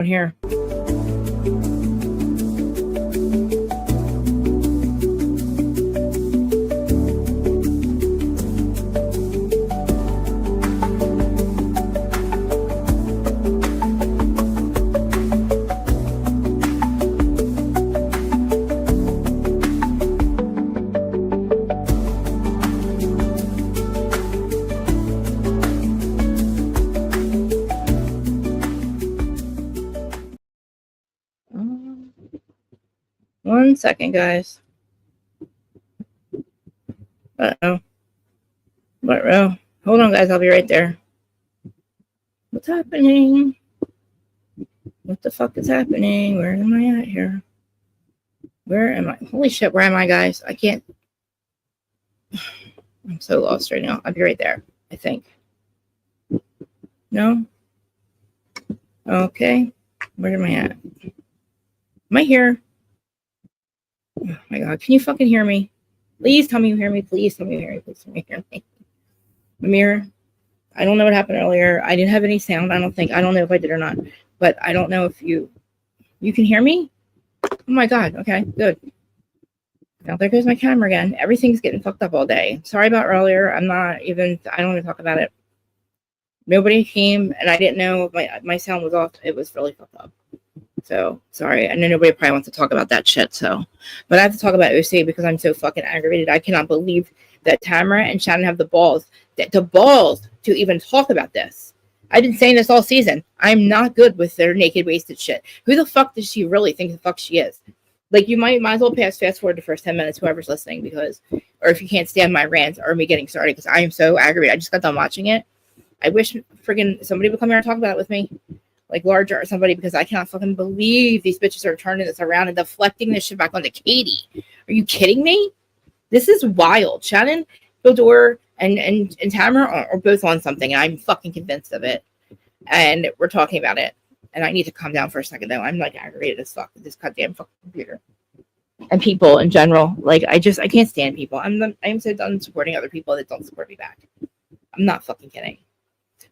Here. One second, guys. Uh-oh. What? Hold on, guys. I'll be right there. What's happening? What the fuck is happening? Where am I at here? Where am I? Holy shit, where am I, guys? I can't. I'm so lost right now. I'll be right there, I think. No? Okay. Where am I at? Am I here? Oh my god, can you fucking hear me? Please tell me you hear me. Please tell me you hear me. Please tell me you hear me. Amir, I don't know what happened earlier. I didn't have any sound, I don't think. I don't know if I did or not. But I don't know if you can hear me? Oh my god, okay, good. Now there goes my camera again. Everything's getting fucked up all day. Sorry about earlier. I don't want to talk about it. Nobody came and I didn't know my sound was off. It was really fucked up. So sorry. I know nobody probably wants to talk about that shit. But I have to talk about OC because I'm so fucking aggravated. I cannot believe that Tamara and Shannon have the balls to even talk about this. I've been saying this all season. I'm not good with their naked wasted shit. Who the fuck does she really think the fuck she is? Like, you might as well fast forward the first 10 minutes, whoever's listening, or if you can't stand my rants or me getting started, because I am so aggravated. I just got done watching it. I wish friggin' somebody would come here and talk about it with me, like Larger or somebody, because I cannot fucking believe these bitches are turning this around and deflecting this shit back onto Katie. Are you kidding me? This is wild. Shannon, Bildor, and Tamara are both on something, and I'm fucking convinced of it. And we're talking about it. And I need to calm down for a second, though. I'm like aggravated as fuck with this goddamn fucking computer. And people in general. Like, I can't stand people. I'm so done supporting other people that don't support me back. I'm not fucking kidding.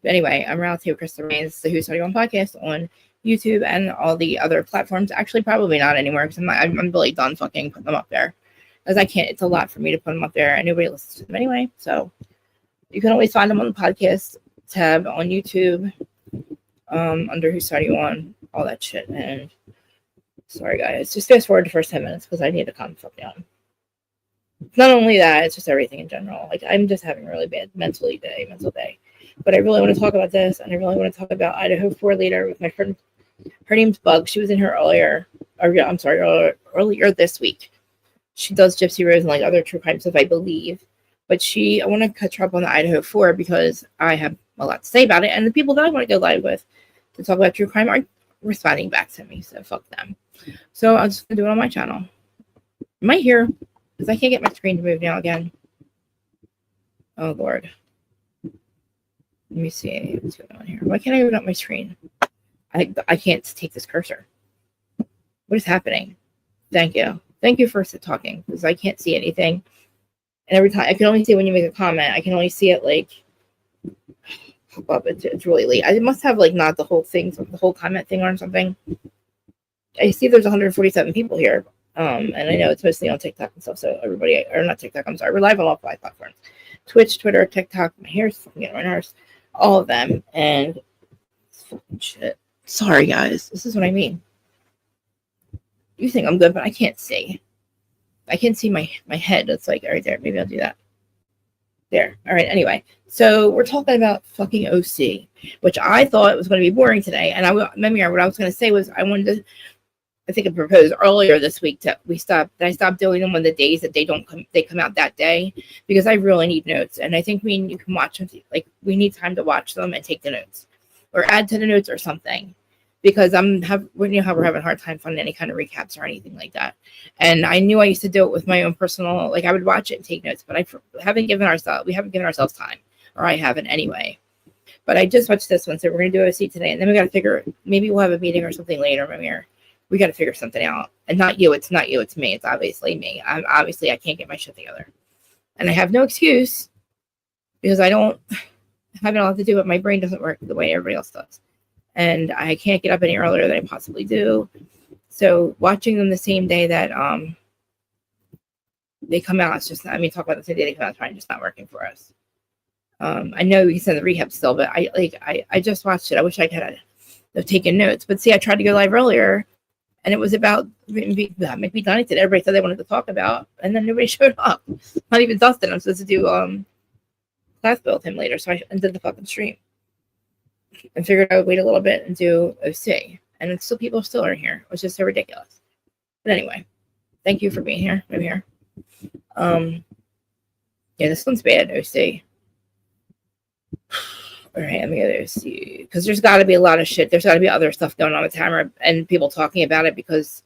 But anyway, I'm Relative Krista Rains, the Who's 31 podcast on YouTube and all the other platforms. Actually, probably not anymore, because I'm really done fucking putting them up there. Because I can't, it's a lot for me to put them up there, and nobody listens to them anyway. So you can always find them on the podcast tab on YouTube. Under Who's 31, all that shit. And sorry, guys, just fast forward the first 10 minutes because I need to calm the fuck down. Not only that, it's just everything in general. Like, I'm just having a really bad mental day. But I really want to talk about this, and I really want to talk about Idaho 4 leader with my friend. Her name's Bug. She was in here earlier this week. She does Gypsy Rose and like other true crime stuff, I believe. But I want to catch her up on the Idaho 4 because I have a lot to say about it, and the people that I want to go live with to talk about true crime are responding back to me, so fuck them. So I'm just gonna do it on my channel. Am I here? Because I can't get my screen to move now again. Oh Lord. Let me see what's going on here. Why can't I open up my screen? I can't take this cursor. What is happening? Thank you for talking, because I can't see anything. And every time I can only see when you make a comment. I can only see it like pop up. It's really late. I must have like not the whole thing, the whole comment thing or something. I see there's 147 people here. And I know it's mostly on TikTok and stuff. So everybody, or not TikTok, I'm sorry, we're live on all 5 platforms: Twitch, Twitter, TikTok. My hair's fucking getting my nerves. All of them. And fucking shit. Sorry, guys. This is what I mean. You think I'm good, but I can't see. I can't see my head. It's like right there. Maybe I'll do that. There. All right. Anyway, so we're talking about fucking OC, which I thought was going to be boring today. And remember what I was going to say was I think I proposed earlier this week that I stopped doing them on the days that they come out that day, because I really need notes. And I think you can watch them. Like, we need time to watch them and take the notes or add to the notes or something. Because we're having a hard time finding any kind of recaps or anything like that. And I knew I used to do it with my own personal, like I would watch it and take notes, but we haven't given ourselves time, or I haven't anyway. But I just watched this one, so we're going to do OC today, and then we got to figure, maybe we'll have a meeting or something later, Ramir. We got to figure something out. And not you, it's not you, it's me. It's obviously me. I can't get my shit together. And I have no excuse, because I don't have it all to do, but my brain doesn't work the way everybody else does. and I can't get up any earlier than I possibly do. So watching them the same day that they come out, it's just not, I mean, talk about the same day they come out, it's probably just not working for us. I know he's in the rehab still, but I just watched it. I wish I could have taken notes. But see, I tried to go live earlier, and it was about McBee Donington. Everybody said they wanted to talk about, and then nobody showed up. Not even Dustin. I'm supposed to do class bill with him later, so I did the fucking stream. And figured I would wait a little bit and do OC. And it's still people still aren't here, which is so ridiculous. But anyway, thank you for being here. I'm here. Yeah, this one's bad, OC. All right, let me go to OC. Because there's got to be a lot of shit. There's got to be other stuff going on with Tamara and people talking about it because,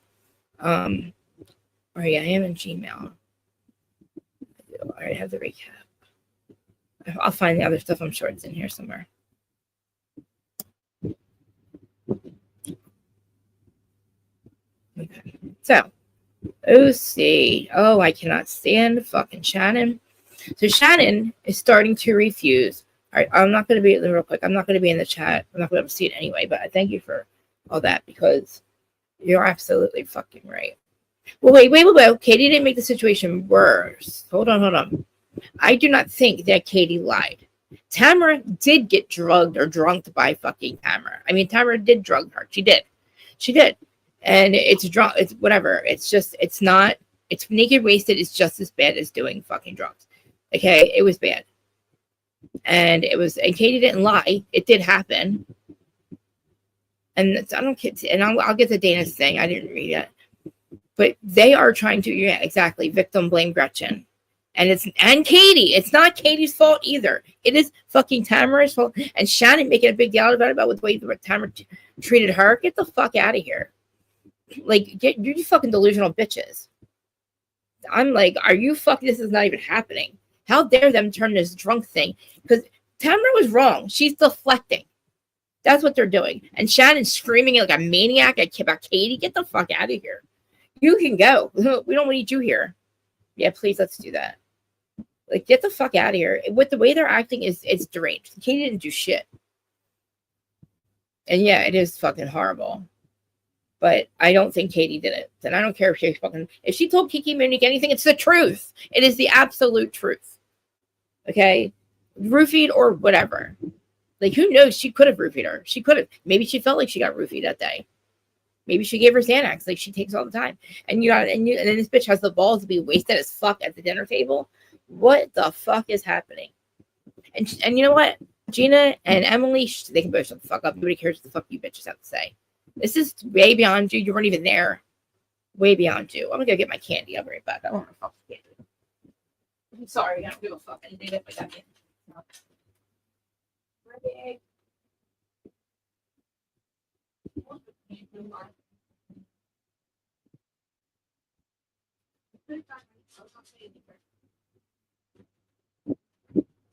oh yeah, I am in Gmail. I already have the recap. I'll find the other stuff. I'm sure it's in here somewhere. Okay, so OC. Oh, I cannot stand fucking Shannon. So Shannon is starting to refuse. All right, I'm not going to be real quick. I'm not going to be in the chat. I'm not going to be able to see it anyway. But I thank you for all that because you're absolutely fucking right. Well, wait. Katie didn't make the situation worse. Hold on. I do not think that Katie lied. Tamara did get drugged or drunked by fucking Tamara. I mean, Tamara did drug her. She did. And it's drunk. It's whatever. It's just, it's not, it's naked wasted. It's just as bad as doing fucking drugs. Okay. It was bad. And Katie didn't lie. It did happen. And I don't get, and I'll get to Dana's thing. I didn't read it. But they are trying to, yeah, exactly. Victim blame Gretchen. And Katie. It's not Katie's fault either. It is fucking Tamara's fault. And Shannon making a big deal about the way Tamara treated her. Get the fuck out of here. Like, you fucking delusional bitches. I'm like, are you fucking, this is not even happening. How dare them turn this drunk thing? Because Tamara was wrong. She's deflecting. That's what they're doing. And Shannon's screaming like a maniac about Katie. Get the fuck out of here. You can go. We don't need you here. Yeah, please, let's do that. Like, get the fuck out of here. With the way they're acting, it's deranged. Katie didn't do shit. And yeah, it is fucking horrible. But I don't think Katie did it. And I don't care if she told Kiki Monique anything, it's the truth. It is the absolute truth. Okay? Roofied or whatever. Like, who knows? She could have roofied her. She could have. Maybe she felt like she got roofied that day. Maybe she gave her Xanax like she takes all the time. And then this bitch has the balls to be wasted as fuck at the dinner table. What the fuck is happening? And you know what? Gina and Emily, they can both shut the fuck up. Nobody cares what the fuck you bitches have to say. This is way beyond you. You weren't even there. Way beyond you. I'm gonna go get my candy. I'll be right back. I don't want to fuck candy. I'm sorry. I don't give a fuck anything if I got candy.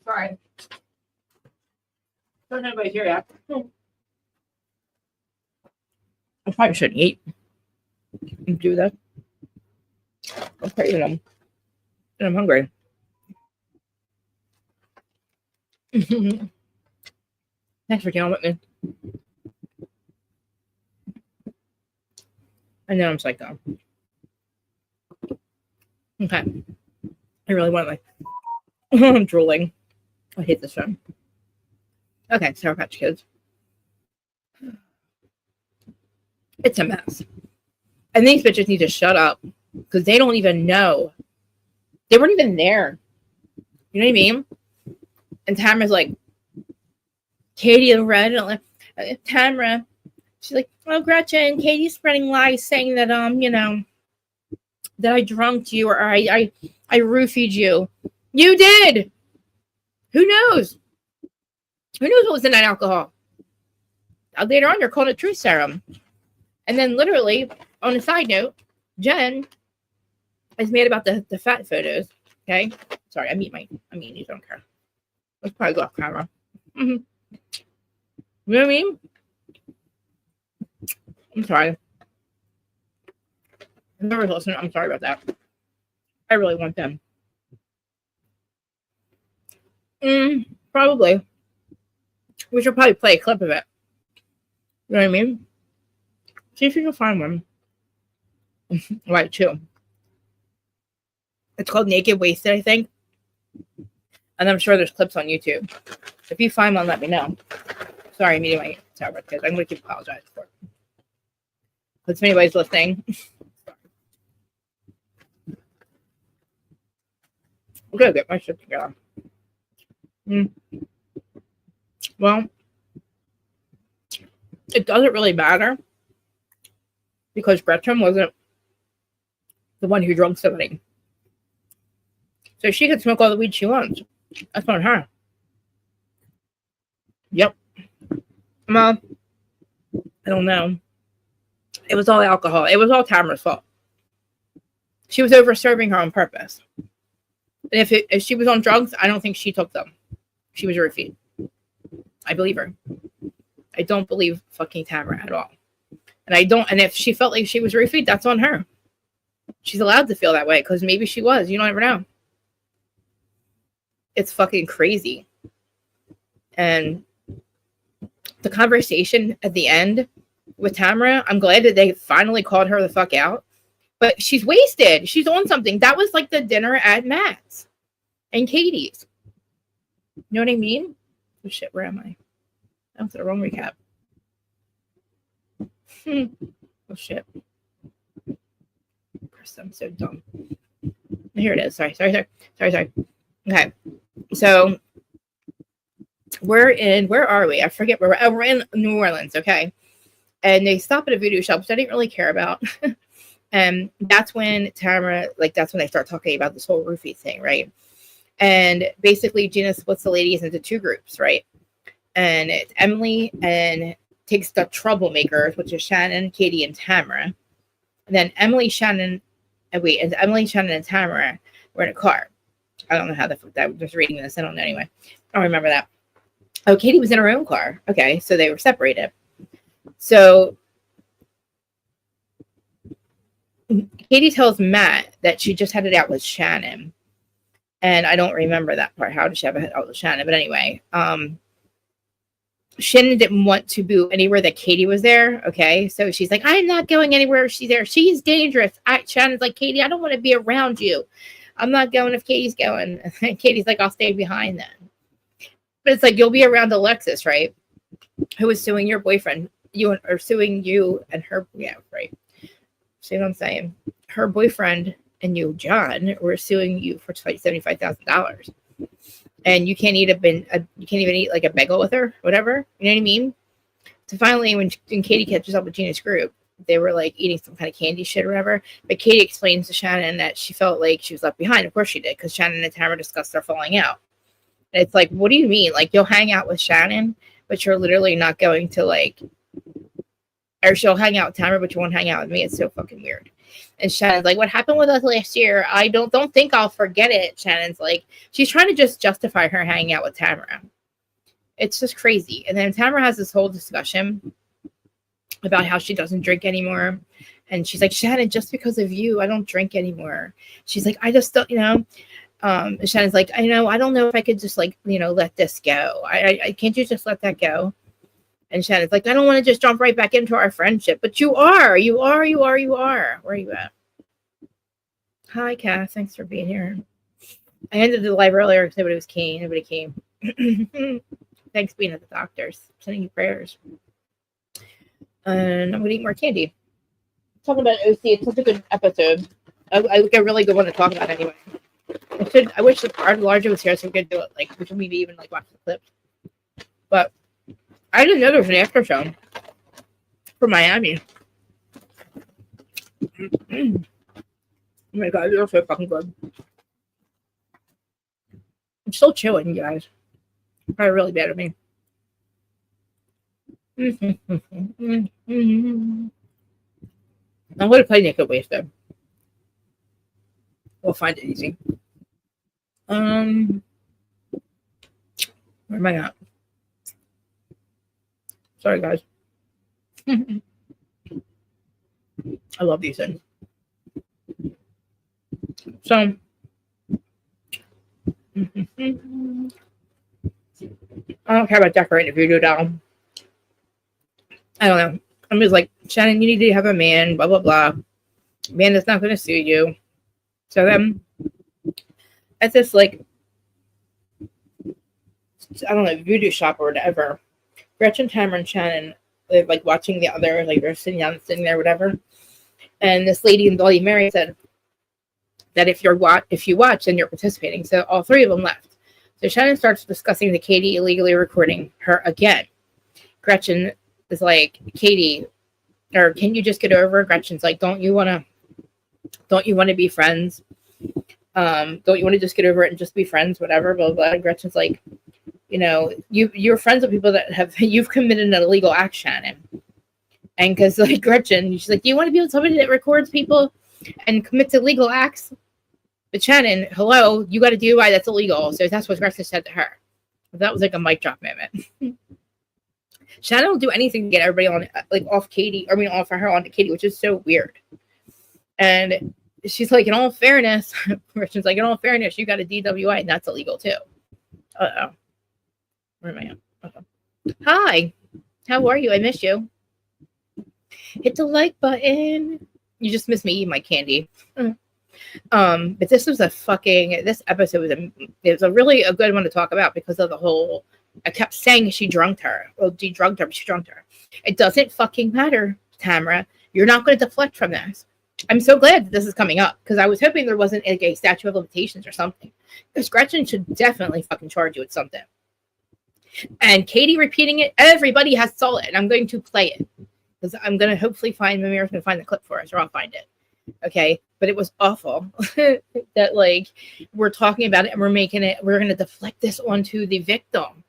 Sorry. Don't know anybody here yet. I probably shouldn't eat and do that. I'm craving them. And I'm hungry. Thanks for dealing with me. I know I'm psycho. Okay. I really want I'm drooling. I hate this one. Okay, Sour Patch Kids. It's a mess. And these bitches need to shut up because they don't even know. They weren't even there. You know what I mean? And Tamara's like, Katie and Red, Tamara, she's like, oh, Gretchen, Katie's spreading lies saying that, that I drunked you or I roofied you. You did. Who knows? Who knows what was in that alcohol? Later on, you're calling it truth serum. And then literally, on a side note, Jen is mad about the fat photos. Okay? Sorry, I'm eating these. I don't care. Let's probably go off camera. Mm-hmm. You know what I mean? I'm sorry. Whoever's listening, I'm sorry about that. I really want them. Probably. We should probably play a clip of it. You know what I mean? See if you can find one. Right, too. It's called Naked Wasted, I think. And I'm sure there's clips on YouTube. If you find one, let me know. Sorry, I'm eating my sour because I'm going to keep apologizing for it. If anybody's listening. I'm going to get my shit together. Well, it doesn't really matter because Gretchen wasn't the one who drunk somebody. So she can smoke all the weed she wants. That's on her. Yep. Well, I don't know. It was all alcohol. It was all Tamara's fault. She was over serving her on purpose. And if she was on drugs, I don't think she took them. She was roofied. I believe her. I don't believe fucking Tamara at all. And if she felt like she was roofied, that's on her. She's allowed to feel that way because maybe she was. You don't ever know. It's fucking crazy. And the conversation at the end with Tamara, I'm glad that they finally called her the fuck out. But she's wasted. She's on something. That was like the dinner at Matt's and Katie's. You know what I mean? Oh shit, where am I? That was the wrong recap. Oh shit. I'm so dumb. Here it is. Sorry. Okay. So where are we? I forget where we're in New Orleans, okay. And they stop at a voodoo shop, which I didn't really care about. And that's when Tamara, that's when they start talking about this whole roofie thing, right? And basically Gina splits the ladies into two groups, right? And it's Emily and takes the troublemakers, which is Shannon, Katie, and Tamara. And then Emily, Shannon, and Tamara were in a car. I don't know how the fuck that. I'm just reading this. I don't know anyway. I don't remember that. Oh, Katie was in her own car. Okay, so they were separated. So Katie tells Matt that she just had it out with Shannon. And I don't remember that part. How did she have it out with Shannon? But anyway, Shannon didn't want to boo anywhere that Katie was there. Okay, so she's like, I'm not going anywhere if she's there. She's dangerous. Shannon's like, Katie, I don't want to be around you. I'm not going if Katie's going. And Katie's like, I'll stay behind then. But it's like, you'll be around Alexis, right? Who is suing your boyfriend. Suing you and her. Yeah, right. See what I'm saying? Her boyfriend and you, John, were suing you for $75,000. And you can't even eat like a bagel with her, whatever. You know what I mean? So finally, when Katie catches up with Gina's group, they were like eating some kind of candy shit or whatever. But Katie explains to Shannon that she felt like she was left behind. Of course she did, because Shannon and Tamara discussed their falling out. And it's like, what do you mean? Like, you'll hang out with Shannon, but you're literally not going to or she'll hang out with Tamara, but you won't hang out with me. It's so fucking weird. And Shannon's like, what happened with us last year? I don't think I'll forget it. Shannon's like, she's trying to just justify her hanging out with Tamara. It's just crazy. And then Tamara has this whole discussion about how she doesn't drink anymore. And she's like, Shannon, just because of you, I don't drink anymore. She's like, I just don't, and Shannon's like, I don't know if I could just let this go. I can't you just let that go? And Shannon's like, I don't want to just jump right back into our friendship. But you are. Where are you at? Hi, Cass. Thanks for being here. I ended the live earlier because nobody came. Thanks being at the doctor's. Sending you prayers. And I'm going to eat more candy. Talking about OC, it's such a good episode. I get a really good one to talk about anyway. I wish the larger was here so we could do it, we could maybe even watch the clips. But I didn't know there was an after show for Miami. Oh my god, you're so fucking good. I'm still chewing, you guys. Probably really bad at me. I'm going to play Naked Wasted. We'll find it easy. Where am I at? Sorry, guys. I love these things. So, I don't care about decorating a voodoo doll. I don't know. I'm just like, Shannon, you need to have a man, blah, blah, blah. Man that's not going to sue you. So then, at this, like, I don't know, voodoo shop or whatever, Gretchen, Tamara, and Shannon, they're, like, watching the other, like, they're sitting there, whatever. And this lady in Bloody Mary said that if you watch, then you're participating. So all three of them left. So Shannon starts discussing the Katie illegally recording her again. Gretchen is like, Katie, or can you just get over it? Gretchen's like, don't you want to be friends? Don't you want to just get over it and just be friends, whatever, blah, blah. And Gretchen's like, you're friends with people that you've committed an illegal act, Shannon. And because, like, Gretchen, she's like, do you want to be with somebody that records people and commits illegal acts? But Shannon, hello, you got a DUI that's illegal. So that's what Gretchen said to her. That was like a mic drop moment. Shannon will do anything to get everybody on, like, off her onto Katie, which is so weird. And she's like, in all fairness, Gretchen's like, in all fairness, you got a DWI, and that's illegal too. Uh-oh. Where am I at? Okay. Hi. How are you? I miss you. Hit the like button. You just missed me eating my candy. But this episode was a really good one to talk about because of the whole, I kept saying she drugged her. Well, she drugged her. It doesn't fucking matter, Tamara. You're not going to deflect from this. I'm so glad that this is coming up because I was hoping there wasn't like a statute of limitations or something. Because Gretchen should definitely fucking charge you with something. And Katie repeating it, everybody has saw it, and I'm going to play it. Because I'm going to hopefully Mamira's going to find the clip for us, or I'll find it. Okay? But it was awful that, like, we're talking about it and we're going to deflect this onto the victim,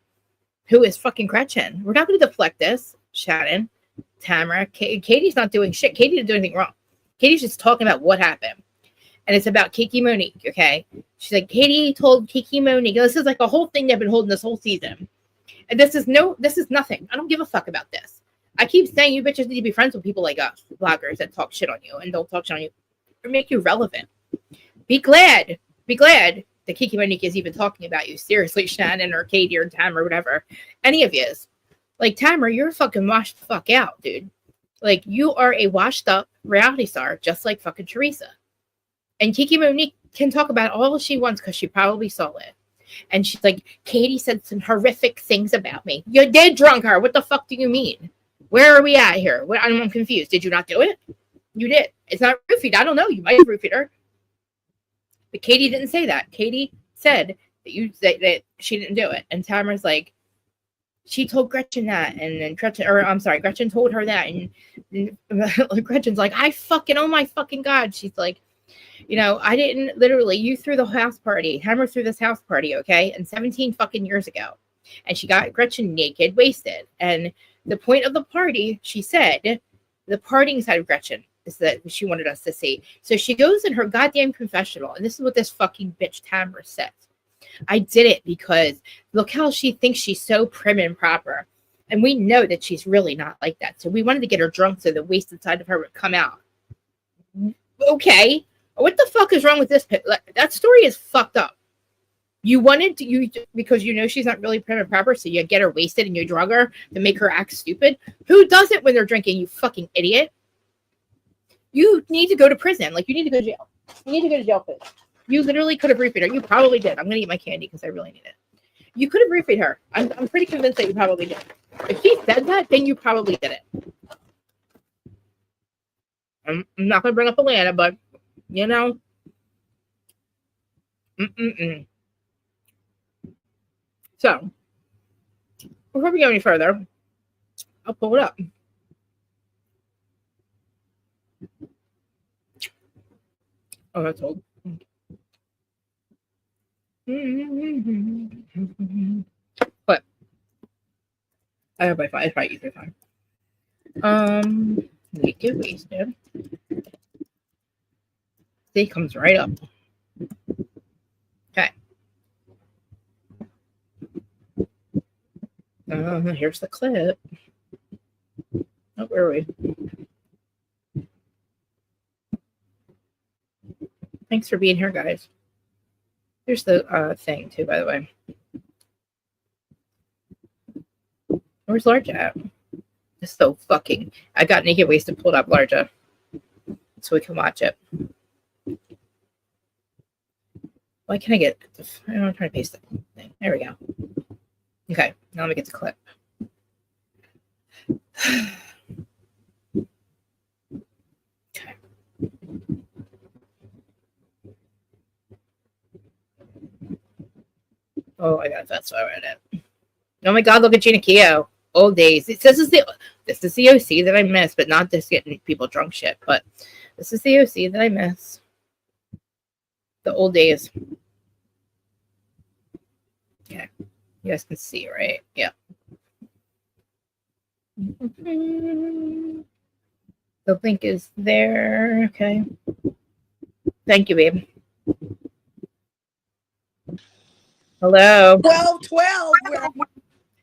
who is fucking Gretchen. We're not going to deflect this, Shannon, Tamara. Katie's not doing shit. Katie didn't do anything wrong. Katie's just talking about what happened. And it's about Kiki Monique, okay? She's like, Katie told Kiki Monique. This is like a whole thing they've been holding this whole season. And this is nothing. I don't give a fuck about this. I keep saying you bitches need to be friends with people like us, bloggers that talk shit on you and don't talk shit on you or make you relevant. Be glad that Kiki Monique is even talking about you. Seriously, Shannon or Katie or Tamara or whatever. Any of yous. Like, Tamara, you're fucking washed the fuck out, dude. Like, you are a washed up reality star, just like fucking Teresa. And Kiki Monique can talk about all she wants because she probably saw it. And she's like, Katie said some horrific things about me. You did drunk her. What the fuck do you mean? Where are we at here? I'm confused. Did you not do it? You did. It's not roofied. I don't know. You might have roofied her. But Katie didn't say that. Katie said that she didn't do it. And Tamara's like, she told Gretchen that. And then Gretchen told her that. And Gretchen's like, oh my fucking God. She's like, I didn't literally, you threw the house party. Hammer threw this house party, okay? And 17 fucking years ago. And she got Gretchen naked, wasted. And the point of the party, she said, the partying side of Gretchen is that she wanted us to see. So she goes in her goddamn confessional. And this is what this fucking bitch Tamara says. I did it because look how she thinks she's so prim and proper. And we know that she's really not like that. So we wanted to get her drunk so the wasted side of her would come out. Okay. What the fuck is wrong with this? That story is fucked up. You wanted to, because you know she's not really prim and proper, so you get her wasted and you drug her to make her act stupid. Who does it when they're drinking, you fucking idiot? You need to go to prison. Like, you need to go to jail. You need to go to jail for this. You literally could have roofied her. You probably did. I'm going to eat my candy because I really need it. You could have roofied her. I'm pretty convinced that you probably did. If she said that, then you probably did it. I'm not going to bring up Atlanta, but So, before we go any further, I'll pull it up. Oh, that's old. But I hope it's probably easier time. We get wasted. It comes right up. Okay. Here's the clip. Oh, where are we? Thanks for being here, guys. Here's the thing, too, by the way. Where's Large at? It's so fucking. I got Naked Wasted pulled up larger so we can watch it. Why can't I get? I'm trying to paste the thing. There we go. Okay, now let me get the clip. Okay. Oh my god, that's why I read it. Oh my god, look at Gina Keogh. Old days. This is the OC that I miss, but not this getting people drunk shit. But this is the OC that I miss. The old days. Okay, you guys can see, right? Yeah. The link is there. Okay. Thank you, babe. Hello. 12.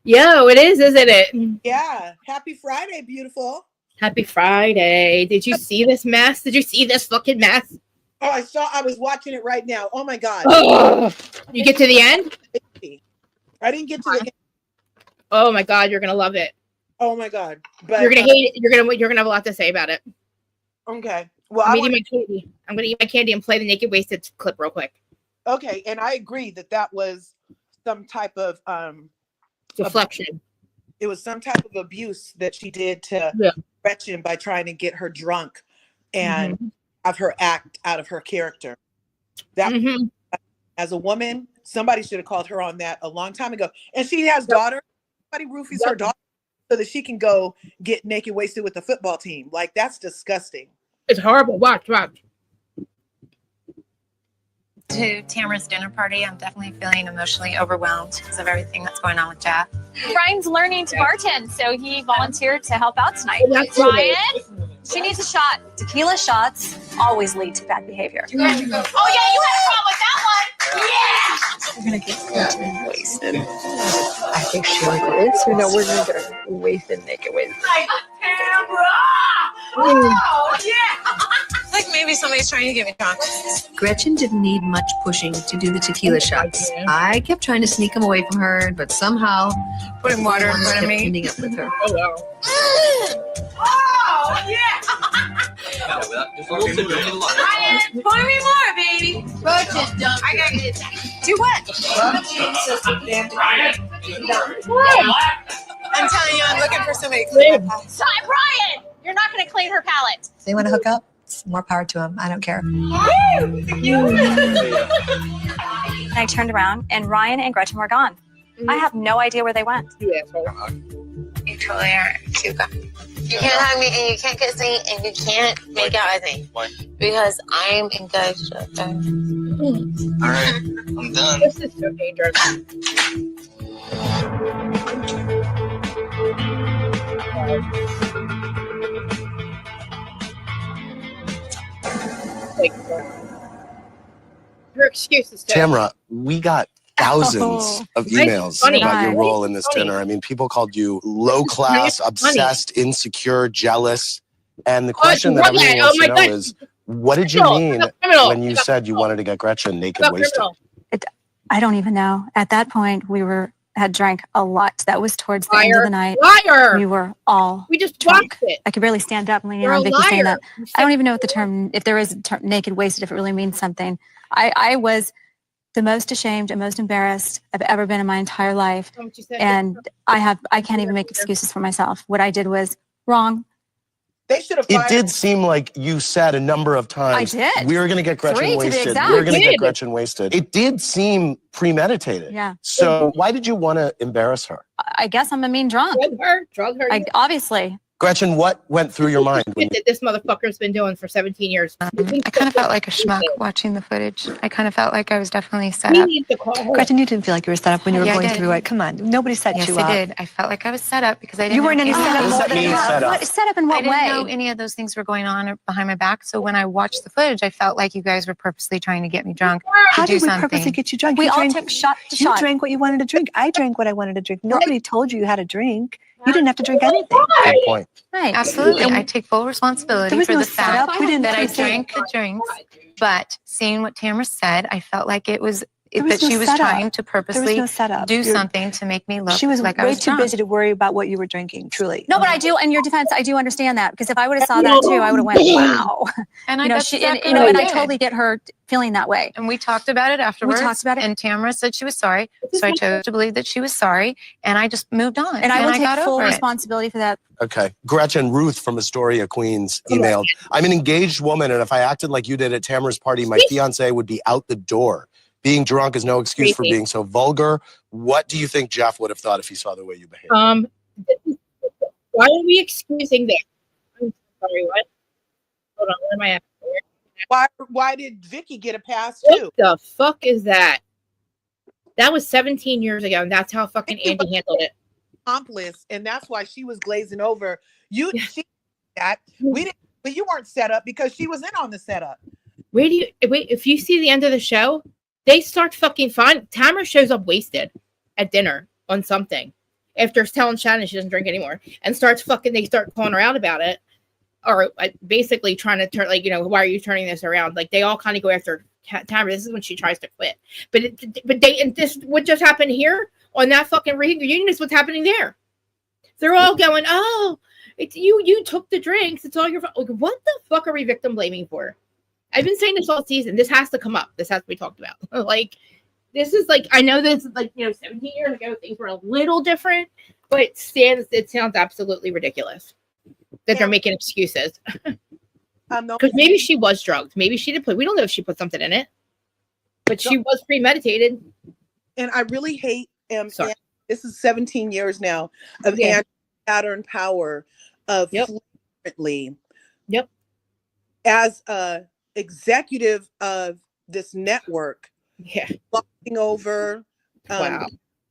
Yo, it is, isn't it? Yeah. Happy Friday, beautiful. Happy Friday. Did you see this mess? Did you see this fucking mess? Oh, I was watching it right now. Oh my God. Oh, you get to the end? I didn't get to the end. Oh my God, you're gonna love it. Oh my God. But you're gonna hate it. You're gonna have a lot to say about it. Okay. Well, I'm gonna eat my candy and play the Naked Wasted clip real quick. Okay, and I agree that was some type of deflection. It was some type of abuse that she did to Gretchen by trying to get her drunk and have her act out of her character. That as a woman, somebody should have called her on that a long time ago. And she has daughter. Somebody roofies her daughter so that she can go get naked wasted with the football team. Like, that's disgusting. It's horrible. Watch. To Tamara's dinner party, I'm definitely feeling emotionally overwhelmed because of everything that's going on with Jeff. Ryan's learning to bartend, so he volunteered to help out tonight. Ryan, she needs a shot. Tequila shots always lead to bad behavior. Oh yeah, you had a problem with that one. Yeah. We're gonna get wasted. I think she is. So no, we're gonna get her wasted, naked wasted. Like Tamara. Oh yeah. Like maybe somebody's trying to get me drunk. Gretchen didn't need much pushing to do the tequila shots. I kept trying to sneak them away from her, but somehow Putting water in front of me. ending up with her. oh wow. Oh yeah. Ryan, pour me more, baby. Roach is done. I gotta get it. Do what? I'm telling you, I'm looking for somebody to clean my palate. Stop, Ryan! You're not going to clean her palate. They want to hook up? More power to them. I don't care. I turned around, and Ryan and Gretchen were gone. I have no idea where they went. You totally are too good. You can't hug me, and you can't kiss me, and you can't make out with me. Why? Because I'm engaged with her. All right, I'm done. This is so dangerous. Like, her excuses. Tamara, we got thousands of emails funny. about your role in this Funny. dinner. I mean, people called you low class, obsessed, insecure, jealous. And the question that everyone wants to know is, what did you mean when you said you wanted to get Gretchen naked wasted? I don't even know. At that point, had drank a lot. That was towards the end of the night. Liar! We were all We just drunk. watched it. I could barely stand up and lean You're around a Vicky saying liar. that. I don't even know what the term, if there is a term, naked wasted, if it really means something. I was the most ashamed and most embarrassed I've ever been in my entire life. And I can't even make excuses for myself. What I did was wrong. They should have It fired did seem like you said a number of times, I did. we were going to get Gretchen 3 to be wasted. exact. We were going to You get did. Gretchen wasted. It did seem premeditated. Yeah. So why did you want to embarrass her? I guess I'm a mean drunk. Drug her. Obviously. Gretchen, what went through your mind when you That this motherfucker's been doing for 17 years. I kind of felt like a schmuck watching the footage. I kind of felt like I was definitely set We up. need to call her. Gretchen, you didn't feel like you were set up when you were Yeah, I going did. through it. Come on. Nobody set Yes, you I up. did. I felt like I was set up because I didn't. You weren't have any any- set up. What does that mean, set up? Set up in I what didn't know way? any of those things were going on behind my back. So when I watched the footage, I felt like you guys were purposely trying to get me drunk. How do did we something. purposely get you drunk? We You all drank- took shot to You shot. drank what you wanted to drink. I drank what I wanted to drink. Nobody told you you had to drink. You didn't have to drink anything. Good point. Right. Absolutely. And I take full responsibility There was for no the fact setup. We didn't that I think that- drank the drinks. But seeing what Tamara said, I felt like it was That she was trying to There was purposely no setup. do something to make me look She was like I way was too drunk. busy to worry about what you were drinking, truly. No, but I do, in your defense, I do understand that, because if I would have saw that too, I would have went, wow. And You know, that's she, exactly and what I I did. totally get her feeling that way. And we talked about it afterwards. We talked about it. And Tamara said she was sorry. So I chose to believe that she was sorry. And I just moved on. And I will take got full over it. responsibility for that. Okay. Gretchen, Ruth from Astoria, Queens, emailed, I'm an engaged woman, and if I acted like you did at Tamara's party, my fiance would be out the door. Being drunk is no excuse for being so vulgar. What do you think Jeff would have thought if he saw the way you behaved? Why are we excusing that? I'm sorry, what? Hold on, where am I at? Why did Vicky get a pass What too? the fuck is that? That was 17 years ago, and that's how fucking Andy handled it. Accomplice, and that's why she was glazing over. She that we didn't, but you weren't set up because she was in on the setup. Where do you wait? If you see the end of the show, they start fucking fine. Tamara shows up wasted at dinner on something after telling Shannon she doesn't drink anymore, and starts fucking. They start calling her out about it, or basically trying to turn, like, you know, why are you turning this around? Like, they all kind of go after Tamara. This is when she tries to quit. But this what just happened here on that fucking reunion is what's happening there. They're all going, oh, it's you took the drinks. It's all your fault. Like, what the fuck are we victim blaming for? I've been saying this all season. This has to come up. This has to be talked about. Like, this is like, I know this is like, 17 years ago, things were a little different, but it sounds absolutely ridiculous that they're making excuses. Because maybe she was drugged. Maybe she did put, we don't know if she put something in it, but she was premeditated. And I really hate, this is 17 years now of pattern power of flagrantly. As a executive of this network, walking over,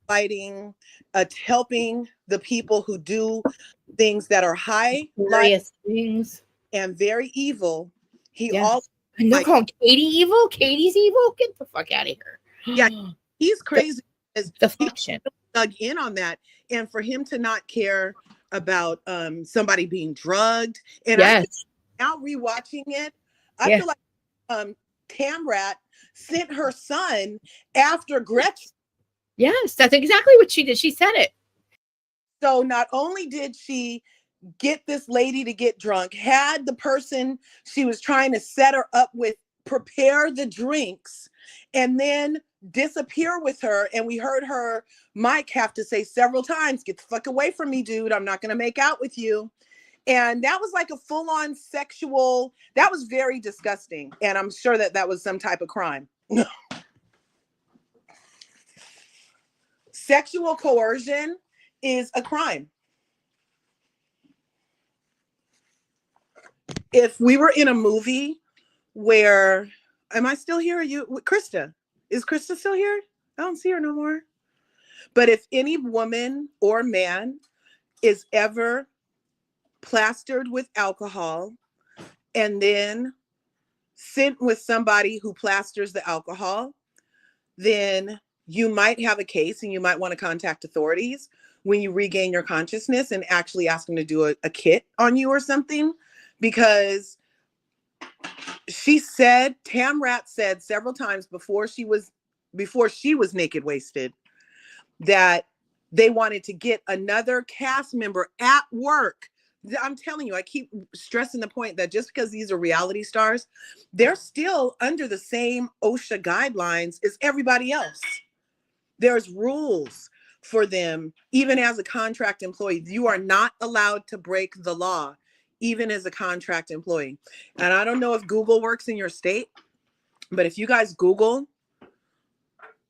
fighting, helping the people who do things that are high things and very evil. He also, and they're calling Katie evil. Katie's evil. Get the fuck out of here. Yeah, he's crazy. The function dug in on that, and for him to not care about somebody being drugged. And now rewatching it, I feel like Tamrat sent her son after Gretchen. Yes, that's exactly what she did. She said it. So not only did she get this lady to get drunk, had the person she was trying to set her up with prepare the drinks, and then disappear with her. And we heard her, Mike, have to say several times, get the fuck away from me, dude. I'm not going to make out with you. And that was like a full-on sexual, that was very disgusting. And I'm sure that that was some type of crime. Sexual coercion is a crime. If we were in a movie where, am I still here? Krista, is Krista still here? I don't see her no more. But if any woman or man is ever plastered with alcohol and then sent with somebody who plasters the alcohol, then you might have a case and you might want to contact authorities when you regain your consciousness and actually ask them to do a kit on you or something. Because she said, Tamrat said several times before she was naked wasted, that they wanted to get another cast member at work. I'm telling you, I keep stressing the point that just because these are reality stars, they're still under the same OSHA guidelines as everybody else. There's rules for them, even as a contract employee. You are not allowed to break the law, even as a contract employee. And I don't know if Google works in your state, but if you guys Google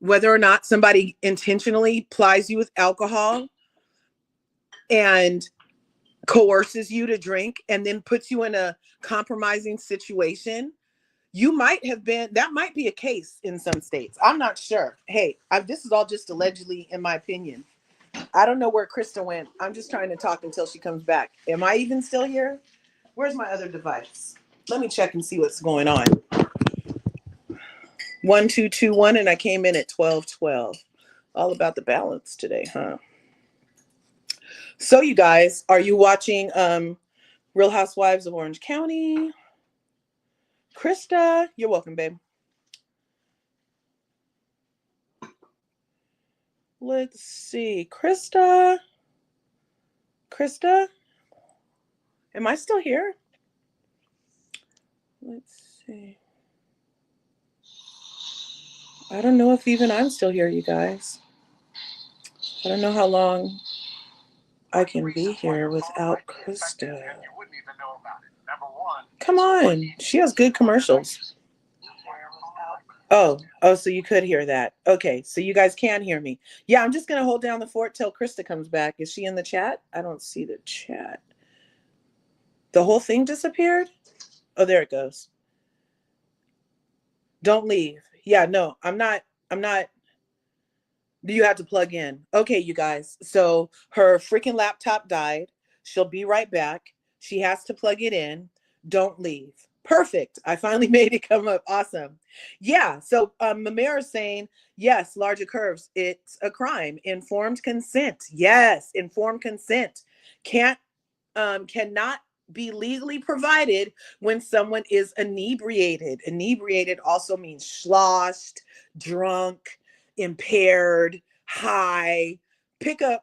whether or not somebody intentionally plies you with alcohol and coerces you to drink and then puts you in a compromising situation, you might have been, that might be a case in some states. I'm not sure. Hey, this is all just allegedly in my opinion. I don't know where Krista went. I'm just trying to talk until she comes back. Am I even still here? Where's my other device? Let me check and see what's going on. 1221, and I came in at 1212. All about the balance today, huh? So you guys, are you watching Real Housewives of Orange County? Krista, you're welcome, babe. Let's see. Krista? Am I still here? Let's see. I don't know if even I'm still here, you guys. I don't know how long I can be here without Krista. Come on. She has good commercials. Oh, so you could hear that. Okay, so you guys can hear me. Yeah, I'm just going to hold down the fort till Krista comes back. Is she in the chat? I don't see the chat. The whole thing disappeared? Oh, there it goes. Don't leave. Yeah, no, I'm not. You have to plug in. Okay, you guys. So her freaking laptop died. She'll be right back. She has to plug it in. Don't leave. Perfect. I finally made it come up. Awesome. Yeah. So Mamira is saying, yes, larger curves. It's a crime. Informed consent. Yes. Informed consent. Cannot be legally provided when someone is inebriated. Inebriated also means sloshed, drunk, impaired, high. Pick a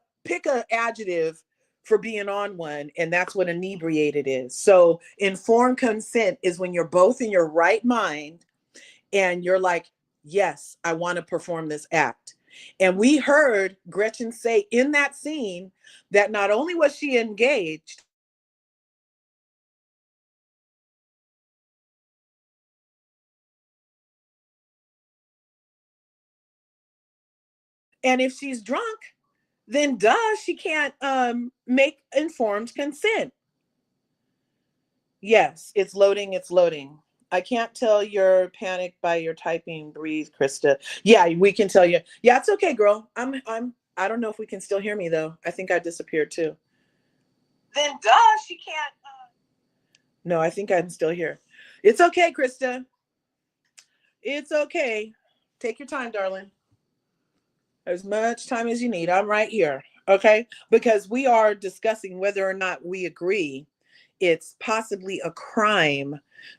adjective for being on one, and that's what inebriated is. So informed consent is when you're both in your right mind and you're like, yes, I want to perform this act. And we heard Gretchen say in that scene that not only was she engaged, and if she's drunk, then duh, she can't make informed consent. Yes, it's loading. It's loading. I can't tell you're panicked by your typing. Breathe, Krista. Yeah, we can tell you. Yeah, it's okay, girl. I don't know if we can still hear me though. I think I disappeared too. Then duh, she can't. No, I think I'm still here. It's okay, Krista. It's okay. Take your time, darling. As much time as you need. I'm right here. Okay? Because we are discussing whether or not we agree it's possibly a crime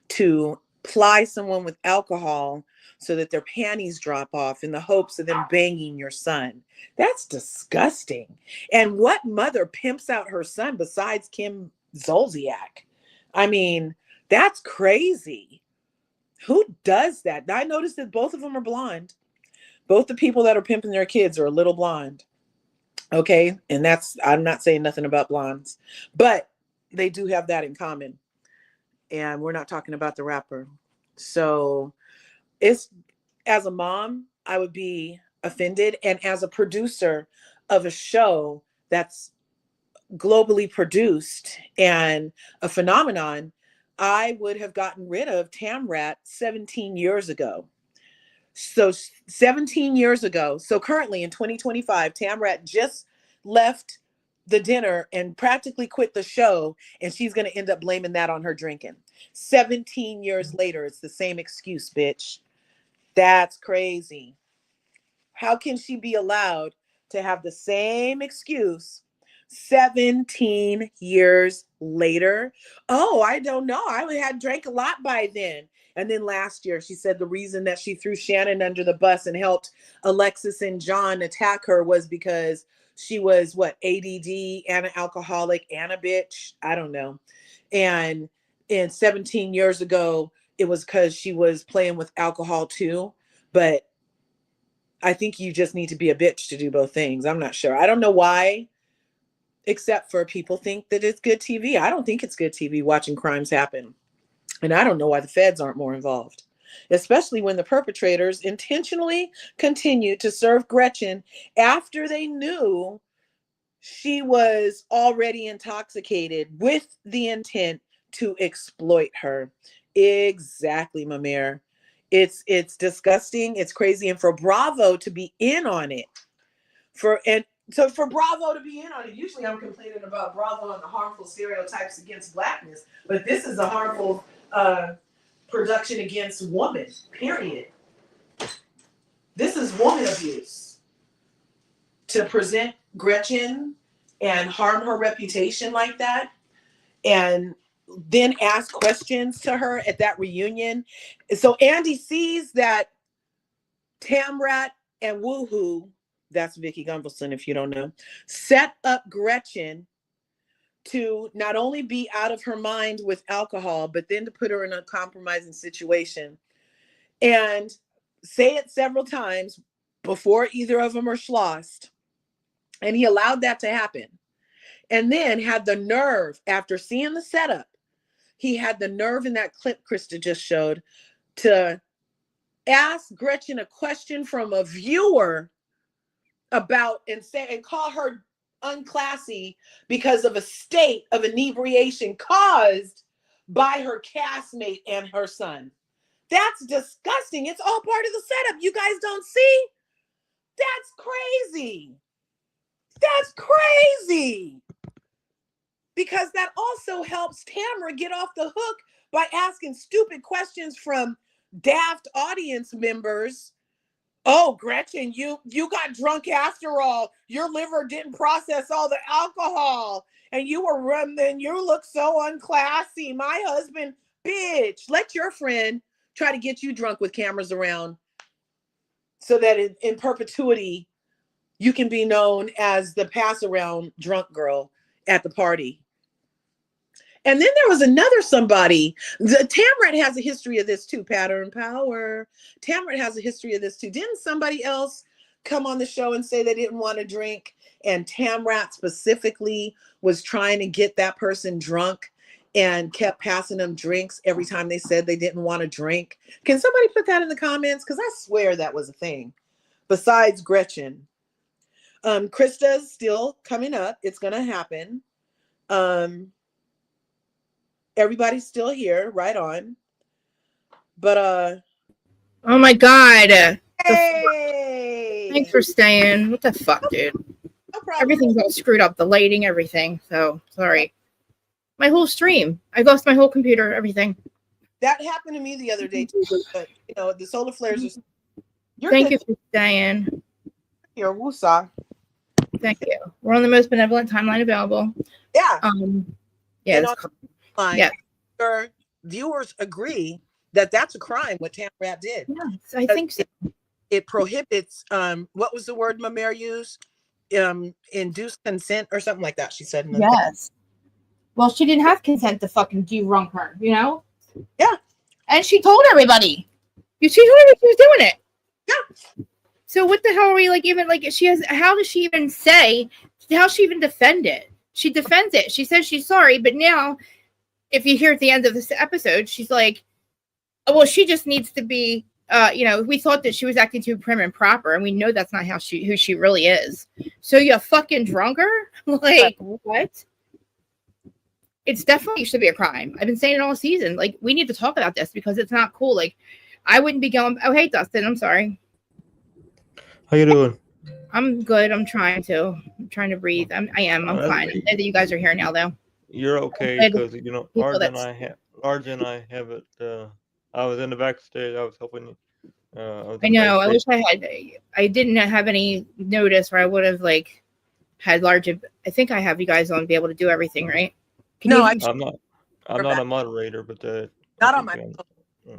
to ply someone with alcohol so that their panties drop off in the hopes of them banging your son. That's disgusting. And what mother pimps out her son besides Kim Zolciak? I mean, that's crazy. Who does that? I noticed that both of them are blonde. Both the people that are pimping their kids are a little blonde. Okay. And I'm not saying nothing about blondes, but they do have that in common. And we're not talking about the rapper. So as a mom, I would be offended. And as a producer of a show that's globally produced and a phenomenon, I would have gotten rid of Tamrat 17 years ago. So 17 years ago. So currently in 2025, Tamrat just left the dinner and practically quit the show. And she's going to end up blaming that on her drinking. 17 years later, it's the same excuse, bitch. That's crazy. How can she be allowed to have the same excuse 17 years later? Oh, I don't know. I had drank a lot by then. And then last year, she said the reason that she threw Shannon under the bus and helped Alexis and John attack her was because she was ADD and an alcoholic and a bitch. I don't know. And 17 years ago, it was because she was playing with alcohol too. But I think you just need to be a bitch to do both things. I'm not sure. I don't know why, except for people think that it's good TV. I don't think it's good TV watching crimes happen. And I don't know why the feds aren't more involved, especially when the perpetrators intentionally continued to serve Gretchen after they knew she was already intoxicated with the intent to exploit her. Exactly, Mamir. It's disgusting. It's crazy. And for Bravo to be in on it, for Bravo to be in on it, usually I'm complaining about Bravo and the harmful stereotypes against blackness, but this is a harmful production against women, period. This is woman abuse. To present Gretchen and harm her reputation like that, and then ask questions to her at that reunion. So Andy sees that Tamrat and Woohoo that's Vicky Gunvalson, if you don't know, set up Gretchen to not only be out of her mind with alcohol, but then to put her in a compromising situation. And say it several times before either of them are schlossed. And he allowed that to happen. And then had the nerve, after seeing the setup, he had the nerve in that clip Krista just showed to ask Gretchen a question from a viewer about and call her unclassy because of a state of inebriation caused by her castmate and her son. That's disgusting. It's all part of the setup. You guys don't see? That's crazy. That's crazy. Because that also helps Tamra get off the hook by asking stupid questions from daft audience members. Oh, Gretchen, you got drunk after all. Your liver didn't process all the alcohol. And you were running. You look so unclassy. My husband, bitch. Let your friend try to get you drunk with cameras around so that in perpetuity, you can be known as the pass-around drunk girl at the party. And then there was another somebody. Tamrat has a history of this too. Pattern power. Tamrat has a history of this too. Didn't somebody else come on the show and say they didn't want to drink? And Tamrat specifically was trying to get that person drunk and kept passing them drinks every time they said they didn't want to drink. Can somebody put that in the comments? Because I swear that was a thing. Besides Gretchen. Krista's still coming up. It's going to happen. Everybody's still here, right on. But oh my God. Hey! Thanks for staying. What the fuck, dude? No problem. Everything's all screwed up. The lighting, everything. So sorry. My whole stream. I lost my whole computer, everything. That happened to me the other day too. But you know, the solar flares are. Thank you for staying. Here, woosah. Thank you. We're on the most benevolent timeline available. Yeah. Yeah. Yeah. Your viewers agree that that's a crime what Tamrat did. Yes, I think so. It prohibits what was the word Mamere used? Induced consent or something like that. She said. Yes. Well, she didn't have consent to fucking de-runk her, you know? Yeah. And she told everybody. She told everybody she was doing it. Yeah. So what the hell are we like even like she has how does she even say how she even defend it? She defends it. She says she's sorry, but now if you hear at the end of this episode, she's like, oh, well, she just needs to be we thought that she was acting too prim and proper, and we know that's not who she really is. So you fucking drunk her? Like what? It's definitely should be a crime. I've been saying it all season. Like, we need to talk about this because it's not cool. Like, I wouldn't be going, oh, hey, Dustin, I'm sorry. How you doing? I'm good. I'm trying to breathe. I'm fine. I'm glad that you guys are here now, though. You're okay, because, you know, Large and I have it. I was in the backstage. I was helping you. I know. I wish I didn't have any notice where I would have, like, had Large. I think I have you guys on to be able to do everything, right? I'm not a moderator, but not on my phone.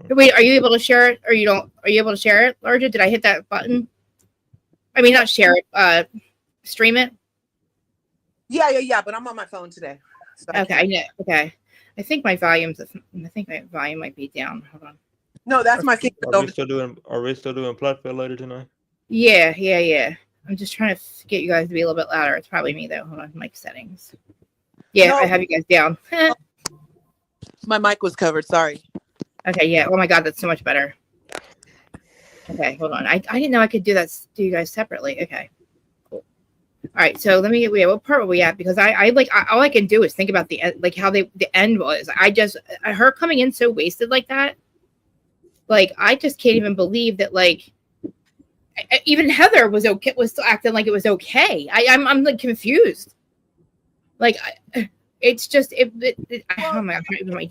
Wait, are you able to share it or you don't? Are you able to share it, Large? Did I hit that button? I mean, not share it, stream it. Yeah, but I'm on my phone today. So okay, okay. I think my volume might be down. Hold on. No, that's my thing. Are we still doing Plattfield later tonight? Yeah. I'm just trying to get you guys to be a little bit louder. It's probably me though. Hold on, mic settings. Yeah, no. I have you guys down. My mic was covered. Sorry. Okay, yeah. Oh my God, that's so much better. Okay, hold on. I didn't know I could do you guys separately. Okay, cool. All right, so let me get. What part were we at? Because I all I can do is think about the how the end was. Her coming in so wasted like that. Like, I just can't even believe that. Like, even Heather was still acting like it was okay. I'm like confused. Like, it's just oh my God,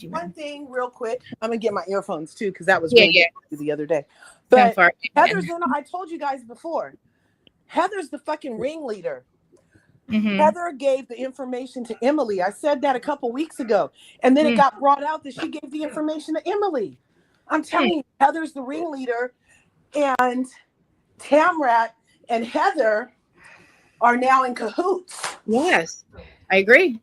one thing real quick. I'm gonna get my earphones too because that was really good the other day. But Heather's I told you guys before. Heather's the fucking ringleader. Mm-hmm. Heather gave the information to Emily. I said that a couple weeks ago, and then it got brought out that she gave the information to Emily. I'm telling you, Heather's the ringleader, and Tamrat and Heather are now in cahoots. Yes, I agree.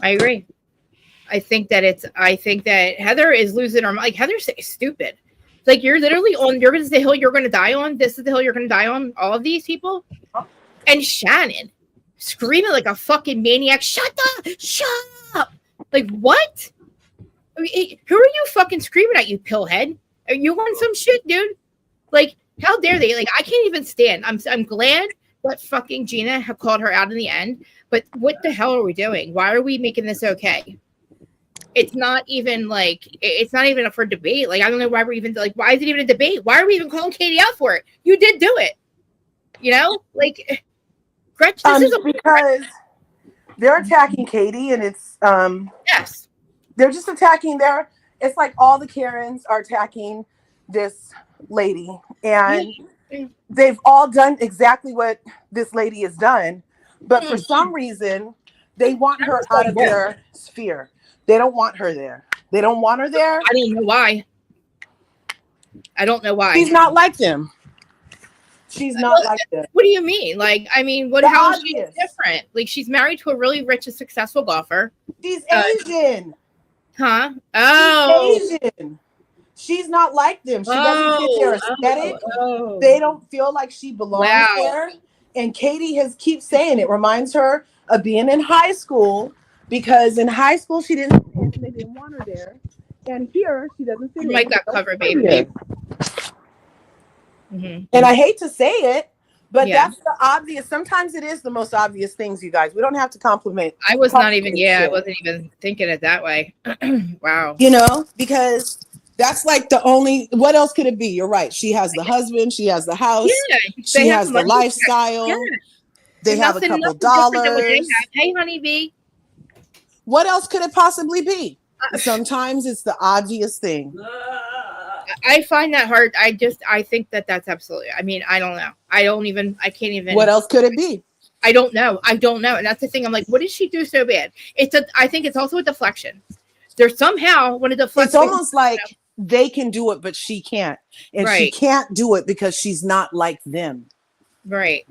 I think that Heather is losing her mind. Like, Heather's stupid. Like, you're literally on, you're going to the hill you're going to die on. This is the hill you're going to die on. All of these people. And Shannon screaming like a fucking maniac. Shut up. Like, what? I mean, who are you fucking screaming at, you pillhead? Are you on some shit, dude? Like, how dare they? Like, I can't even stand. I'm glad that fucking Gina have called her out in the end. But what the hell are we doing? Why are we making this okay? It's not even up for debate. Like, I don't know why we're even why is it even a debate? Why are we even calling Katie out for it? You did do it. You know, like, Gretchen, this is because they're attacking Katie, and it's yes, they're just attacking it's like all the Karens are attacking this lady, and they've all done exactly what this lady has done, but for some reason they want her out of their sphere. They don't want her there. They don't want her there. I don't know why. She's not like them. She's not like them. What do you mean? Like, I mean, how is she different? Like, she's married to a really rich and successful golfer. She's Asian. Huh? Oh. She's Asian. She's not like them. She doesn't fit their aesthetic. They don't feel like she belongs there. And Katie keeps saying it reminds her of being in high school, because in high school they didn't want her there, and here she doesn't fit. Mike got covered, baby. And I hate to say it, but that's the obvious. Sometimes it is the most obvious things, you guys. We don't have to compliment. I wasn't even thinking it that way. Wow. You know, because that's like the only, what else could it be? You're right. She has the husband, she has the house, she has the lifestyle. Yeah. They have a couple dollars. Hey, honey bee. What else could it possibly be? Sometimes it's the obvious thing. I find that hard. I think that's absolutely, I mean, I don't know. I can't even. What else could it be? I don't know. And that's the thing. I'm like, what did she do so bad? I think it's also a deflection. There's somehow when it deflects. It's almost like they can do it, but she can't. And she can't do it because she's not like them. Right.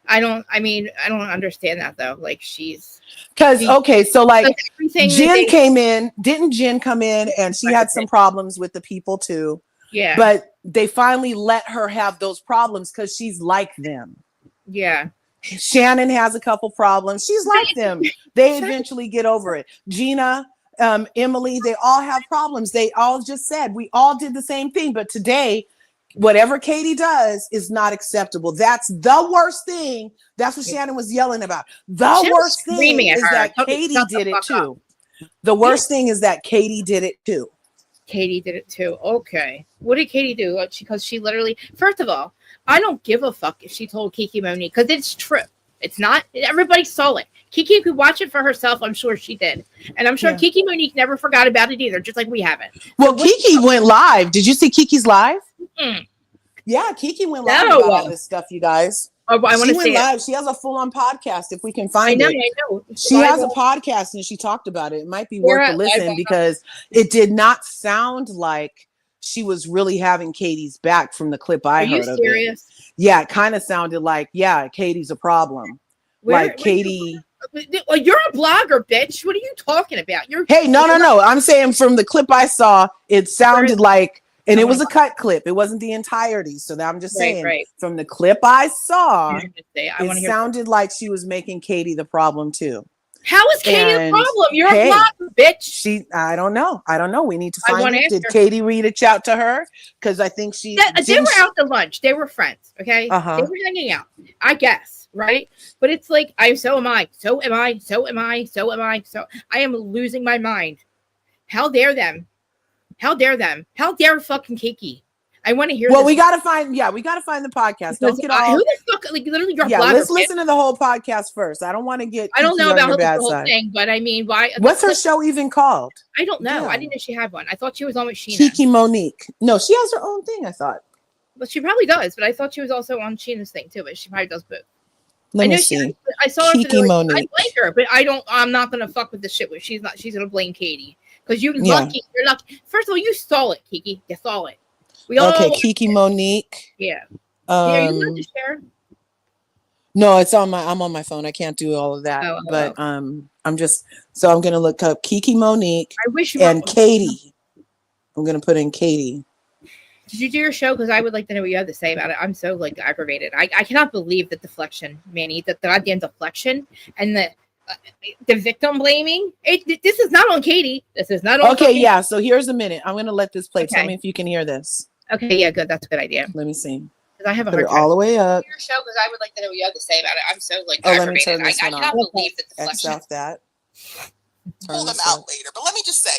I don't understand that though. Like, so like Jen came in, didn't Jen come in and she had some problems with the people too? Yeah. But they finally let her have those problems because she's like them. Yeah. Shannon has a couple problems. She's like them. They eventually get over it. Gina, Emily, they all have problems. They all just said we all did the same thing. But today, whatever Katie does is not acceptable. That's the worst thing. That's what Shannon was yelling about. The worst thing is that Katie did it too. The worst thing is that Katie did it too. Katie did it too. Okay. What did Katie do? Because she literally, first of all, I don't give a fuck if she told Kiki Monique, because it's true. It's not, everybody saw it. Kiki could watch it for herself. I'm sure she did. And I'm sure Kiki Monique never forgot about it either, just like we haven't. Well, so Kiki went live. Did you see Kiki's live? Yeah, Kiki went live about all this stuff, you guys. Oh, I want to see live. She has a full-on podcast if we can find it. I know. She has a podcast and she talked about it. It might be worth a listen because it did not sound like she was really having Katie's back from the clip I heard of it. Yeah, it kind of sounded like, Katie's a problem. Katie. You're a blogger, bitch. What are you talking about? No. I'm saying from the clip I saw, it sounded like, and it was a cut clip. It wasn't the entirety. So I'm just saying, from the clip I saw, it sounded like she was making Katie the problem too. How is Katie the problem? You're a blogger, bitch. I don't know. We need to find it. Did Katie reach out to her? Because I think they were out to lunch. They were friends. Okay. They were hanging out, I guess. Right. But it's like, so am I. I am losing my mind. How dare them? How dare fucking Kiki? I want to hear. Well, we gotta find the podcast. Don't get all. Who the fuck? Like, literally, your blogger. Let's listen to the whole podcast first. I don't want to get. I don't know about the whole thing, but I mean, why? What's her show even called? I don't know. I didn't know she had one. I thought she was on with Sheena. Kiki Monique. No, she has her own thing. I thought. But she probably does. But I thought she was also on Sheena's thing too. But she probably does both. Let me see. I saw her. Kiki Monique. I like her, but I'm not gonna fuck with the shit. With she's not. She's gonna blame Katie because you're lucky. You're lucky. First of all, you saw it, Kiki. You saw it. Kiki Monique. Yeah. Yeah, you allowed to share. No, I'm on my phone. I can't do all of that. But I'm gonna look up Kiki Monique and Katie. I'm gonna put in Katie. Did you do your show? Because I would like to know what you have to say about it. I'm so like aggravated. I cannot believe the deflection, Manny, the goddamn deflection and the victim blaming. This is not on Katie. This is not on Okay, yeah. So here's a minute. I'm gonna let this play. Okay. Tell me if you can hear this. Okay, yeah, good. That's a good idea. Let me see. Because I have a Put hard it all the way up. your show because I would like to know what you have to say about it. I'm so like Let me aggravated. turn this I one cannot off. believe the X deflection. off that. Pull them out later. But let me just say,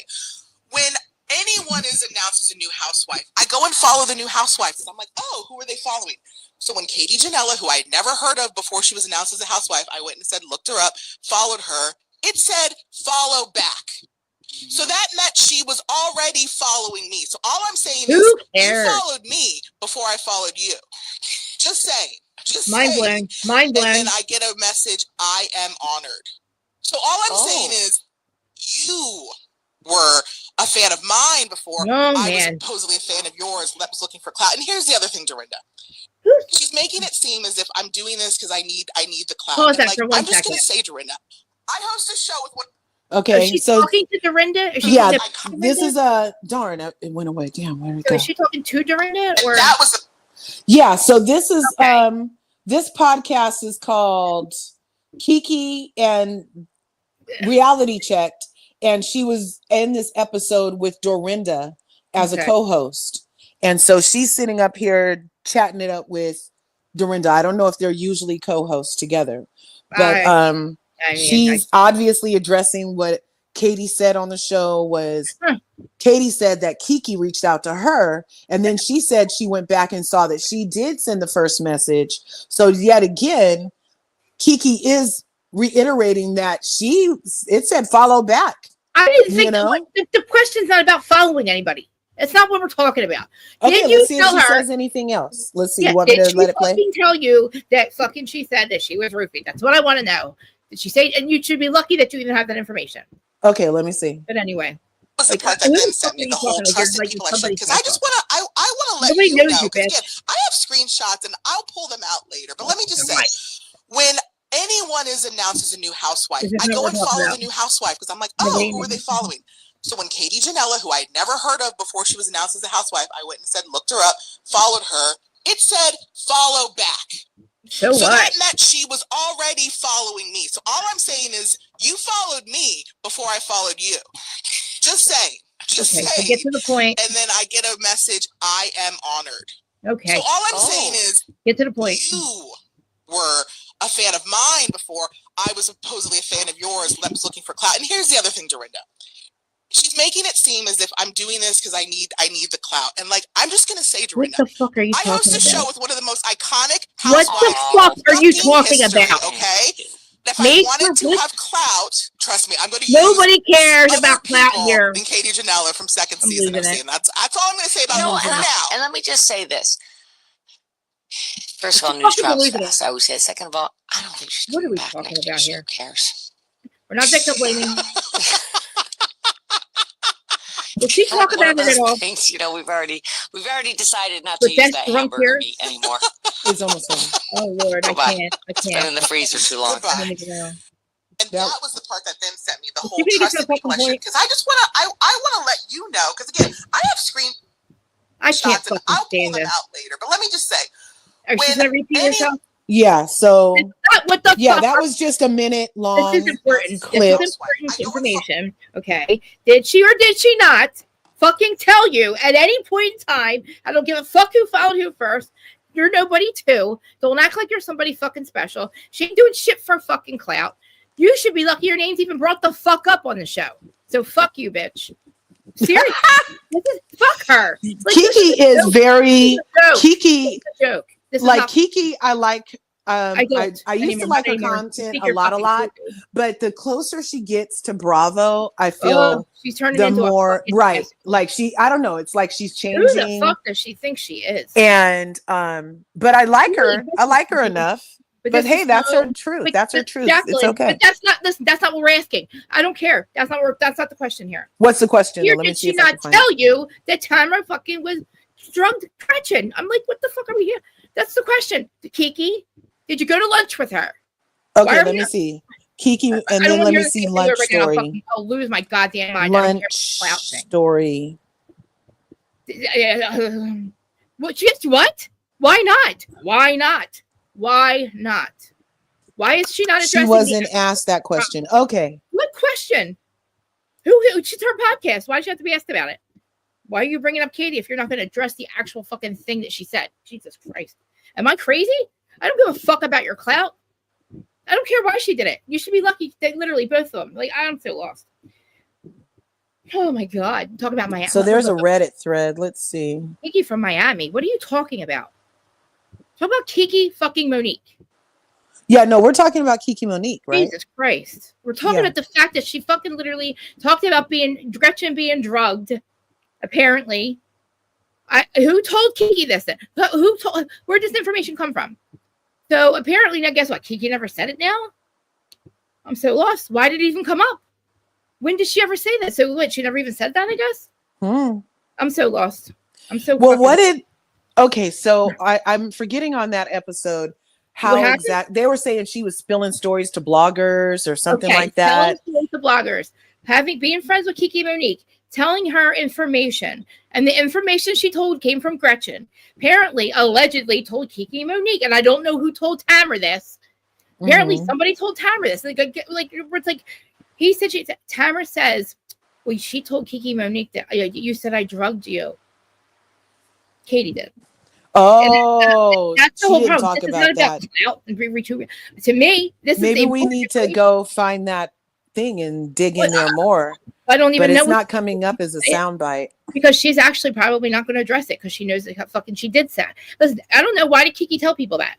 when anyone is announced as a new housewife, I go and follow the new housewife because I'm like, oh, who are they following? So when Katie Janela, who I had never heard of before she was announced as a housewife, I went and said, looked her up, followed her. It said follow back. So that meant she was already following me. So all I'm saying is you followed me before I followed you. Just saying. Just mind blowing. Mind blowing. And then I get a message, I am honored. So all I'm saying is you were a fan of mine before I was supposedly a fan of yours that was looking for clout. And here's the other thing, Dorinda. She's making it seem as if I'm doing this because I need the clout. Pause that like, for one I'm just second. gonna say, Dorinda, I host a show with what. Okay, is she so talking to Dorinda? Is she yeah, talking to this Dorinda? is darn it went away. Damn, where did it So go? is she talking to Dorinda or that was Yeah, so this is this podcast is called Kiki and Reality Checked, and she was in this episode with Dorinda as a co-host. And so she's sitting up here chatting it up with Dorinda. I don't know if they're usually co-hosts together, but she's obviously addressing what Katie said on the show was Katie said that Kiki reached out to her, and then she said she went back and saw that she did send the first message. So yet again, Kiki is reiterating that it said follow back. I didn't think the question's not about following anybody. It's not what we're talking about. Okay, Did let's you see tell if she her? says anything else. Let's see. Yeah, You want me did to she let it play? fucking tell you that fucking she said that she was roofied? That's what I want to know. Did she say? And you should be lucky that you even have that information. Okay, let me see. But anyway, was the part that then sent me the whole trusted people I should, because I just want to I want to let Nobody you knows know, you, because again, I have screenshots and I'll pull them out later, but let me just say, when anyone is announced as a new housewife, I go and follow the new housewife because I'm like, oh, who are they following? So when Katie Janela, who I had never heard of before she was announced as a housewife, I went and said, looked her up, followed her. It said follow back. So that meant she was already following me. So all I'm saying is you followed me before I followed you. Just saying. Just saying. So get to the point. And then I get a message, I am honored. Okay. So all I'm saying is get to the point. You were a fan of mine before I was supposedly a fan of yours that was looking for clout. And here's the other thing, Dorinda. She's making it seem as if I'm doing this because I need the clout. And like, I'm just gonna say, Dorinda, what the fuck are you talking about? I host a show with one of the most iconic housewives. What the fuck are you talking about? Okay. If I wanted to have clout, trust me, I'm going to use nobody cares about clout here. Than Katie Janela from second season of seeing. That's all I'm going to say about her for now. And let me just say this. First of all, news drops fast. I always say. Second of all, I don't think she's coming back next year. Who cares? We're not victim blaming. Did she talk about it at all? Things, we've already decided not to use that hamburger meat anymore. It's almost over. Oh Lord, I can't. It's been in the freezer too long. And that was the part that then sent me the whole trusted people because I just want to. I want to let you know because again, I have screenshots and I'll pull them out later. But let me just say, she's gonna repeat herself. Yeah, so what the fuck? That was just a minute long. This is important. Clip. This is important information. Okay, did she or did she not fucking tell you at any point in time? I don't give a fuck who followed who first. You're nobody too. Don't act like you're somebody fucking special. She ain't doing shit for fucking clout. You should be lucky your name's even brought the fuck up on the show. So fuck you, bitch. Seriously, fuck her. Like, Kiki is very Kiki. Joke. Like Kiki, I like. I used to like her content a lot, but the closer she gets to Bravo, I feel she's turning the into more right. Like I don't know. It's like she's changing. Who the fuck does she think she is? And but I like her. I like her enough. But hey, that's her truth. That's her truth. It's okay. But that's not what we're asking. I don't care. That's not the question here. What's the question? Here, did she not tell you that Tamara fucking was drugged Gretchen? I'm like, what the fuck are we here? That's the question. Kiki, did you go to lunch with her? Okay, let me see. Kiki, and then let me see lunch story. I'll lose my goddamn mind. Lunch story. What? Why not? Why not? Why not? Why is she not addressing? She wasn't asked that question. Okay. What question? Who? It's her podcast. Why does she have to be asked about it? Why are you bringing up Katie if you're not going to address the actual fucking thing that she said? Jesus Christ. Am I crazy? I don't give a fuck about your clout. I don't care why she did it. You should be lucky. They literally, both of them. Like, I'm so lost. Oh my God. Talk about Miami. So there's a Reddit thread. Let's see. Kiki from Miami. What are you talking about? Talk about Kiki fucking Monique. Yeah, no, we're talking about Kiki Monique, right? Jesus Christ. We're talking about the fact that she fucking literally talked about Gretchen being drugged, apparently. Who told Kiki this? Where does this information come from? So apparently, now guess what? Kiki never said it now? I'm so lost. Why did it even come up? When did she ever say that? So what? She never even said that, I guess? I'm so lost. I'm so okay, so I'm forgetting on that episode how they were saying she was spilling stories to bloggers or something like that. To bloggers, being friends with Kiki Monique, telling her information, and the information she told came from Gretchen. Apparently, allegedly told Kiki Monique, and I don't know who told Tamara this. Apparently, somebody told Tamara this. It's like he said. Tamara says, "Well, she told Kiki Monique that you said I drugged you." Katie did. Oh, that's the whole problem. Talk this about is not that. To me, this maybe is we need to go find that thing and dig in there more. I don't even know. But it's not coming up as a soundbite because she's actually probably not going to address it because she knows that fucking she did that. Listen, I don't know, why did Kiki tell people that?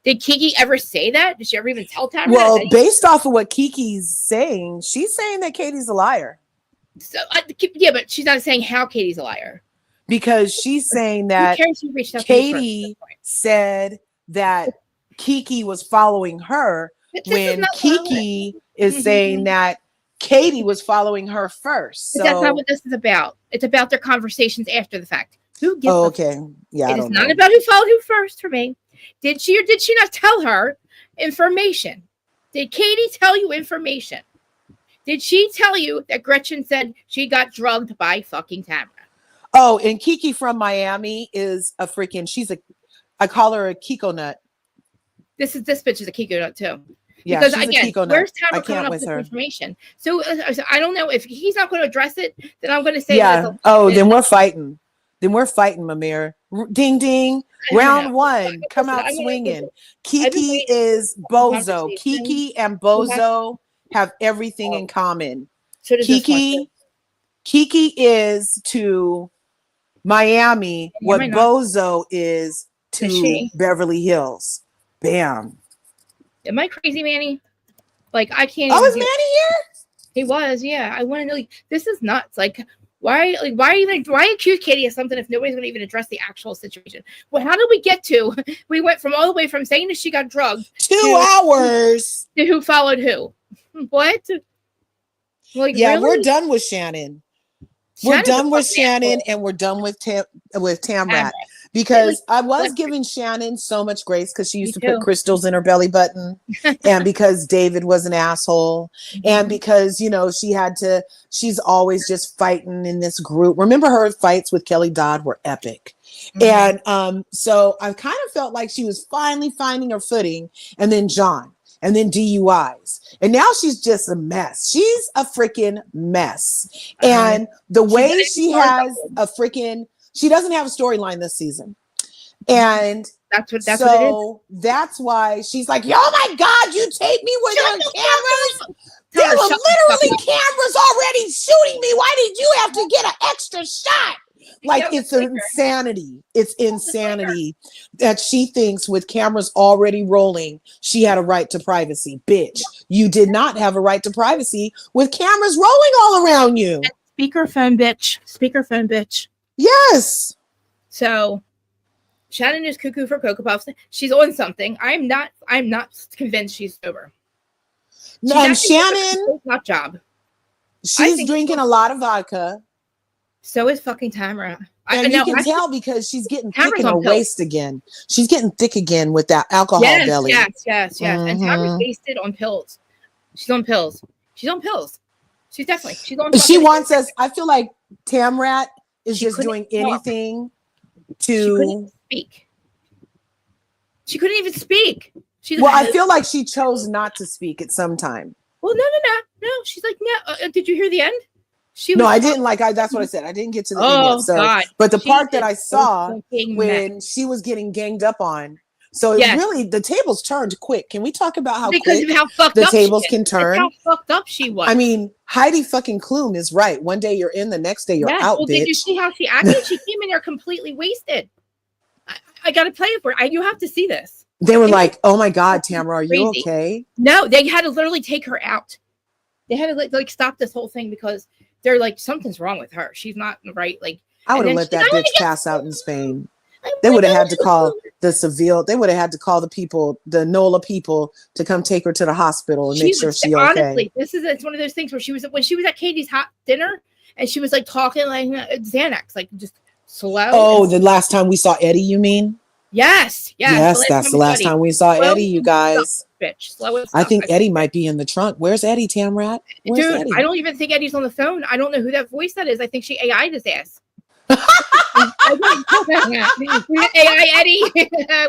Did Kiki ever say that? Did she ever even tell Tamara? Well, based off of what Kiki's saying, she's saying that Katie's a liar. So yeah, but she's not saying how Katie's a liar. Because she's saying that Katie said that Kiki was following her when Kiki is saying that Katie was following her first. So that's not what this is about. It's about their conversations after the fact. Who gives Yeah. It is not about who followed who first for me. Did she or did she not tell her information? Did Katie tell you information? Did she tell you that Gretchen said she got drugged by fucking Tamara? Oh, and Kiki from Miami is a freaking, I call her a Kiko nut. This bitch is a Kiko nut too. Yeah, because she's again, a Kiko nut. where's Tamara coming up with information? So I don't know if he's not going to address it. Then I'm going to say, then we're fighting. Mamir. Ding ding. Round one. Come out swinging. Kiki is Bozo. Kiki and Bozo have everything in common. So Kiki is to Miami what Bozo is to Beverly Hills. Bam. Am I crazy, Manny? Like, I can't. Oh, is Manny here? He was, yeah. I want to know. Like, this is nuts. Like, why accuse Katie of something if nobody's going to even address the actual situation? Well, how did we get to? We went from all the way from saying that she got drugged 2 hours to who followed who. What? Like, yeah, really? We're done with Shannon. We're done with Shannon, and we're done with Tamrat. Because I was giving Shannon so much grace because she used to put crystals in her belly button, and because David was an asshole, and because, she's always just fighting in this group. Remember her fights with Kelly Dodd were epic. And so I kind of felt like she was finally finding her footing, and then John, and then DUIs. And now she's just a mess. She's a freaking mess. And the way she has she doesn't have a storyline this season. And that's what it is. That's why she's like, oh my God, you take me with your cameras. There were literally cameras already shooting me. Why did you have to get an extra shot? Like, it's insanity. It's insanity that she thinks with cameras already rolling, she had a right to privacy. Bitch, you did not have a right to privacy with cameras rolling all around you. Speakerphone, bitch. Yes. So Shannon is cuckoo for Cocoa Puffs. She's on something. I'm not convinced she's sober. Shannon, not job. She's drinking a lot of vodka. So is fucking Tamara. And you can tell because she's getting thick in her waist again. She's getting thick again with that alcohol belly. Yes. And Tamara's wasted on pills. She's on pills. She's definitely. She wants us. I feel like Tamrat is just doing anything to speak. She couldn't even speak. I feel like she chose not to speak at some time. Well, no. She's like, no. Did you hear the end? I didn't that's what I said. I didn't get to the end yet. So, God. But the part that I saw when she was getting ganged up on. So it really, the tables turned quick. Can we talk about how quick of how fucked the up tables can turn? How fucked up she was. I mean, Heidi fucking Klum is right. One day you're in, the next day you're out, bitch. Did you see how she acted? She came in there completely wasted. I got to play it for you. You have to see this. They were like, "Oh my God, Tamara, are you okay?" No, they had to literally take her out. They had to like stop this whole thing because they're like, something's wrong with her. She's not right. Like, I would have let that bitch pass out in Spain. They would have had to call the Seville. They would have had to call the people, the NOLA people, to come take her to the hospital and make sure she's okay. Honestly, it's one of those things where when she was at Katie's hot dinner and she was like talking like Xanax, like just slow. Oh, the last time we saw Eddie, you mean? Yes. That's the last time we saw Eddie, you guys. Bitch, slow I think Eddie might be in the trunk. Where's Eddie, Tamrat? Dude, Eddie? I don't even think Eddie's on the phone. I don't know who that voice that is. I think she AI'd his ass. We need AI Eddie.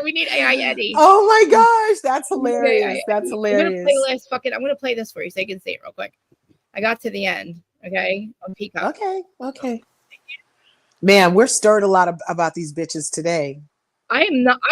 We need AI Eddie. Oh my gosh, that's hilarious. That's hilarious. I'm gonna play this for you so you can see it real quick. I got to the end, okay, on Peacock. Okay. Man, we're stirred a lot about these bitches today. I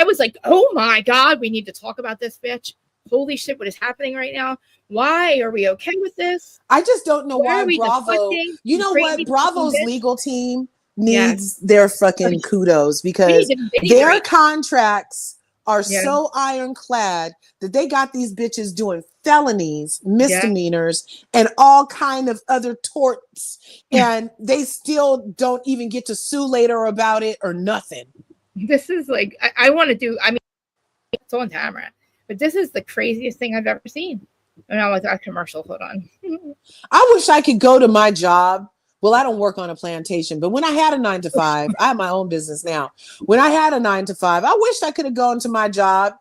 was like, oh my God, we need to talk about this bitch. Holy shit, what is happening right now? Why are we okay with this? I just don't know why Bravo. You know what? Bravo's legal team needs their fucking kudos because their contracts are so ironclad that they got these bitches doing felonies, misdemeanors, and all kind of other torts, and they still don't even get to sue later about it or nothing. This is like I want to do. I mean, it's on camera, but this is the craziest thing I've ever seen. And I like that commercial. Hold on. I wish I could go to my job. Well, I don't work on a plantation, but when I had a 9 to 5, I have my own business now. When I had a 9 to 5, I wish I could have gone to my job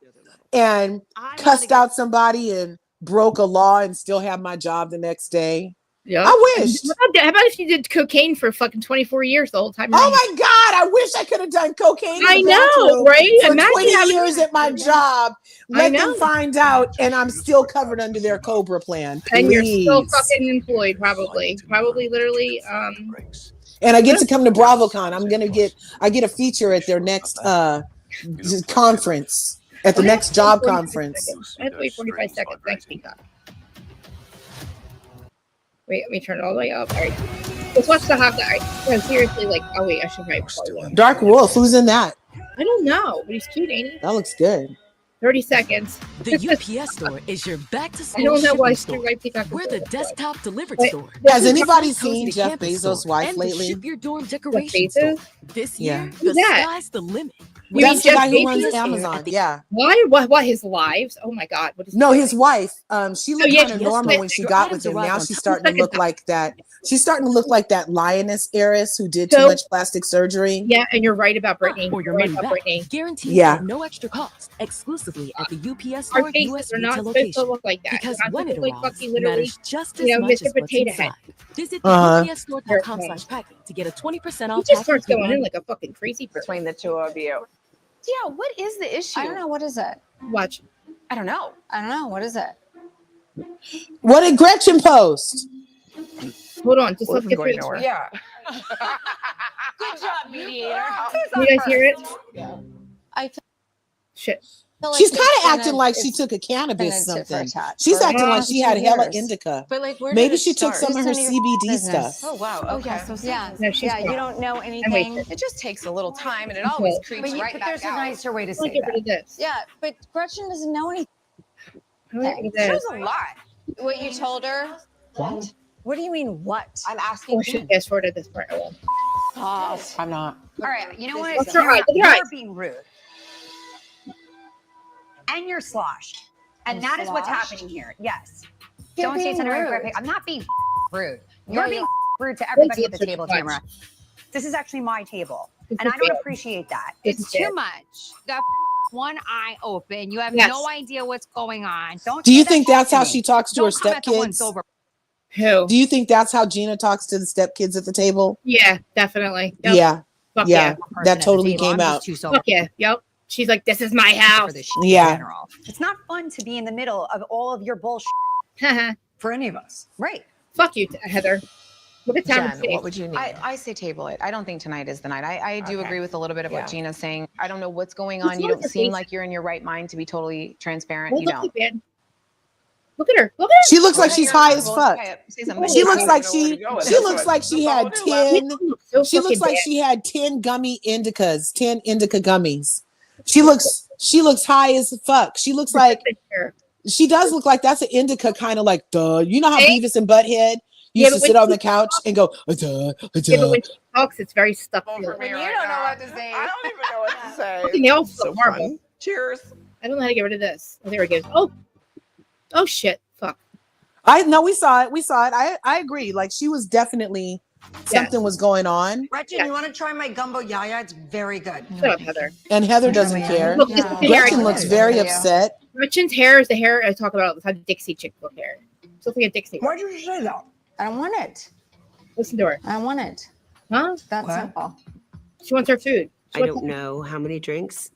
and cussed out somebody and broke a law and still have my job the next day. Yeah, I wish. How about if you did cocaine for fucking 24 years the whole time? Oh my God, I wish I could have done cocaine. I know, right? For 20 years at my job. Let them find out, and I'm still covered under their COBRA plan. Please. And you're still fucking employed, probably, literally. And I get to come to BravoCon. I get a feature at their next conference, at the next job conference. I have to wait 45 seconds. Thanks, Peacock. Wait, let me turn it all the way up. All right. Let's watch the hot guy. No, seriously, like, oh wait, I should probably Dark Wolf, who's in that? I don't know, but he's cute, ain't he? That looks good. 30 seconds. The UPS store is your back-to-school I don't know why store. We're the desktop delivered store. Has anybody seen Jeff Bezos' wife lately? Ship your dorm decorations store. This year, the sky's the limit. That's the guy who runs Amazon. Yeah. Why? What? His lives? Oh my God! What is? No, his wife. She looked kind of normal when she got with him. Now she's starting to look like that. She's starting to look like that lioness heiress who did too much plastic surgery. Yeah, and you're right about Brittany. Or your money back. Guaranteed at no extra cost, exclusively at the UPS store. Our faces are not supposed to look like that. Because when it arrives, literally, just as much as what's inside. Visit the UPSstore.com/packing to get a 20% off. He just starts going in like a fucking crazy person. Between the two of you. Yeah, what is the issue? I don't know. What is it? Watch. I don't know. What is it? What did Gretchen post? Hold on, just let's get through this. Yeah. Good job, mediator. You guys hear it? Yeah. Shit. She's kind of acting like she took a cannabis something. She's acting like she had hella indica. But like, maybe she took some of her CBD stuff. Oh wow. Okay. Yeah. You don't know anything. It just takes a little time, and it always creeps right back out. There's a nicer way to say that. Yeah, but Gretchen doesn't know anything. She knows a lot. What you told her? What? What do you mean, what? I'm asking. We should fast forward at this part. I'm not. All right. You know what? You're being rude. And you're sloshed. And that is what's happening here. Yes. Don't say something rude. I'm not being rude. You're being rude to everybody at the table, Tamara. This is actually my table, and I don't appreciate that. It's too much. Got one eye open. You have no idea what's going on. Do you think that's how she talks to her stepkids? Who? Do you think that's how Gina talks to the stepkids at the table? Yeah, definitely. Yep. Yeah. Fuck yeah. That totally came out. Fuck yeah. Yep. She's like, this is my house. Yeah. It's not fun to be in the middle of all of your bullshit for any of us. Right. Fuck you, Heather. Look at Tamara's Jen, face. what would you need? I say table it. I don't think tonight is the night. I do agree with a little bit of what Gina's saying. I don't know what's going on. You don't seem like you're in your right mind to be totally transparent. You don't. Look at her. Look at her. She looks like she's high as fuck. She looks like she had 10. She looks like she had 10 gummy indicas, 10 indica gummies. She looks high as fuck. She looks like she does look like that's an indica kind of like duh. You know how Beavis and Butthead used to sit on the couch and go duh, duh. Yeah, but when she talks, it's very stuck. You don't know what to say. I don't even know what to say. Fucking nails so horrible. Cheers. I don't know how to get rid of this. Oh, there it goes. Oh shit. Fuck. I know we saw it. I agree. Like she was definitely something was going on. Gretchen, you want to try my gumbo yaya? It's very good. Shut up, Heather. And Heather doesn't care. Gretchen looks very upset. Gretchen's hair is the hair I talk about all the time. Dixie chick look hair. She looks like a Dixie. Why'd you say that? I don't want it. Listen to her. I don't want it. Huh? That's simple. She wants her food. I don't know how many drinks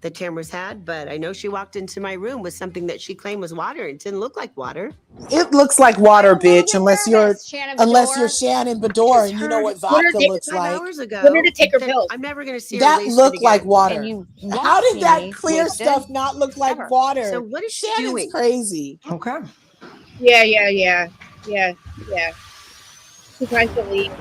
that Tamara's had, but I know she walked into my room with something that she claimed was water. It didn't look like water. It looks like water, bitch, unless you're Shannon Bedore and you know what vodka looks like. Hours ago. Put her to take her pills. I'm never going to see her That wasted looked like again. water. And you How did that me clear wasted stuff not look like ever. water? So what is she Shannon's doing? crazy. Okay. Yeah. She's trying to leave.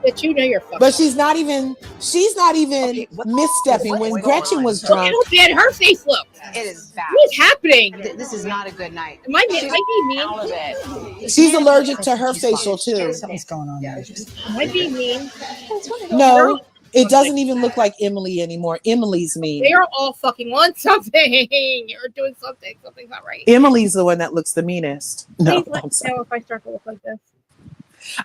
But you know you're fucking. But she's not even misstepping when Gretchen was Look drunk. at how bad her face looks. It is bad. What is happening? This is not a good night. Am I be mean? Out of it. She's allergic to her facial too. Something's going on there. Am I being mean? No, it doesn't even look like Emily anymore. Emily's mean. They are all fucking on something. You're doing something. Something's not right. Emily's the one that looks the meanest. No, Please let me know if I start to look like this.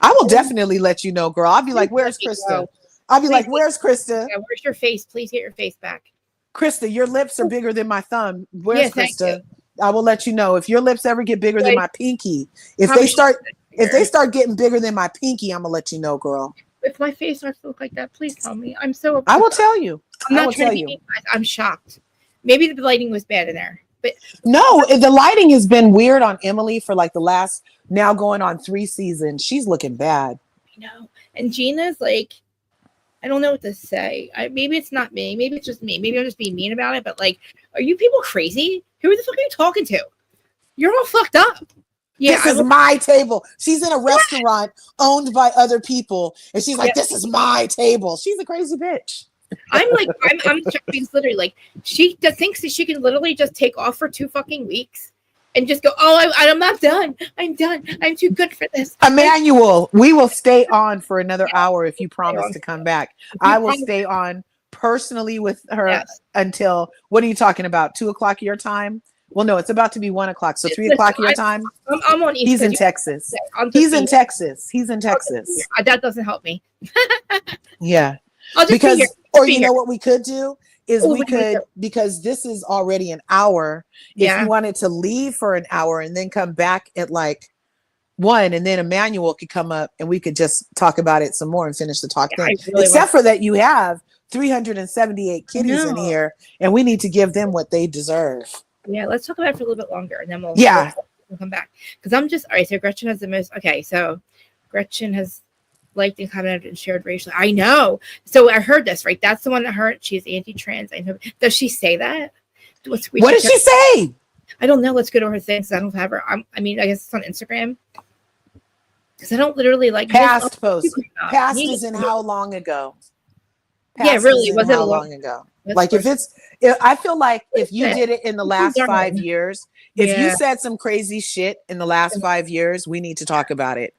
I will definitely let you know, girl. I'll be like, "Where's Krista?" I'll be like, "Where's Krista?" Yeah, where's your face? Please get your face back. Krista, your lips are bigger than my thumb. Where's Yeah, thank Krista? I will let you know if your lips ever get bigger than my pinky. If they start getting bigger than my pinky, I'm gonna let you know, girl. If my face starts to look like that, please tell me. I'm so. I will tell you. I'm I not will trying tell to you. be. I'm shocked. Maybe the lighting was bad in there, but No, the lighting has been weird on Emily for like the last now going on 3 seasons. She's looking bad. I know. And Gina's like, I don't know what to say. Maybe it's not me. Maybe it's just me. Maybe I'm just being mean about it. But like, are you people crazy? Who the fuck are you talking to? You're all fucked up. Yeah, This is my table. She's in a restaurant owned by other people, and she's like, "This is my table." She's a crazy bitch. I'm like, I'm it's literally like, she just thinks that she can literally just take off for 2 fucking weeks and just go, I'm not done. I'm done. I'm too good for this. Emmanuel, we will stay on for another hour if you promise to come back. I will stay on personally with her until, what are you talking about? 2 o'clock your time? Well, no, it's about to be 1 o'clock. So 3 o'clock your time? I'm on East He's in Coast. Texas. He's in Texas. He's in Texas. That doesn't help me. Yeah. I'll just be here. Or you know what we could do is we could, because this is already an hour, if you wanted to leave for an hour and then come back at like 1, and then Emmanuel could come up and we could just talk about it some more and finish the talk then. Except for that you have 378 kitties in here and we need to give them what they deserve. Yeah, let's talk about it for a little bit longer and then we'll come back. Because I'm just, all right, so Gretchen has the most, okay, so Gretchen has liked and commented and shared racially. I know. So I heard this, right? That's the one that heard she's anti-trans. I know. Does she say that? What did she say? I don't know. Let's go to her things. I don't have her. I mean, I guess it's on Instagram. Because I don't literally like past post. Past is in how long ago? Yeah, really. Was it how long ago? Like if I feel like if you did it in the last 5 years, if you said some crazy shit in the last 5 years, we need to talk about it.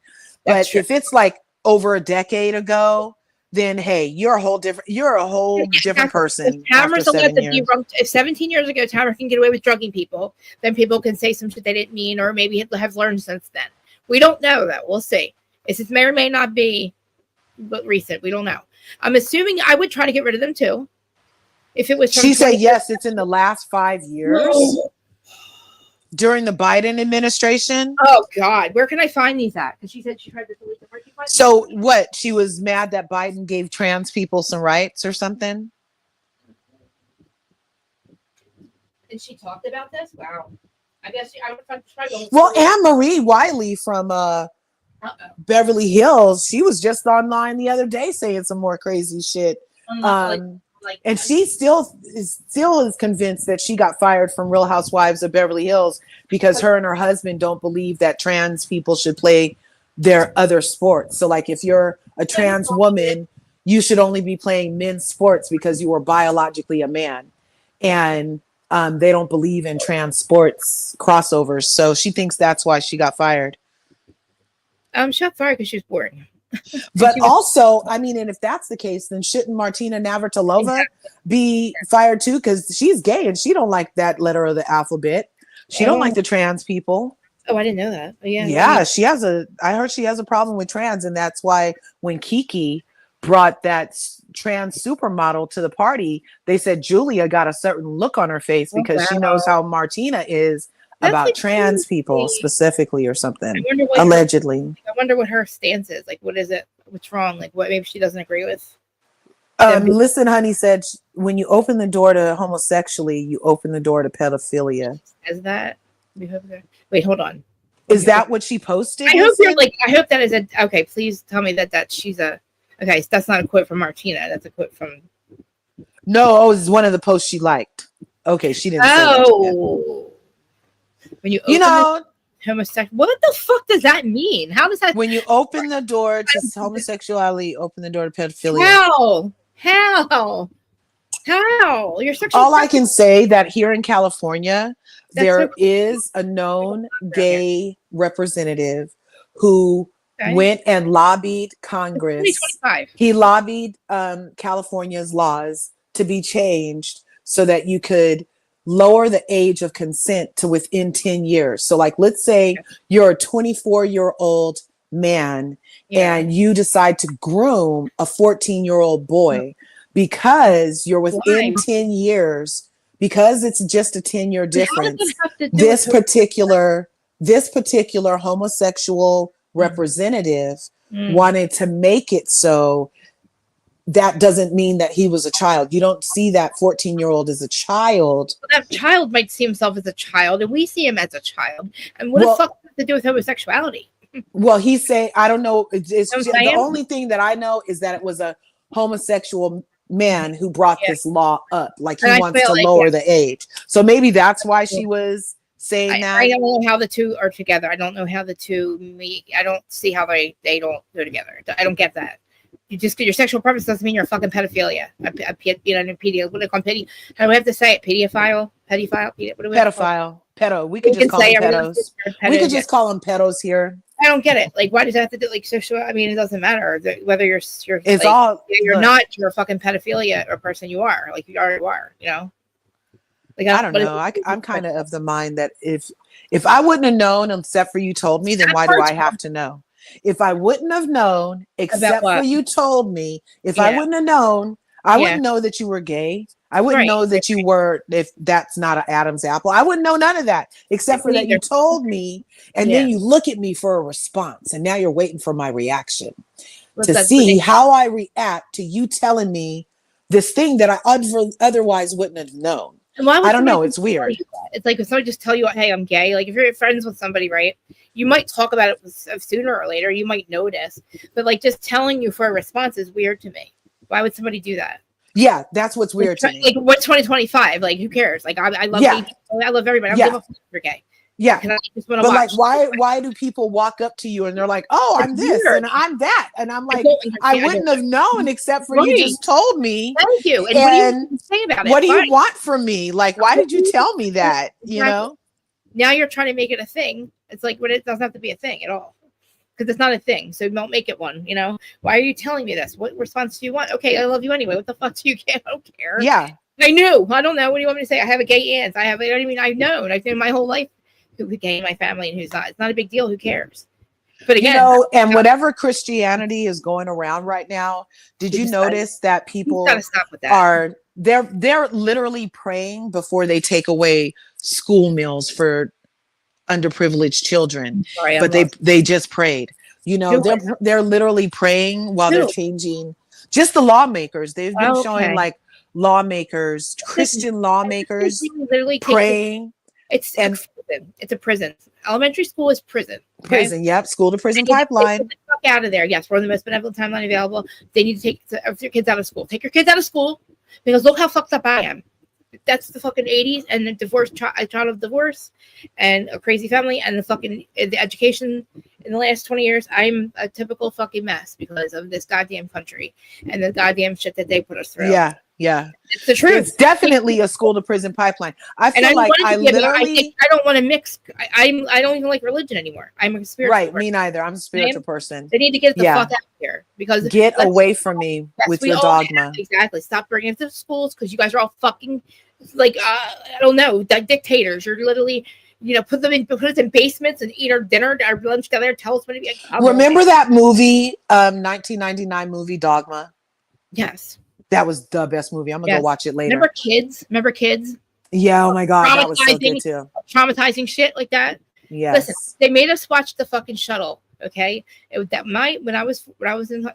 But if it's like over a decade ago, then hey, you're a whole different person. If Tamara's allowed to be wrong. If 17 years ago Tamara can get away with drugging people, then people can say some shit they didn't mean, or maybe have learned since then. We don't know that. We'll see. It may or may not be but recent. We don't know. I'm assuming I would try to get rid of them too. If it was, she said yes, it's in the last 5 years during the Biden administration. Oh God, where can I find these at? Because she said she tried to delete them. So what? She was mad that Biden gave trans people some rights or something. And she talked about this. Wow. I guess I would try going. Well, Anne Marie Wiley from Beverly Hills, she was just online the other day saying some more crazy shit. And she still is convinced that she got fired from Real Housewives of Beverly Hills because her and her husband don't believe that trans people should play their other sports. So like if you're a trans woman, you should only be playing men's sports because you were biologically a man. And they don't believe in trans sports crossovers. So she thinks that's why she got fired. She got fired because she was boring. But also, I mean, and if that's the case, then shouldn't Martina Navratilova be fired too? Because she's gay and she don't like that letter of the alphabet. She don't like the trans people. Oh, I didn't know that. Yeah, I heard she has a problem with trans, and that's why when Kiki brought that trans supermodel to the party, they said Julia got a certain look on her face because she knows how Martina is about trans people specifically or something, allegedly. I wonder what her stance is. Like, what is it? What's wrong? Like, what maybe she doesn't agree with? Listen, honey said when you open the door to homosexuality, you open the door to pedophilia. Is that? Wait, hold on. Is that what she posted? I hope you're like. I hope that is a. Okay, please tell me that she's a. Okay, so that's not a quote from Martina. That's a quote from. No, it was one of the posts she liked. Okay, she didn't. Oh. When you know, homosexual, what the fuck does that mean? How does that? When you open the door to homosexuality, open the door to pedophilia. How? You're sexual. All I can say that here in California, there is a known gay representative who went and lobbied Congress. He lobbied California's laws to be changed so that you could lower the age of consent to within 10 years. So like, let's say you're a 24-year-old man and you decide to groom a 14-year-old boy because you're within 10 years, because it's just a 10-year difference. This particular homosexual representative wanted to make it so that doesn't mean that he was a child. You don't see that 14-year-old as a child. Well, that child might see himself as a child, and we see him as a child. And what the fuck does it do with homosexuality? Well, he's saying, I don't know. It's just, the only thing that I know is that it was a homosexual man who brought this law up. Like he wants to lower the age. So maybe that's why she was saying that. I don't know how the two are together. I don't know how the two meet. I don't see how they don't go together. I don't get that. You just your sexual preference doesn't mean you're a fucking pedophilia. What do they call petty? How do we have to say it? Pedophile? Pedophile. Pedo. We could just call them pedos. We could just call them pedos here. I don't get it. Like, why does it have to do like sexual? I mean, it doesn't matter whether you're. It's like, all. You're not. You're a fucking pedophilia or person. You are. Like you already are. You know. Like I don't know. I'm kind of the mind that if I wouldn't have known except for you told me, then why do I have to know? If I wouldn't have known, except for you told me, if I wouldn't have known, I wouldn't know that you were gay. I wouldn't know that you were, if that's not an Adam's apple. I wouldn't know none of that, except for that you told me, and then you look at me for a response, and now you're waiting for my reaction to see how I react to you telling me this thing that I otherwise wouldn't have known. I don't know. It's weird. It's like if somebody just tell you, hey, I'm gay. Like if you're friends with somebody, right? You might talk about it sooner or later. You might notice. But like just telling you for a response is weird to me. Why would somebody do that? Yeah, that's what's weird to me. Like what's 2025? Like who cares? Like I love I love everybody. I don't give a fuck if you're gay. Yeah. But like why do people walk up to you and they're like, oh, I'm this and I'm that? And I'm like, I wouldn't have known except for you just told me. Thank you. And what do you say about it? What do you want from me? Like, why did you tell me that? You know? Now you're trying to make it a thing. It's like when it doesn't have to be a thing at all. Because it's not a thing. So don't make it one, you know? Why are you telling me this? What response do you want? Okay, I love you anyway. What the fuck do you care? I don't care. Yeah. I knew. I don't know. What do you want me to say? I have a gay aunt. I've known my whole life who's gay in my family and who's not. It's not a big deal. Who cares? But again, and whatever Christianity is going around right now, did you notice that people gotta stop with that. they're literally praying before they take away school meals for underprivileged children? Sorry, but they just prayed. They're literally praying while they're changing. Just the lawmakers. They've been showing like lawmakers, Christian lawmakers literally praying. It's prison. It's a prison. Elementary school is prison. Okay? Prison, yep. School to prison pipeline. Get the fuck out of there. Yes, we're on the most benevolent timeline available. They need to take your kids out of school. Take your kids out of school because look how fucked up I am. That's the fucking 80s and the divorce, a child of divorce and a crazy family and the education in the last 20 years. I'm a typical fucking mess because of this goddamn country and the goddamn shit that they put us through. Yeah. It's the truth. It's definitely a school to prison pipeline. I feel like I don't want to mix. I don't even like religion anymore. I'm a spiritual person. Me neither. I'm a spiritual person. They need to get the fuck out of here because get away from me with your dogma. Exactly. Stop bringing it to schools because you guys are all fucking I don't know, dictators. You're literally, put us in basements and eat our dinner, our lunch together. Tell us when to be. Remember that movie, 1999 movie Dogma? Yes. That was the best movie. I'm gonna go watch it later. Remember kids? Yeah. Oh my god, that was so good too. Traumatizing shit like that. Yes. Listen, they made us watch the fucking shuttle. Okay, when I was in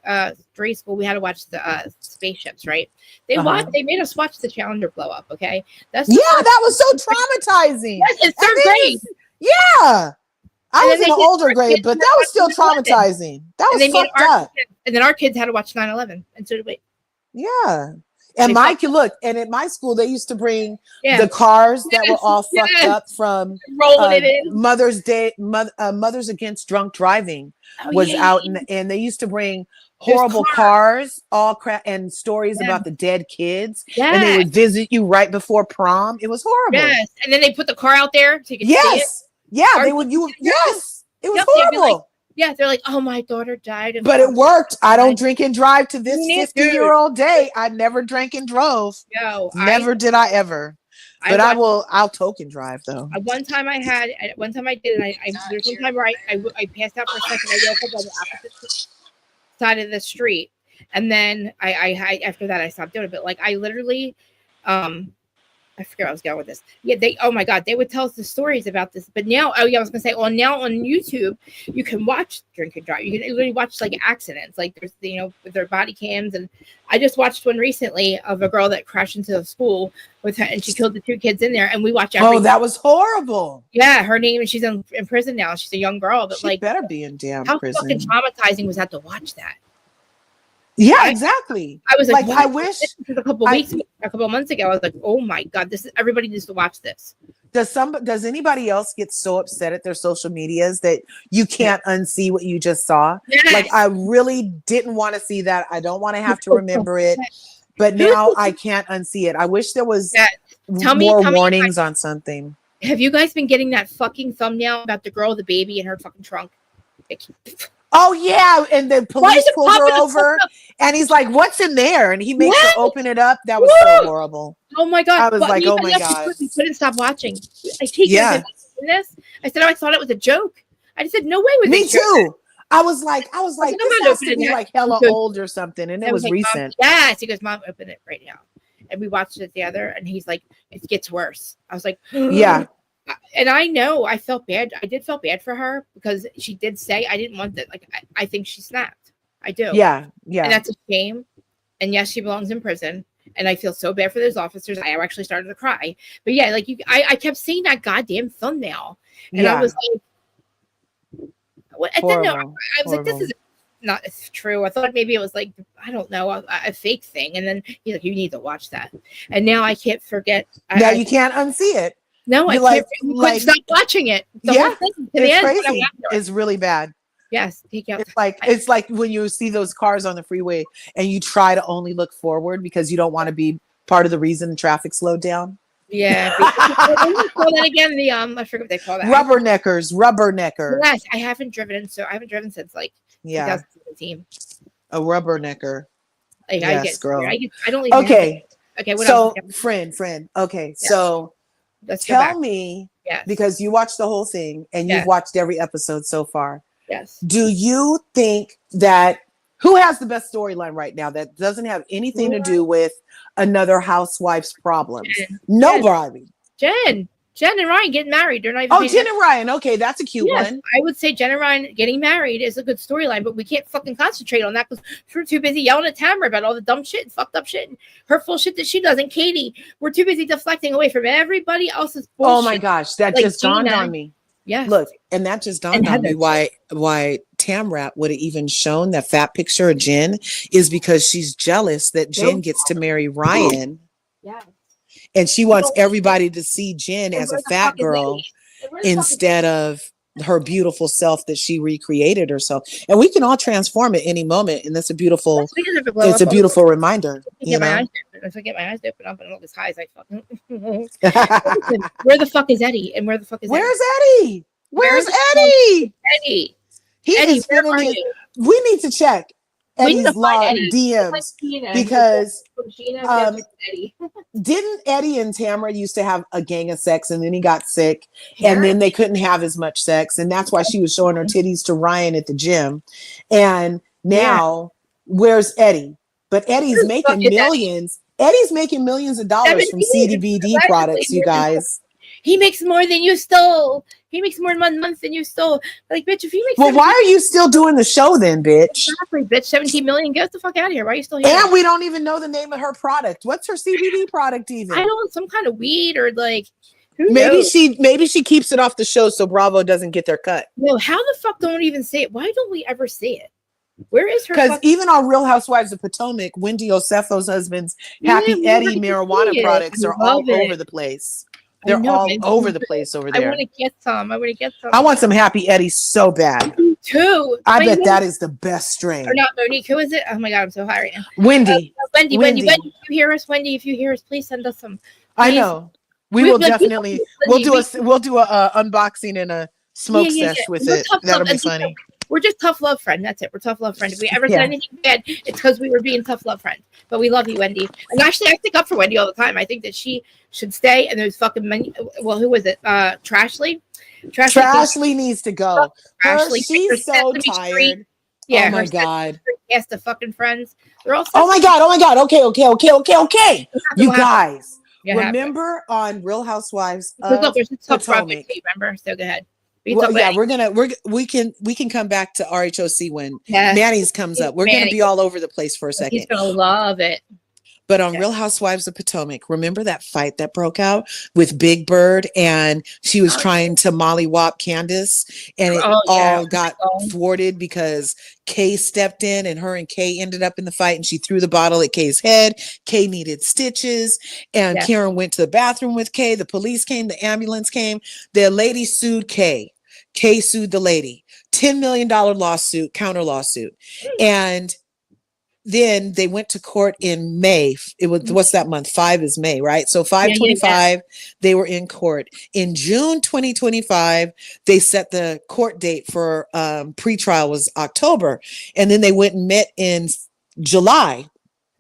grade school, we had to watch the spaceships. Right? They made us watch the Challenger blow up. Okay, that was so traumatizing. Yes, it's third grade. Yeah. I was in an older grade, but that was still traumatizing. That was fucked up. And then our kids had to watch 9/11, and so did we. Yeah. And at my school, they used to bring the cars that were all fucked up from rolling it in. Mother's Day, Mothers Against Drunk Driving was out, and they used to bring horrible cars, all crap, and stories about the dead kids. Yes. And they would visit you right before prom. It was horrible. Yes. And then they put the car out there so you could see it. Yeah, they would. Yes, it was horrible. They're like, oh, my daughter died. But it worked. I don't drink and drive to this 50-year-old day. I never drank and drove. No, never did I ever. But I'll token drive though. One time I did, and there's one time where I passed out for a second. I woke up on the opposite side of the street, and then I after that I stopped doing it. But I literally, I forget where I was going with this. Yeah, oh my god, they would tell us the stories about this. But now, I was gonna say, now on YouTube, you can watch drink and drive. You can literally watch accidents, there's with their body cams. And I just watched one recently of a girl that crashed into a school with her, and she killed the 2 kids in there. And we watch everything. Oh, that was horrible. Yeah, her name, she's in prison now. She's a young girl, but she better be in damn prison. How fucking traumatizing was that to watch that? Yeah, exactly. I was like, I wish a couple months ago. I was like, oh my god, everybody needs to watch this. Does anybody else get so upset at their social medias that you can't unsee what you just saw? Yes. I really didn't want to see that. I don't want to have to remember it, but now I can't unsee it. I wish there was more warnings on something. Have you guys been getting that fucking thumbnail about the girl with the baby in her fucking trunk? Oh yeah, and the police pulled her over, and he's like, "What's in there?" And he makes her open it up. That was so horrible. Oh my god! I was like, "Oh my god!" We couldn't stop watching. I said, I thought it was a joke. I just said, "No way." Me too. I was like, this has to be hella old or something, and it was recent. Yes, he goes, "Mom, open it right now," and we watched it together. And he's like, "It gets worse." I was like, "Yeah." And I know I felt bad. I did feel bad for her because she did say I didn't want that. I think she snapped. I do. Yeah. And that's a shame. And yes, she belongs in prison. And I feel so bad for those officers. I actually started to cry. But yeah, I kept seeing that goddamn thumbnail, and I was like, "What?" I didn't know. I was like, "This is not true." I thought maybe it was I don't know, a fake thing. And then he's like, "You need to watch that." And now I can't forget. Now you can't unsee it. No, I can't. Couldn't stop watching it. It's crazy. It's really bad. Yes, take out. It's like when you see those cars on the freeway and you try to only look forward because you don't want to be part of the reason traffic slowed down. Yeah. Call that again. I forget what they call that. Rubbernecker. Yes, I haven't driven since 2017. A rubbernecker. Yes, girl. I don't even. Okay. What else? So, friend. Okay, yes. So let's tell me, because you watched the whole thing and you've watched every episode so far. Yes. Do you think that who has the best storyline right now that doesn't have anything to do with another housewife's problems? Nobody. Jen and Ryan getting married. They're not even. Oh, Jen and Ryan. Okay, that's a cute one. I would say Jen and Ryan getting married is a good storyline, but we can't fucking concentrate on that because we're too busy yelling at Tamara about all the dumb shit and fucked up shit and hurtful shit that she does. And Katie, we're too busy deflecting away from everybody else's bullshit. Oh my gosh, that just dawned on me. Yeah. Look, and that just dawned on me why Tamrat would have even shown that fat picture of Jen is because she's jealous that Jen gets to marry Ryan. Yeah. And she wants everybody to see Jen as a fat girl instead of her beautiful self that she recreated herself. And we can all transform at any moment. And that's a beautiful, it's a beautiful reminder. You know? If I get my eyes open up and all this high as I fucking where the fuck is Eddie? And where the fuck is Where's Eddie? Where's Eddie? Eddie. He is spinning his, we need to check Eddie's log DMs because didn't Eddie and Tamara used to have a gang of sex and then he got sick and then they couldn't have as much sex and that's why she was showing her titties to Ryan at the gym. And now where's Eddie? But Eddie's making millions. Eddie's making millions of dollars from CBD products, you guys. He makes more than you stole. He makes more month than you stole. Like, bitch, if you make why are you still doing the show then, bitch? Exactly, bitch. 17 million. Get the fuck out of here. Why are you still here? And we don't even know the name of her product. What's her CBD product even? I don't know, some kind of weed or like maybe she keeps it off the show so Bravo doesn't get their cut. No, how the fuck don't we even see it? Why don't we ever see it? Where is her? Because even on Real Housewives of Potomac, Wendy Osefo's husband's Happy Eddie marijuana products are all over the place. They're all over the place over there. I want to get some. I want some Happy Eddie so bad. Me too. I bet that is the best strain. Or not Monique. Who is it? Oh my god, I'm so high right now. Wendy. Wendy. If you hear us, Wendy, if you hear us, please send us some. I know. We will definitely. We'll do a unboxing and a smoke sesh with it. That'll be funny. We're just tough love friend. That's it. We're tough love friend. If we ever said anything bad, it's because we were being tough love friends. But we love you, Wendy. And actually, I stick up for Wendy all the time. I think that she should stay. And there's fucking many. Well, who was it? Trashly. Trashly needs to go. She's so tired. Street. Yeah. Oh my god. Cast the fucking friends. They're all. Oh my god. Okay. You guys. Remember on Real Housewives of Potomac. Remember? So go ahead. We can come back to RHOC when Manny's comes up. We're gonna be all over the place for a second. He's gonna love it. But on Real Housewives of Potomac, remember that fight that broke out with Big Bird and she was trying to mollywop Candace and it all got thwarted because Kay stepped in and her and Kay ended up in the fight and she threw the bottle at Kay's head. Kay needed stitches and Karen went to the bathroom with Kay. The police came, the ambulance came. The lady sued Kay. Kay sued the lady. $10 million lawsuit, counter lawsuit. And then they went to court in May. It was what's that month? 5 is May, right? So 5/25, they were in court. In June 2025, they set the court date for pretrial was October, and then they went and met in July.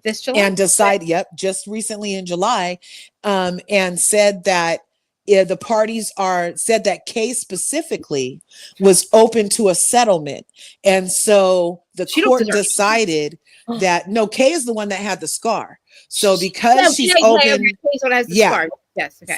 This July, and decided, just recently in July, and said that. The parties said that Kay specifically was open to a settlement. And so the court decided that Kay is the one that had the scar. So because she's open,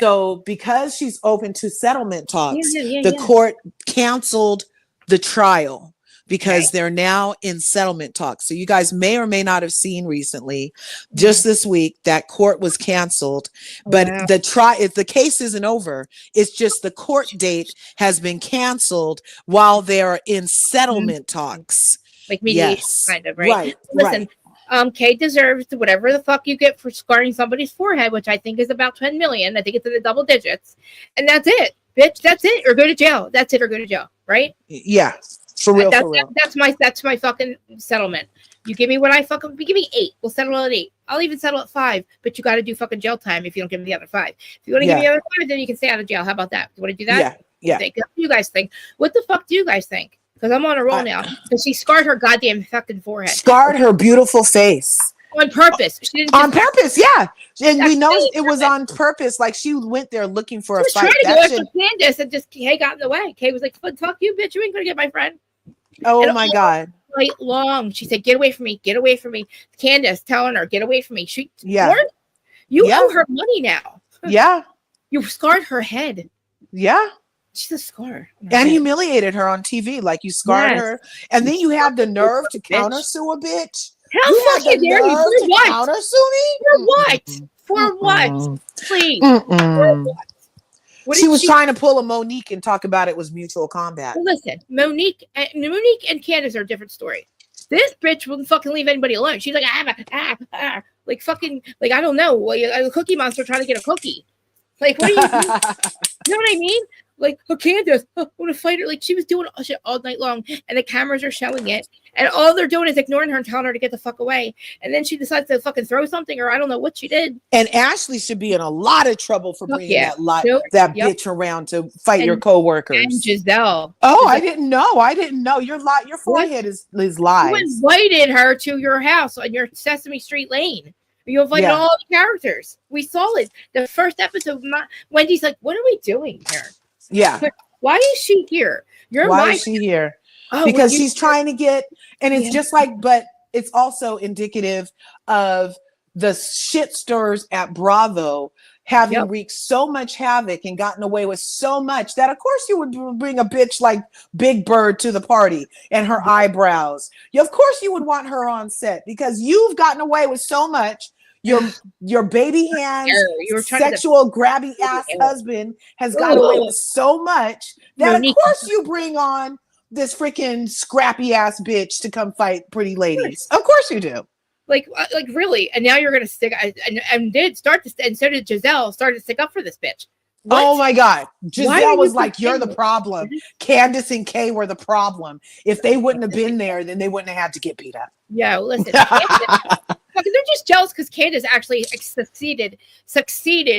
so because she's open to settlement talks, the court canceled the trial. Because they're now in settlement talks. So you guys may or may not have seen recently, just this week, that court was canceled. But if the case isn't over, it's just the court date has been canceled while they're in settlement talks. Like mediation, kind of, right? Listen, Kay deserves whatever the fuck you get for scarring somebody's forehead, which I think is about 10 million. I think it's in the double digits. And that's it, bitch. That's it. Or go to jail. That's it, or go to jail, right? Yeah. For real. That's my fucking settlement. You give me what give me 8. We'll settle at 8. I'll even settle at 5, but you got to do fucking jail time if you don't give me the other 5. If you want to give me the other 5, then you can stay out of jail. How about that? You want to do that? Yeah. What do you guys think? What the fuck do you guys think? Because I'm on a roll now. Because she scarred her goddamn fucking forehead. Scarred her beautiful face. On purpose. She didn't on purpose, yeah. And we know it was on purpose. Like she went there looking for a fight. She was trying to go after Candace and just Kay got in the way. Kay was like, fuck you, bitch. You ain't going to get my friend. Oh my God. Night long. She said, get away from me. Get away from me. Candace telling her, get away from me. Yeah. You owe her money now. Yeah. You scarred her head. Yeah. She's a scar. And humiliated her on TV. Like you scarred her. And then you have the nerve to countersue a bitch. How fucking dare you? For what? Countersue me? For what? For what? Please. For what? She was trying to pull a Monique and talk about it was mutual combat. Well, listen, Monique and Candace are a different story. This bitch wouldn't fucking leave anybody alone. She's like, like fucking, like, I don't know, like a Cookie Monster trying to get a cookie. Like, what are you doing? You know what I mean? Like, Candace, I want to fight her. Like, she was doing shit all night long, and the cameras are showing it, and all they're doing is ignoring her and telling her to get the fuck away. And then she decides to fucking throw something, or I don't know what she did. And Ashley should be in a lot of trouble for bringing that bitch around to fight your coworkers. And Giselle. Oh, I didn't know. I didn't know. Your forehead is lies. You invited her to your house on your Sesame Street lane. You invited all the characters. We saw it. The first episode, Wendy's like, what are we doing here? Yeah. Why is she here? Why is she here? Because she's trying to get, and it's just like, but it's also indicative of the shit stirrers at Bravo having wreaked so much havoc and gotten away with so much that of course you would bring a bitch like Big Bird to the party and her eyebrows. Of course you would want her on set because you've gotten away with so much. Your baby hands, sexual grabby ass husband has got away with so much that of course you bring on this freaking scrappy ass bitch to come fight pretty ladies. Of course you do. Like really, and now you're gonna stick and did start to, and so did Giselle started to stick up for this bitch. What? Oh my God. Giselle was like, you're the problem. Candace and Kay were the problem. If they wouldn't have been there, then they wouldn't have had to get beat up. Yeah, well, listen. They're just jealous because Candace actually succeeded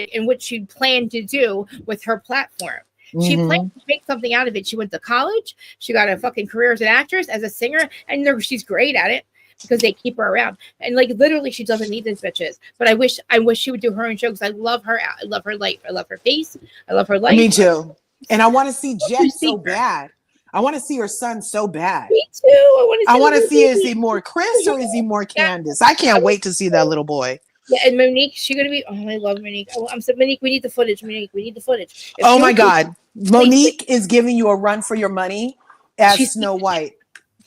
in what she planned to do with her platform. She planned to make something out of it. She went to college. She got a fucking career as an actress, as a singer, and she's great at it because they keep her around. And like literally, she doesn't need these bitches. But I wish she would do her own show because I love her. I love her life. I love her face. I love her life. Me too. And I want to see Jet so bad. I want to see her son so bad. Me too. I want to see is he more Chris or is he more Candace? I can't wait to see that little boy. Yeah, and Monique, she's gonna be. Oh, I love Monique. I'm so Monique. We need the footage. Monique, we need the footage. Oh my God, Monique is giving you a run for your money as Snow White.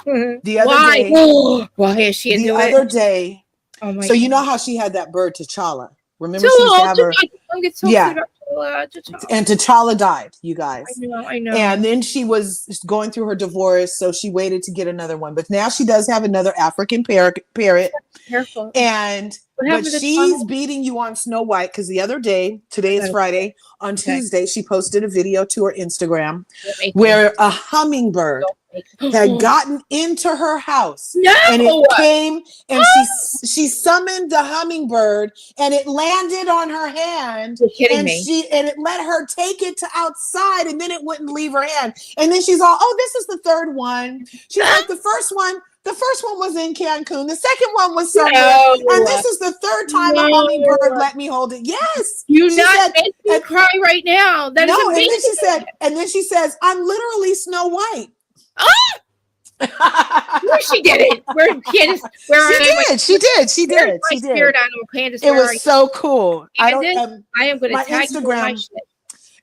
The other day, why is she the other day? Oh my! So you know how she had that bird T'Challa? Remember she used to have her. And T'Challa died, you guys. I know. And then she was going through her divorce, so she waited to get another one. But now she does have another African parrot. Careful. But she's beating you on Snow White because the other day, today is Friday, on Tuesday, she posted a video to her Instagram where a hummingbird had gotten into her house. And it came and she summoned the hummingbird and it landed on her hand. You're kidding and me. And it let her take it to outside and then it wouldn't leave her hand. And then she's all, oh, this is the third one. She's like, the first one was in Cancun. The second one was somewhere. And this is the third time a hummingbird let me hold it. Yes. You not make me cry right now. That is amazing. And then she says, I'm literally Snow White. Where she did it? She did. Spirit animal, Candace. It was so cool. I am going to tag Instagram. You shit.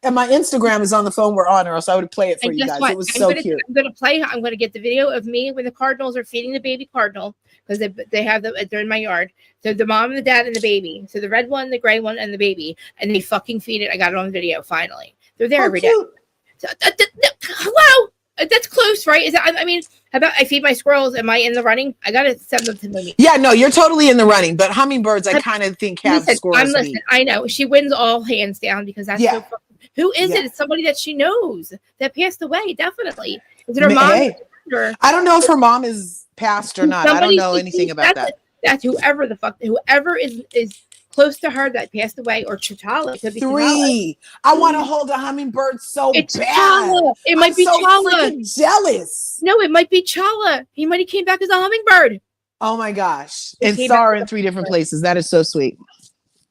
And my Instagram is on the phone we're on, or else I would play it for you guys. What? It was so cute. I'm going to get the video of me when the cardinals are feeding the baby cardinal because they're in my yard. So the mom and the dad and the baby. So the red one, the gray one, and the baby, and they fucking feed it. I got it on video. Finally, they're there every day. So, hello. That's close, right? Is that? I mean, how about I feed my squirrels? Am I in the running? I gotta send them to Monique. Yeah, no, you're totally in the running. But hummingbirds, I kind of think have squirrels. I know she wins all hands down because that's so. Who is it? It's somebody that she knows that passed away. Definitely. Is it her mom? Hey, I don't know if her mom is passed or not. I don't know anything about that. That's whoever is close to her that passed away, or T'Challa. Could be 3. I want to hold a hummingbird so bad. Chala. It might be Chala. Jealous. No, it might be Chala. He might have came back as a hummingbird. Oh my gosh! And saw her in 3 different places. That is so sweet.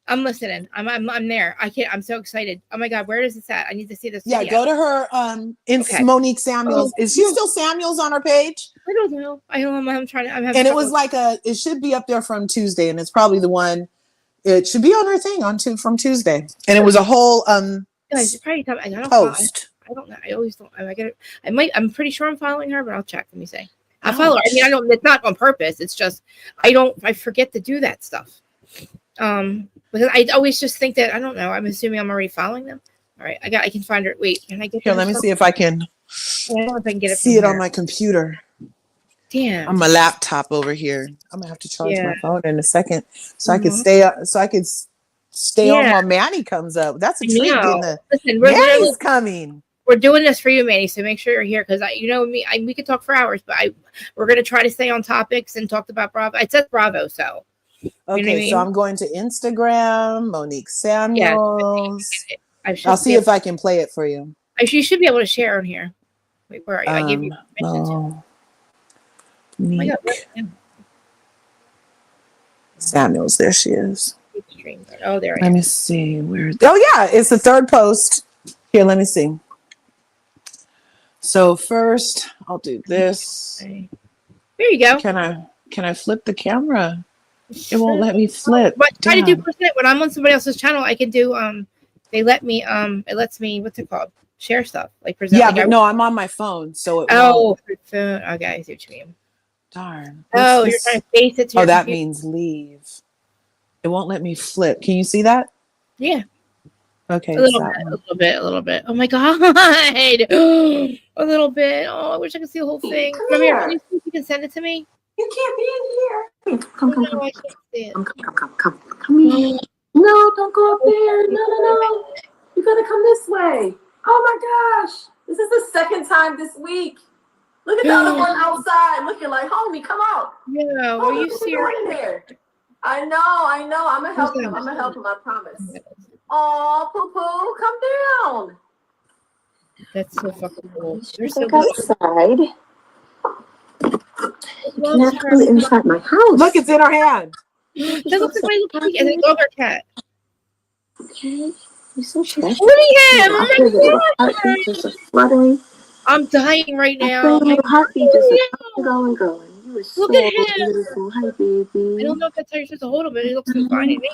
I'm listening. I'm there. I can't. I'm so excited. Oh my god, where is this at? I need to see this. Yeah, video. go to her. It's Monique Samuels. Is she still Samuels on her page? I don't know. I'm trying to. I'm having. And it was like it should be up there from Tuesday, and it's probably the one. It should be on her thing from Tuesday, and it was a whole Guys, probably I don't post. I don't know. I always don't. I get it. I might. I'm pretty sure I'm following her, but I'll check. Let me see. I follow her. I mean, I don't. It's not on purpose. It's just I forget to do that stuff. Because I always just think that I don't know. I'm assuming I'm already following them. All right, I can find her. Wait, can I get here? Let me see if I can. I don't know if I can get it. See it on my computer. Damn. On my laptop over here. I'm gonna have to charge my phone in a second so I can stay up. So I can stay on while Manny comes up. That's a treat. Listen, Manny's coming. We're doing this for you, Manny. So make sure you're here because we could talk for hours, but we're gonna try to stay on topics and talk about Bravo. It says Bravo, so. Okay, you know what I mean? So I'm going to Instagram, Monique Samuels. I'll see if I can play it for you. You should be able to share on here. Wait, where are you? I gave you permission to. Samuels, there she is. Oh, there I am. Let me see where. Oh yeah, it's the third post. Here, let me see. So first, I'll do this. There you go. Can I flip the camera? It won't let me flip. But try to do percent when I'm on somebody else's channel. I can do they let me it lets me what's it called, share stuff like present. Yeah, but no, I'm on my phone, so it won't. Phone. Okay, I see what you mean. Darn. You're trying to face it to your that computer. means leave. It won't let me flip. Can you see that? Yeah. Okay. A little bit. Oh my god. A little bit. Oh, I wish I could see the whole thing. Come here. Can you see if you can send it to me? You can't be in here. Come I can't see it. Come here. No, don't go up there. No. You gotta come this way. Oh my gosh. This is the second time this week. Look at the other one outside looking like, homie, come out. Yeah, are you serious? I know. I'm gonna help him. I promise. Oh, poo-poo, come down. That's so fucking cool. They're so cool. Outside. You can actually inside my house. Look, it's in her hand. That looks like my little kitty and a other cat. Okay. You're so special. Look at him! Oh my god! Just a fluttering. I'm dying right now. Your heartbeat just going. You were so Look at him. beautiful. Hi, baby. I don't know if that's how you're supposed to hold him, but he looks so fine to me.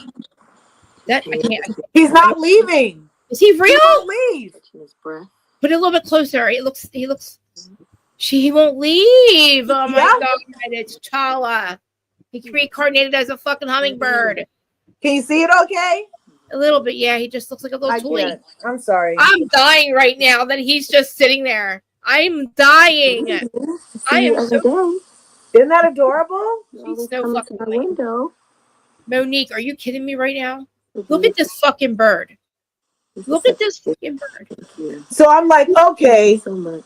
That I can't. He's not leaving. Is he real? He won't leave. His breath. Put it a little bit closer. He looks. He won't leave. Oh my god! It's Chala. He reincarnated as a fucking hummingbird. Can you see it? Okay. A little bit, yeah. He just looks like a little toy. I'm sorry. I'm dying right now that he's just sitting there. I'm dying. I am so. Isn't that adorable? She's so fucking window. Monique, are you kidding me right now? Look at this fucking bird. Look at this fucking bird. So I'm like, okay, so much.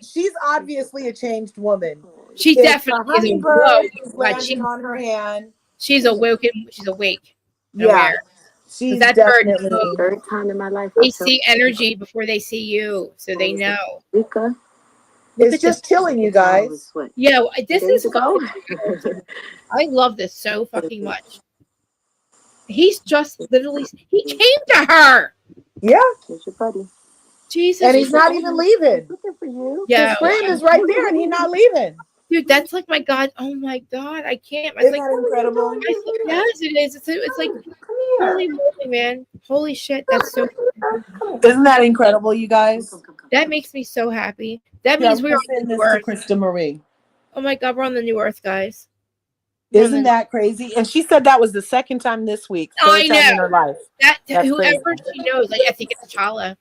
She's obviously a changed woman. She definitely is landing on her hand. She's awoken. She's awake. Yeah. She's that definitely bird. Third time in my life. They see energy before they see you, so they know. It's just killing you guys. Yeah, this is. I love this so fucking much. He's just literally. He came to her. Yeah. Here's your buddy. Jesus. And he's not even leaving. Looking for you. Yeah. His friend is right there, and he's not leaving. Dude, that's like my god. Oh my god, I can't. Isn't that incredible? Yes, it is. It's like holy moly, man. Holy shit, that's so. Isn't that incredible, you guys? That makes me so happy. That means we're on the new Earth. Krista Marie. Oh my god, we're on the new Earth, guys. Isn't that crazy? And she said that was the second time this week. I know. In her life. That's whoever crazy. she knows. Like, I think it's Chala.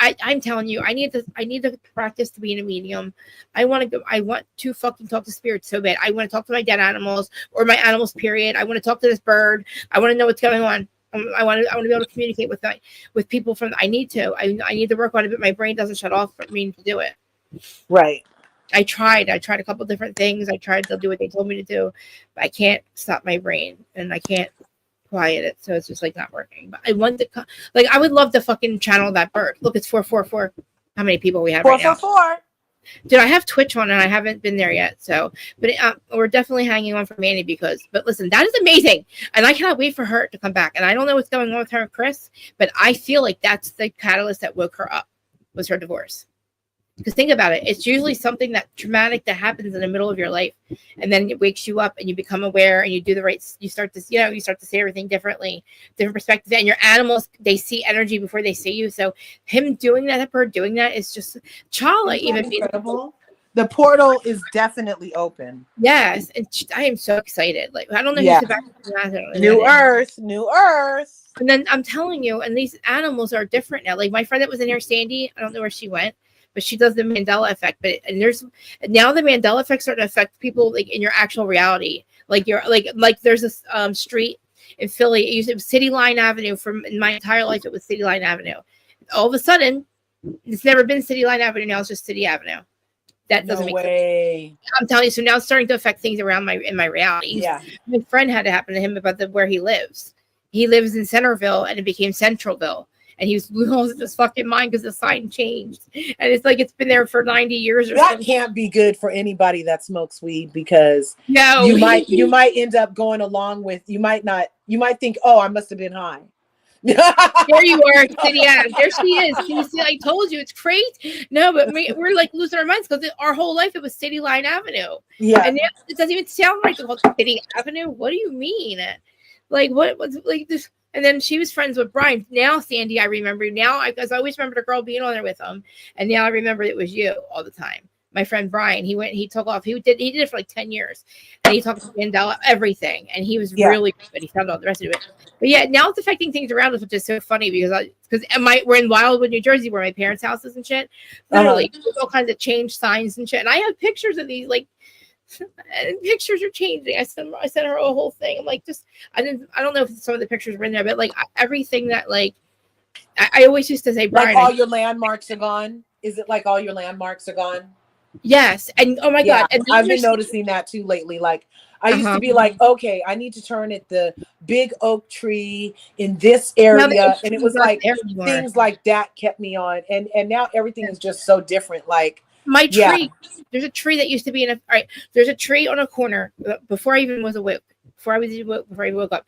I'm telling you, I need to practice to be in a medium. I want to fucking talk to spirits so bad. I want to talk to my dead animals or my animals, period. I want to talk to this bird. I want to know what's going on. I want to be able to communicate with people from. I need to work on it, but my brain doesn't shut off for me to do it. Right. I tried a couple different things. I tried to do what they told me to do, but I can't stop my brain and I can't quiet it. So it's just like not working. But I want to, I would love to fucking channel that bird. Look, it's 444. How many people we have right now? 444. Dude, I have Twitch on and I haven't been there yet. So, but we're definitely hanging on for Manny but listen, that is amazing. And I cannot wait for her to come back. And I don't know what's going on with her and Chris, but I feel like that's the catalyst that woke her up was her divorce. Because think about it, it's usually something that traumatic that happens in the middle of your life, and then it wakes you up, and you become aware, and you do the right. You start to see everything differently, different perspective. And your animals, they see energy before they see you. So him doing that, her doing that, is just Chala. Even incredible. The portal is definitely open. Yes, and I am so excited. Like I don't know Yeah. who's the New Earth. And then I'm telling you, and these animals are different now. Like my friend that was in here, Sandy, I don't know where she went, but she does the Mandela effect. And there's now the Mandela effect starting to affect people like in your actual reality. Like you're like there's this street in Philly. It was City Line Avenue. In my entire life, it was City Line Avenue. All of a sudden, it's never been City Line Avenue. Now it's just City Avenue. That doesn't make sense. I'm telling you. So now it's starting to affect things around in my reality. Yeah. My friend had to happen to him about where he lives. He lives in Centerville, and it became Centralville. And he was losing his fucking mind because the sign changed. And it's like it's been there for 90 years or something. That can't be good for anybody that smokes weed because no, you might end up going along with you might think, oh, I must have been high. There you are, City Adam. There she is. See, I told you it's crazy. No, but we're like losing our minds because our whole life it was City Line Avenue. Yeah. And now it doesn't even sound right to call it City Avenue. What do you mean? Like what was like this? And then she was friends with Brian. Now, Sandy, I remember now because I always remember the girl being on there with him. And now I remember it was you all the time. My friend Brian, he took off. He did it for like 10 years. And he talked to Mandela, everything. And he was really good. He found out the rest of it. But yeah, now it's affecting things around us, which is so funny because we're in Wildwood, New Jersey, where my parents' house is and shit. Literally, there's all kinds of change signs and shit. And I have pictures of these like and pictures are changing. I sent her a whole thing. I'm like, I don't know if some of the pictures were in there, but like everything that like I always used to say, Brian, like all your landmarks are gone. Is it like all your landmarks are gone? Yes. And oh my God. And I've been noticing that too lately. Like I used to be like, okay, I need to turn at the big oak tree in this area. And it was like things like that kept me on. And now everything is just so different. Like my tree, there's a tree that used to be there's a tree on a corner before I even was awake. Before I woke up,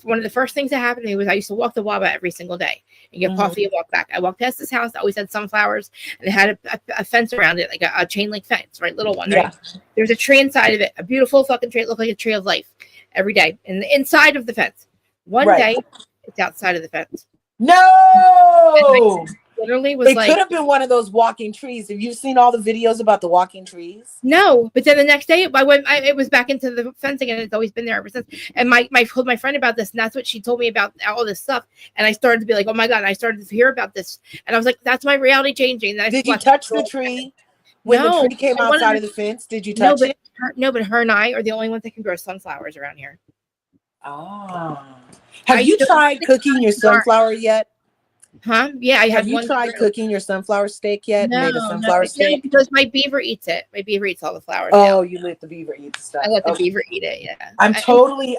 one of the first things that happened to me was I used to walk the Wawa every single day and get coffee and walk back. I walked past this house. I always had sunflowers and it had a fence around it, like a chain link fence, right? Little one, right? There's a tree inside of it, a beautiful fucking tree. It looked like a tree of life every day. And the inside of the fence. One day, it's outside of the fence. No! Literally was it could have been one of those walking trees. Have you seen all the videos about the walking trees? No, but then the next day it was back into the fence again. It's always been there ever since. And I told my friend about this, and that's what she told me about all this stuff. And I started to be like, oh my God, and I started to hear about this. And I was like, that's my reality changing. Did you touch the tree when the tree came outside of the fence? Did you touch it? No, but her and I are the only ones that can grow sunflowers around here. Oh. Have you tried cooking your sunflower yet? Huh? Yeah, I have you tried cooking your sunflower steak yet? No, made a sunflower steak because my beaver eats it. My beaver eats all the flowers. Oh, you let the beaver eat the stuff. I let the beaver eat it. Yeah. I totally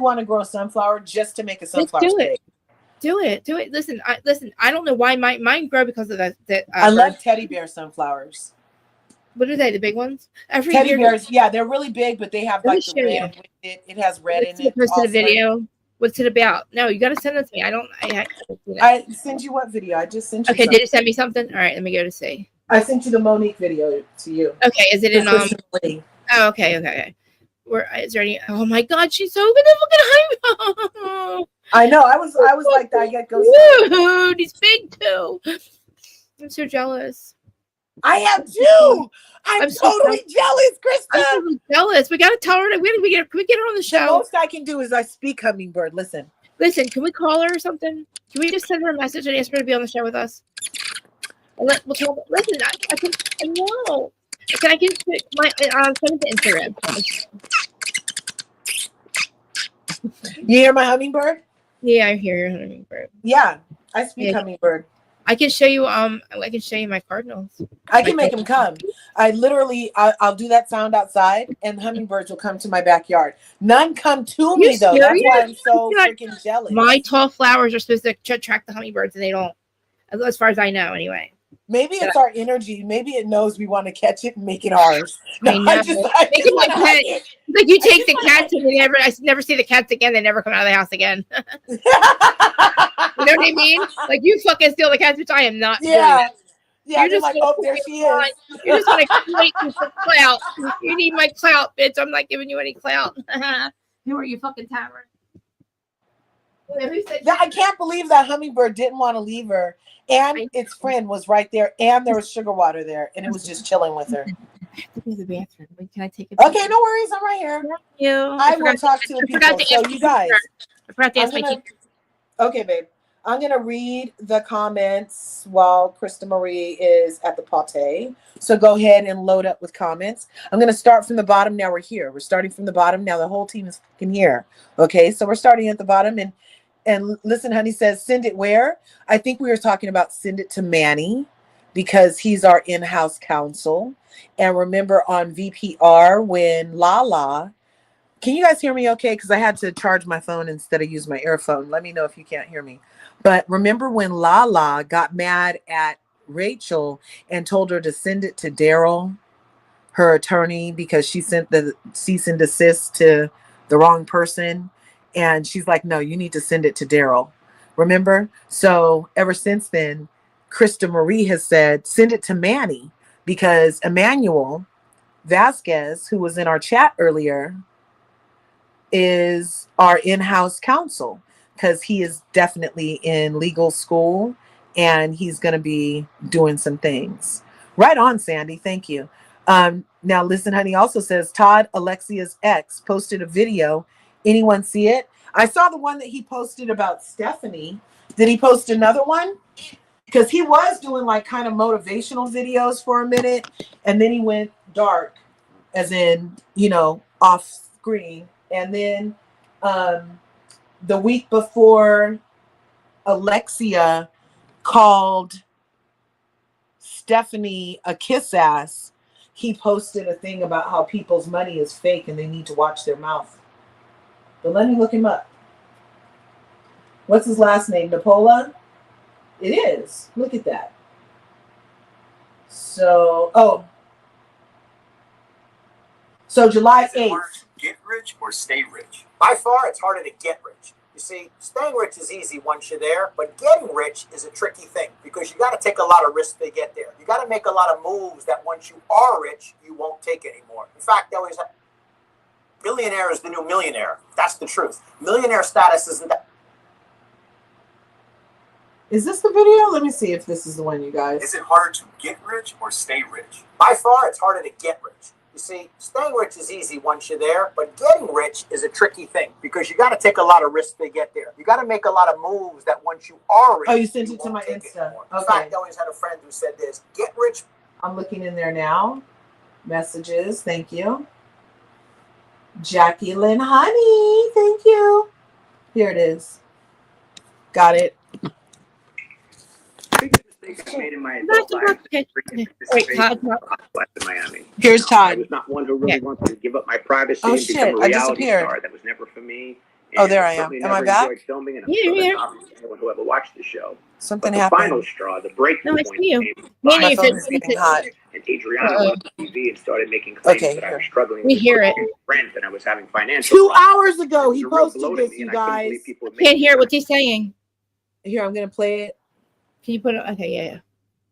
want to grow a sunflower just to make a sunflower steak. Do it. Listen. I don't know why mine grow because of that. I love teddy bear sunflowers. What are they? The big ones? Teddy bears. Yeah, they're really big, but they have like the red with it. It has red in it. Post the video. What's it about? No, you got to send it to me. I sent you what video? I just sent you. Okay, did you send me something? All right, let me go to see. I sent you the Monique video to you. Okay, is it in Oh, okay. Where is there any? Oh my God, she's so good. I know. I was like that. I get ghost. Dude, he's big too. I'm so jealous. I am too. I'm totally jealous, Krista. I'm totally jealous. We gotta tell her that can we get her on the show? The most I can do is I speak hummingbird. Listen, can we call her or something? Can we just send her a message and ask her to be on the show with us? We'll tell her, listen, I know. Can I get my send it to Instagram? You hear my hummingbird? Yeah, I hear your hummingbird. Yeah, I speak hummingbird. I can show you. I can show you my cardinals. I can make them come. I'll do that sound outside, and hummingbirds will come to my backyard. None come to me though. That's why I'm so freaking jealous. My tall flowers are supposed to attract the hummingbirds, and they don't. As far as I know, anyway. Maybe it's our energy. Maybe it knows we want to catch it and make it ours. No, I know. I just want to hug it. Like you take the cats and I never see the cats again. They never come out of the house again. You know what I mean? Like you fucking steal the cats, which I am not doing. Yeah. Yeah, You're they're just like, oh, there she is. You just want to create me for clout. You need my clout, bitch. I'm not giving you any clout. Who are you, fucking Tamara? Yeah, I can't believe that hummingbird didn't want to leave her. And its friend was right there. And there was sugar water there. And it was just chilling with her. I have to go to the bathroom. Wait, can I take it? Okay, no worries. I'm right here. Thank you. I will talk to the people. So you guys. I forgot to ask my teacher. Okay, babe. I'm going to read the comments while Krista Marie is at the pate. So go ahead and load up with comments. I'm going to start from the bottom. Now we're here. We're starting from the bottom. Now the whole team is fucking here. Okay, so we're starting at the bottom. And listen, honey says, send it where? I think we were talking about send it to Manny because he's our in-house counsel. And remember on VPR when Lala, can you guys hear me okay? Because I had to charge my phone instead of use my earphone. Let me know if you can't hear me. But remember when Lala got mad at Rachel and told her to send it to Daryl, her attorney, because she sent the cease and desist to the wrong person. And she's like, no, you need to send it to Daryl. Remember? So ever since then, Krista Marie has said, send it to Manny, because Emmanuel Vasquez, who was in our chat earlier, is our in-house counsel, because he is definitely in legal school and he's going to be doing some things. Right on, Sandy. Thank you. Now, listen, honey also says, Todd, Alexia's ex, posted a video. Anyone see it? I saw the one that he posted about Stephanie. Did he post another one? Because he was doing like kind of motivational videos for a minute, and then he went dark, as in, you know, off screen. And then the week before Alexia called Stephanie a kiss ass, he posted a thing about how people's money is fake and they need to watch their mouth. But let me look him up. What's his last name? Napola? It is. Look at that. So, so July 8th. Get rich or stay rich? By far, it's harder to get rich. You see, staying rich is easy once you're there, but getting rich is a tricky thing because you got to take a lot of risks to get there. You got to make a lot of moves that once you are rich, you won't take anymore. In fact, they always have, billionaire is the new millionaire. That's the truth. Millionaire status isn't that. Is this the video? Let me see if this is the one, you guys. Is it harder to get rich or stay rich? By far, it's harder to get rich. You see, staying rich is easy once you're there, but getting rich is a tricky thing because you got to take a lot of risks to get there. You got to make a lot of moves that once you are rich. Oh, you sent it to my Insta. In fact, I always had a friend who said this: get rich. I'm looking in there now. Messages. Thank you. Jackie Lynn Honey. Thank you. Here it is. Got it. I made in my adult life. Wait, Todd. In Miami. Here's Todd. I was not one who really wanted to give up my privacy Oh, and shit, become a I reality disappeared. star. That was never for me. Oh, And there I I am. certainly Am I never back? enjoyed filming, and I'm Yeah, sure you're that's here. obvious to anyone who ever watched the show. Something But the happened. final straw, the breaking No, I point, see you. came Manny, My if phone it- is if getting it- hot. and Adriana Uh-oh. went on TV and started making claims Okay, that I here. was struggling We with hear it. rent and I was having financial 2 problems. hours ago, he It was a real posted blow to this, me, you and I couldn't guys. believe people would make Can't these hear kind what he's saying. Here, I'm going to play it. Can you put it? Okay, yeah.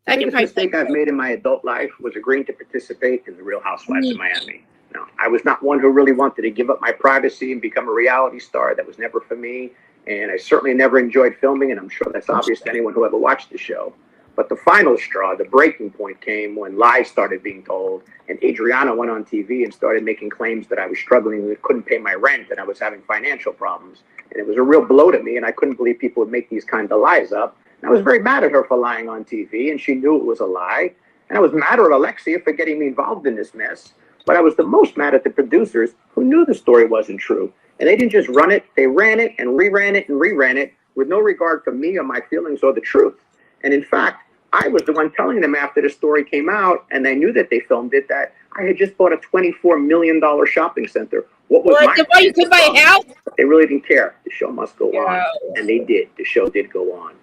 The I can biggest probably. mistake I've made in my adult life was agreeing to participate in the Real Housewives of Miami. Now, I was not one who really wanted to give up my privacy and become a reality star. That was never for me. And I certainly never enjoyed filming, and I'm sure that's obvious to anyone who ever watched the show. But the final straw, the breaking point, came when lies started being told, and Adriana went on TV and started making claims that I was struggling and couldn't pay my rent, and I was having financial problems. And it was a real blow to me, and I couldn't believe people would make these kind of lies up. And I was very mad at her for lying on TV, and she knew it was a lie. And I was mad at Alexia for getting me involved in this mess. But I was the most mad at the producers who knew the story wasn't true. And they didn't just run it, they ran it and reran it and reran it with no regard for me or my feelings or the truth. And in fact, I was the one telling them after the story came out, and they knew that they filmed it, that I had just bought a $24 million shopping center. What was my Why you could buy a house? They really didn't care. The show must go on. And they did. The show did go on.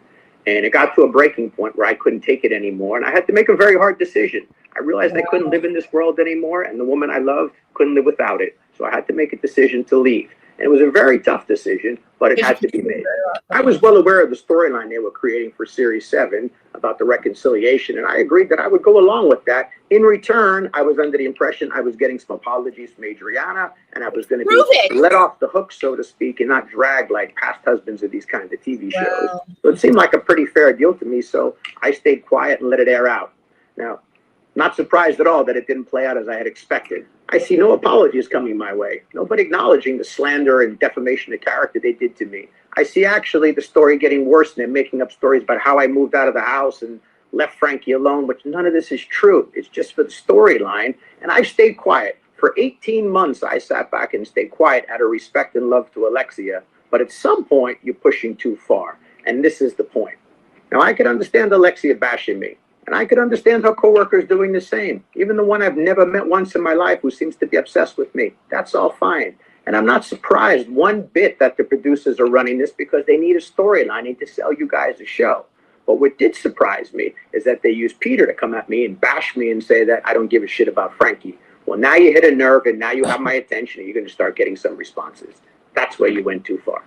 And it got to a breaking point where I couldn't take it anymore. And I had to make a very hard decision. I realized I couldn't live in this world anymore, and the woman I loved couldn't live without it. So I had to make a decision to leave. And it was a very tough decision, but it had to be made. I was well aware of the storyline they were creating for Series 7 about the reconciliation, and I agreed that I would go along with that. In return, I was under the impression I was getting some apologies from Adriana, and I was going to be let off the hook, so to speak, and not dragged like past husbands of these kinds of TV shows. So it seemed like a pretty fair deal to me, so I stayed quiet and let it air out. Now, not surprised at all that it didn't play out as I had expected. I see no apologies coming my way. Nobody acknowledging the slander and defamation of character they did to me. I see actually the story getting worse, and they're making up stories about how I moved out of the house and left Frankie alone, which none of this is true. It's just for the storyline. And I stayed quiet. For 18 months, I sat back and stayed quiet out of respect and love to Alexia. But at some point, you're pushing too far. And this is the point. Now, I could understand Alexia bashing me. And I could understand her coworkers doing the same. Even the one I've never met once in my life who seems to be obsessed with me. That's all fine. And I'm not surprised one bit that the producers are running this because they need a storyline to sell you guys a show. But what did surprise me is that they used Peter to come at me and bash me and say that I don't give a shit about Frankie. Well, now you hit a nerve and now you have my attention and you're going to start getting some responses. That's where you went too far.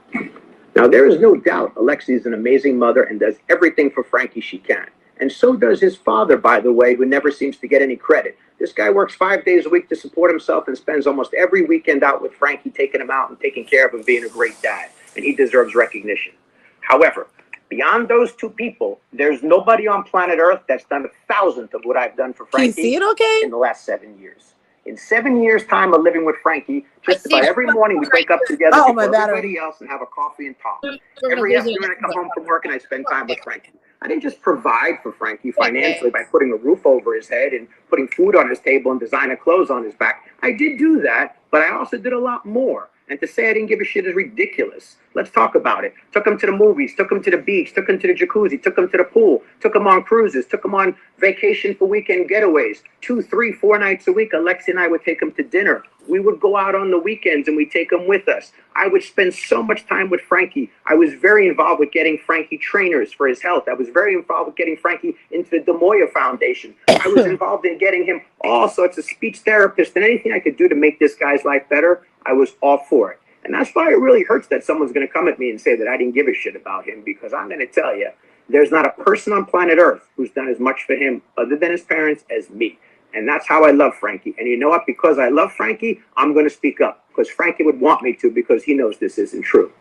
Now, there is no doubt Alexia is an amazing mother and does everything for Frankie she can. And so does his father, by the way, who never seems to get any credit. This guy works 5 days a week to support himself and spends almost every weekend out with Frankie, taking him out and taking care of him, being a great dad. And he deserves recognition. However, beyond those two people, there's nobody on planet Earth that's done 1,000th of what I've done for Frankie in the last 7 years. In 7 years' time of living with Frankie, just about every morning we wake up together before everybody else and have a coffee and talk. Every afternoon I come home from work and I spend time with Frankie. I didn't just provide for Frankie financially by putting a roof over his head and putting food on his table and designer clothes on his back. I did do that, but I also did a lot more. And to say I didn't give a shit is ridiculous. Let's talk about it. Took him to the movies, took him to the beach, took him to the jacuzzi, took him to the pool, took him on cruises, took him on vacation for weekend getaways. 2, 3, 4 nights a week, Alexia and I would take him to dinner. We would go out on the weekends and we'd take him with us. I would spend so much time with Frankie. I was very involved with getting Frankie trainers for his health. I was very involved with getting Frankie into the De Moya Foundation. I was involved in getting him all sorts of speech therapists and anything I could do to make this guy's life better. I was all for it. And that's why it really hurts that someone's going to come at me and say that I didn't give a shit about him, because I'm going to tell you, there's not a person on planet Earth who's done as much for him other than his parents as me. And that's how I love Frankie. And you know what? Because I love Frankie, I'm going to speak up, because Frankie would want me to, because he knows this isn't true.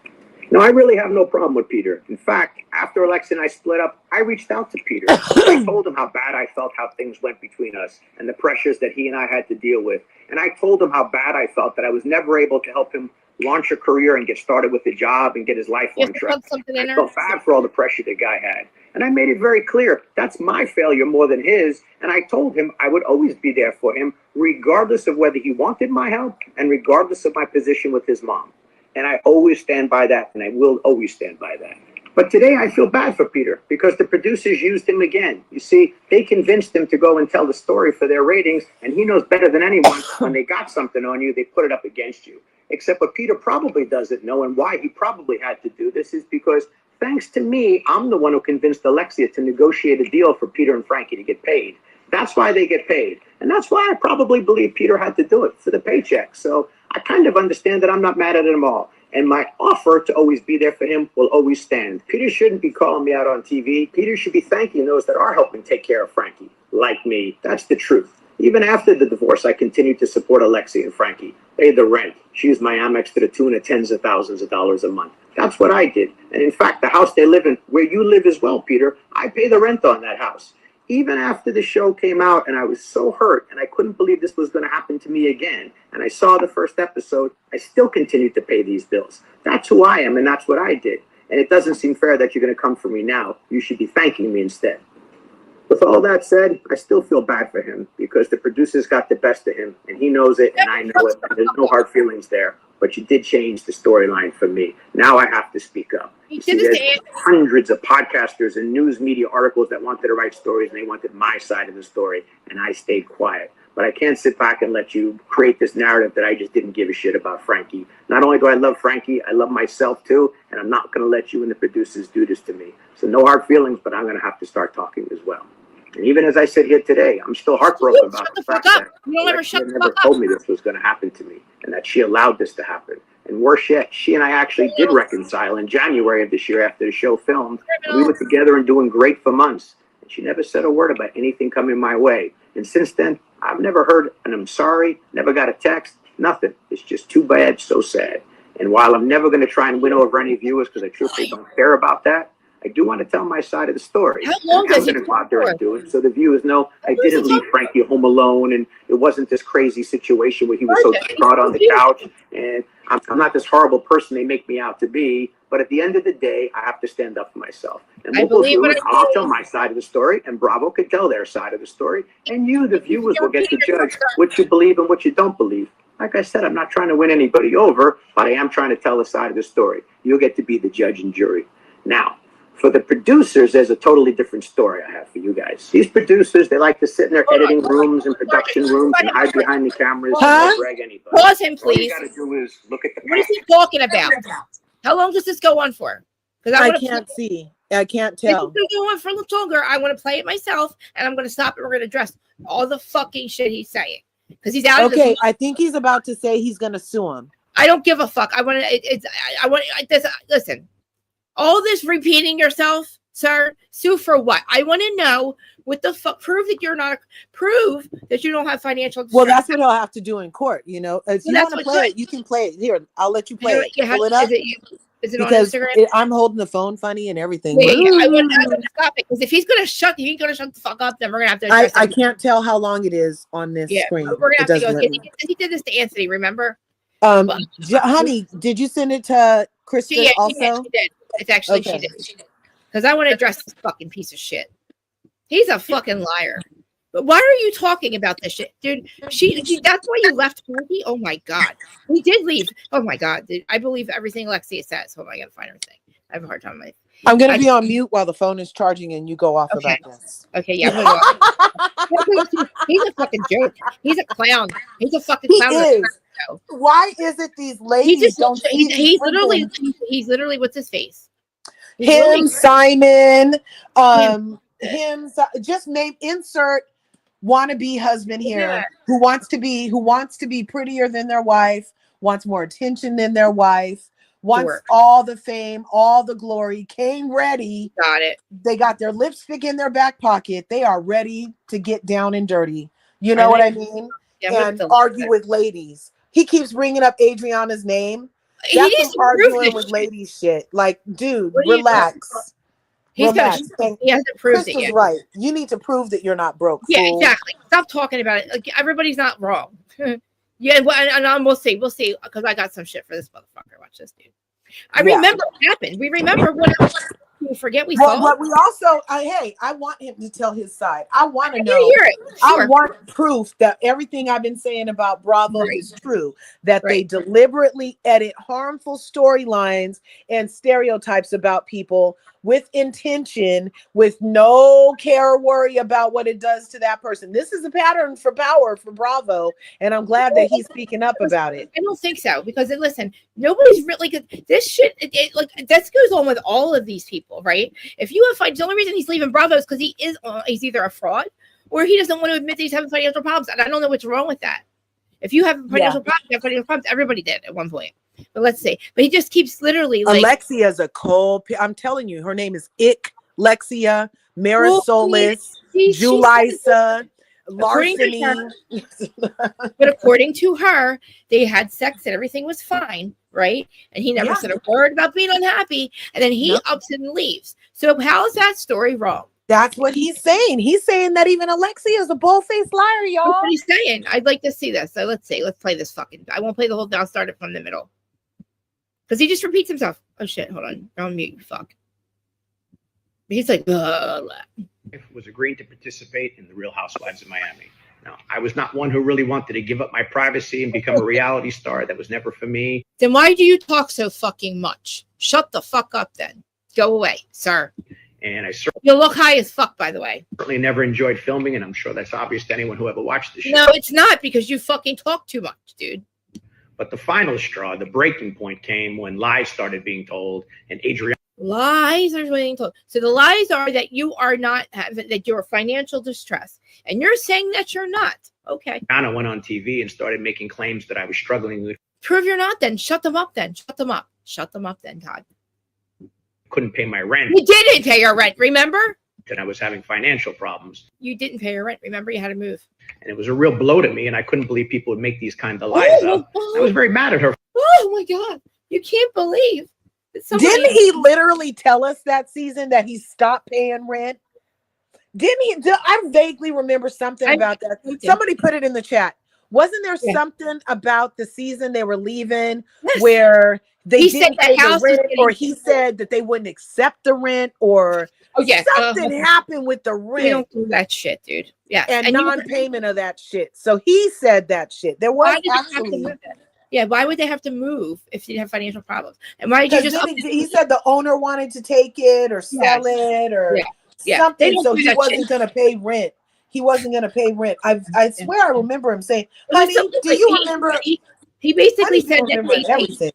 Now, I really have no problem with Peter. In fact, after Alexia and I split up, I reached out to Peter. I told him how bad I felt, how things went between us, and the pressures that he and I had to deal with. And I told him how bad I felt, that I was never able to help him launch a career and get started with a job and get his life on track. I felt bad for all the pressure the guy had. And I made it very clear, that's my failure more than his. And I told him I would always be there for him, regardless of whether he wanted my help and regardless of my position with his mom. And I always stand by that, and I will always stand by that. But today I feel bad for Peter because the producers used him again. You see, they convinced him to go and tell the story for their ratings, and he knows better than anyone when they got something on you, they put it up against you. Except what Peter probably doesn't know, and why he probably had to do this, is because thanks to me, I'm the one who convinced Alexia to negotiate a deal for Peter and Frankie to get paid. That's why they get paid. And that's why I probably believe Peter had to do it, for the paycheck. So I kind of understand that I'm not mad at him all. And my offer to always be there for him will always stand. Peter shouldn't be calling me out on TV. Peter should be thanking those that are helping take care of Frankie, like me. That's the truth. Even after the divorce, I continued to support Alexia and Frankie. Paid the rent. She used my Amex to the tune of tens of thousands of dollars a month. That's what I did. And in fact, the house they live in, where you live as well, Peter, I pay the rent on that house. Even after the show came out and I was so hurt and I couldn't believe this was going to happen to me again, and I saw the first episode, I still continued to pay these bills. That's who I am, and that's what I did. And it doesn't seem fair that you're going to come for me now. You should be thanking me instead. With all that said, I still feel bad for him because the producers got the best of him, and he knows it, and I know it, and there's no hard feelings there. But you did change the storyline for me. Now I have to speak up. You see, there's hundreds of podcasters and news media articles that wanted to write stories, and they wanted my side of the story, and I stayed quiet. But I can't sit back and let you create this narrative that I just didn't give a shit about Frankie. Not only do I love Frankie, I love myself too, and I'm not going to let you and the producers do this to me. So no hard feelings, but I'm going to have to start talking as well. And even as I sit here today, I'm still heartbroken about the fact that Alexia never told me this was going to happen to me and that she allowed this to happen. And worse yet, she and I actually did reconcile in January of this year after the show filmed. And we were together and doing great for months. And she never said a word about anything coming my way. And since then, I've never heard an I'm sorry, never got a text, nothing. It's just too bad, so sad. And while I'm never going to try and win over any viewers because I truthfully don't care about that, I do want to tell my side of the story. How long does I'm going to go out there and do it so the viewers know I didn't leave Frankie home alone, and it wasn't this crazy situation where he was so distraught on the couch. And I'm not this horrible person they make me out to be. But at the end of the day, I have to stand up for myself. And what we'll do is I'll tell my side of the story, and Bravo can tell their side of the story. And you, the viewers, will get to judge what you believe and what you don't believe. Like I said, I'm not trying to win anybody over, but I am trying to tell a side of the story. You'll get to be the judge and jury. Now, for the producers, there's a totally different story I have for you guys. These producers, they like to sit in their editing rooms and production rooms and hide behind the cameras and not drag anybody. Pause him, All you please. got to do is look at the What is he talking about? How long does this go on for? Because I can't see. I can't tell. If it's going to go on for a little longer, I want to play it myself, and I'm going to stop it. We're going to address all the fucking shit he's saying. Because he's out of this. Okay, I think he's about to say he's going to sue him. I don't give a fuck. I want to, listen, all this repeating yourself, sir, sue for what? I want to know what the fuck, prove that you don't have financial distress. Well, that's what he'll have to do in court, you know. If you want to play it, you can play it. Here, I'll let you play it. Pull it up. Is it because on Instagram? I'm holding the phone funny and everything. Yeah, I want to stop it, because if he's going to shut the fuck up, then we're going to have to address I can't tell how long it is on this screen. We're going to have to go. He did this to Anthony, remember? Honey, did you send it to Kristen also? She did. It's actually, she did. Because I want to address this fucking piece of shit. He's a fucking liar. But why are you talking about this shit, dude? That's why you left Frankie. Oh my god, we did leave. Oh my god, dude. I believe everything Alexia says. Hold on, I gotta find her thing. I have a hard time. I'm gonna be on mute while the phone is charging, and you go off about this. Okay, yeah. He's a fucking joke. He's a clown. He's a fucking clown. He is. Why is it these ladies don't? He's literally what's his face? Him, Simon, him. Just insert wannabe husband here who wants to be prettier than their wife, wants more attention than their wife, wants all the fame, all the glory, came ready. Got it. They got their lipstick in their back pocket. They are ready to get down and dirty. You know what I mean? Yeah, and argue with ladies. He keeps bringing up Adriana's name. That's some arguing with ladies shit. Like, dude, relax. He hasn't proved it yet. Right. You need to prove that you're not broke. Yeah, fool. exactly. Stop talking about it. Like, everybody's not wrong. Yeah, and we'll see, because I got some shit for this motherfucker. Watch this, dude. I remember what happened. We remember what we forget we saw. But we also, I want him to tell his side. I want to know. Hear it. Sure. I want proof that everything I've been saying about Bravo is true. That they deliberately edit harmful storylines and stereotypes about people with intention, with no care or worry about what it does to that person. This is a pattern for power for Bravo, and I'm glad that he's speaking up about it. I don't think so, because listen, nobody's really good. This shit, like this goes on with all of these people, right? If you have the only reason he's leaving Bravo is because he's either a fraud or he doesn't want to admit that he's having financial problems, and I don't know what's wrong with that. If you have financial problems, you have financial problems. Everybody did at one point. But let's see. But he just keeps literally like Alexia's a cold. I'm telling you, her name is Lexia, Marisolis, Julissa, Larceny. But according to her, they had sex and everything was fine, right? And he never said a word about being unhappy. And then he ups and leaves. So how is that story wrong? That's what he's saying. He's saying that even Alexia is a bull-faced liar, y'all. That's what he's saying. I'd like to see this. So let's see. Let's play this fucking. I won't play the whole thing. I'll start it from the middle. Because he just repeats himself. Oh shit, hold on. You're on mute, you fuck. He's like, was agreeing to participate in the Real Housewives of Miami. Now, I was not one who really wanted to give up my privacy and become a reality star. That was never for me. Then why do you talk so fucking much? Shut the fuck up then. Go away, sir. And I you look high as fuck, by the way. certainly never enjoyed filming, and I'm sure that's obvious to anyone who ever watched the show. No, it's not, because you fucking talk too much, dude. But the final straw, the breaking point, came when lies started being told and Adriana Lies are being told. So the lies are that you are not that you're financial distress, and you're saying that you're not. Okay. Anna went on TV and started making claims that I was struggling with. Prove you're not. Then shut them up. Then shut them up. Shut them up. Then Todd. Couldn't pay my rent. You didn't pay your rent. Remember? And I was having financial problems. You didn't pay your rent. Remember? You had to move. And it was a real blow to me, and I couldn't believe people would make these kind of lies up. I was very mad at her. Oh my God! You can't believe. Didn't he literally tell us that season that he stopped paying rent? Didn't he? I vaguely remember something about that. Somebody put it in the chat. Wasn't there something about the season they were leaving where they didn't pay the rent, or he said that they wouldn't accept the rent, or something happened with the rent? We don't do that shit, dude. Yeah, and non-payment of that shit. So he said that shit. There was actually. Yeah, why would they have to move if you have financial problems? And why did you just? He said the owner wanted to take it or sell it or something, so he wasn't going to pay rent. He wasn't going to pay rent. I swear I remember him saying, "Honey, do you remember?" He basically said that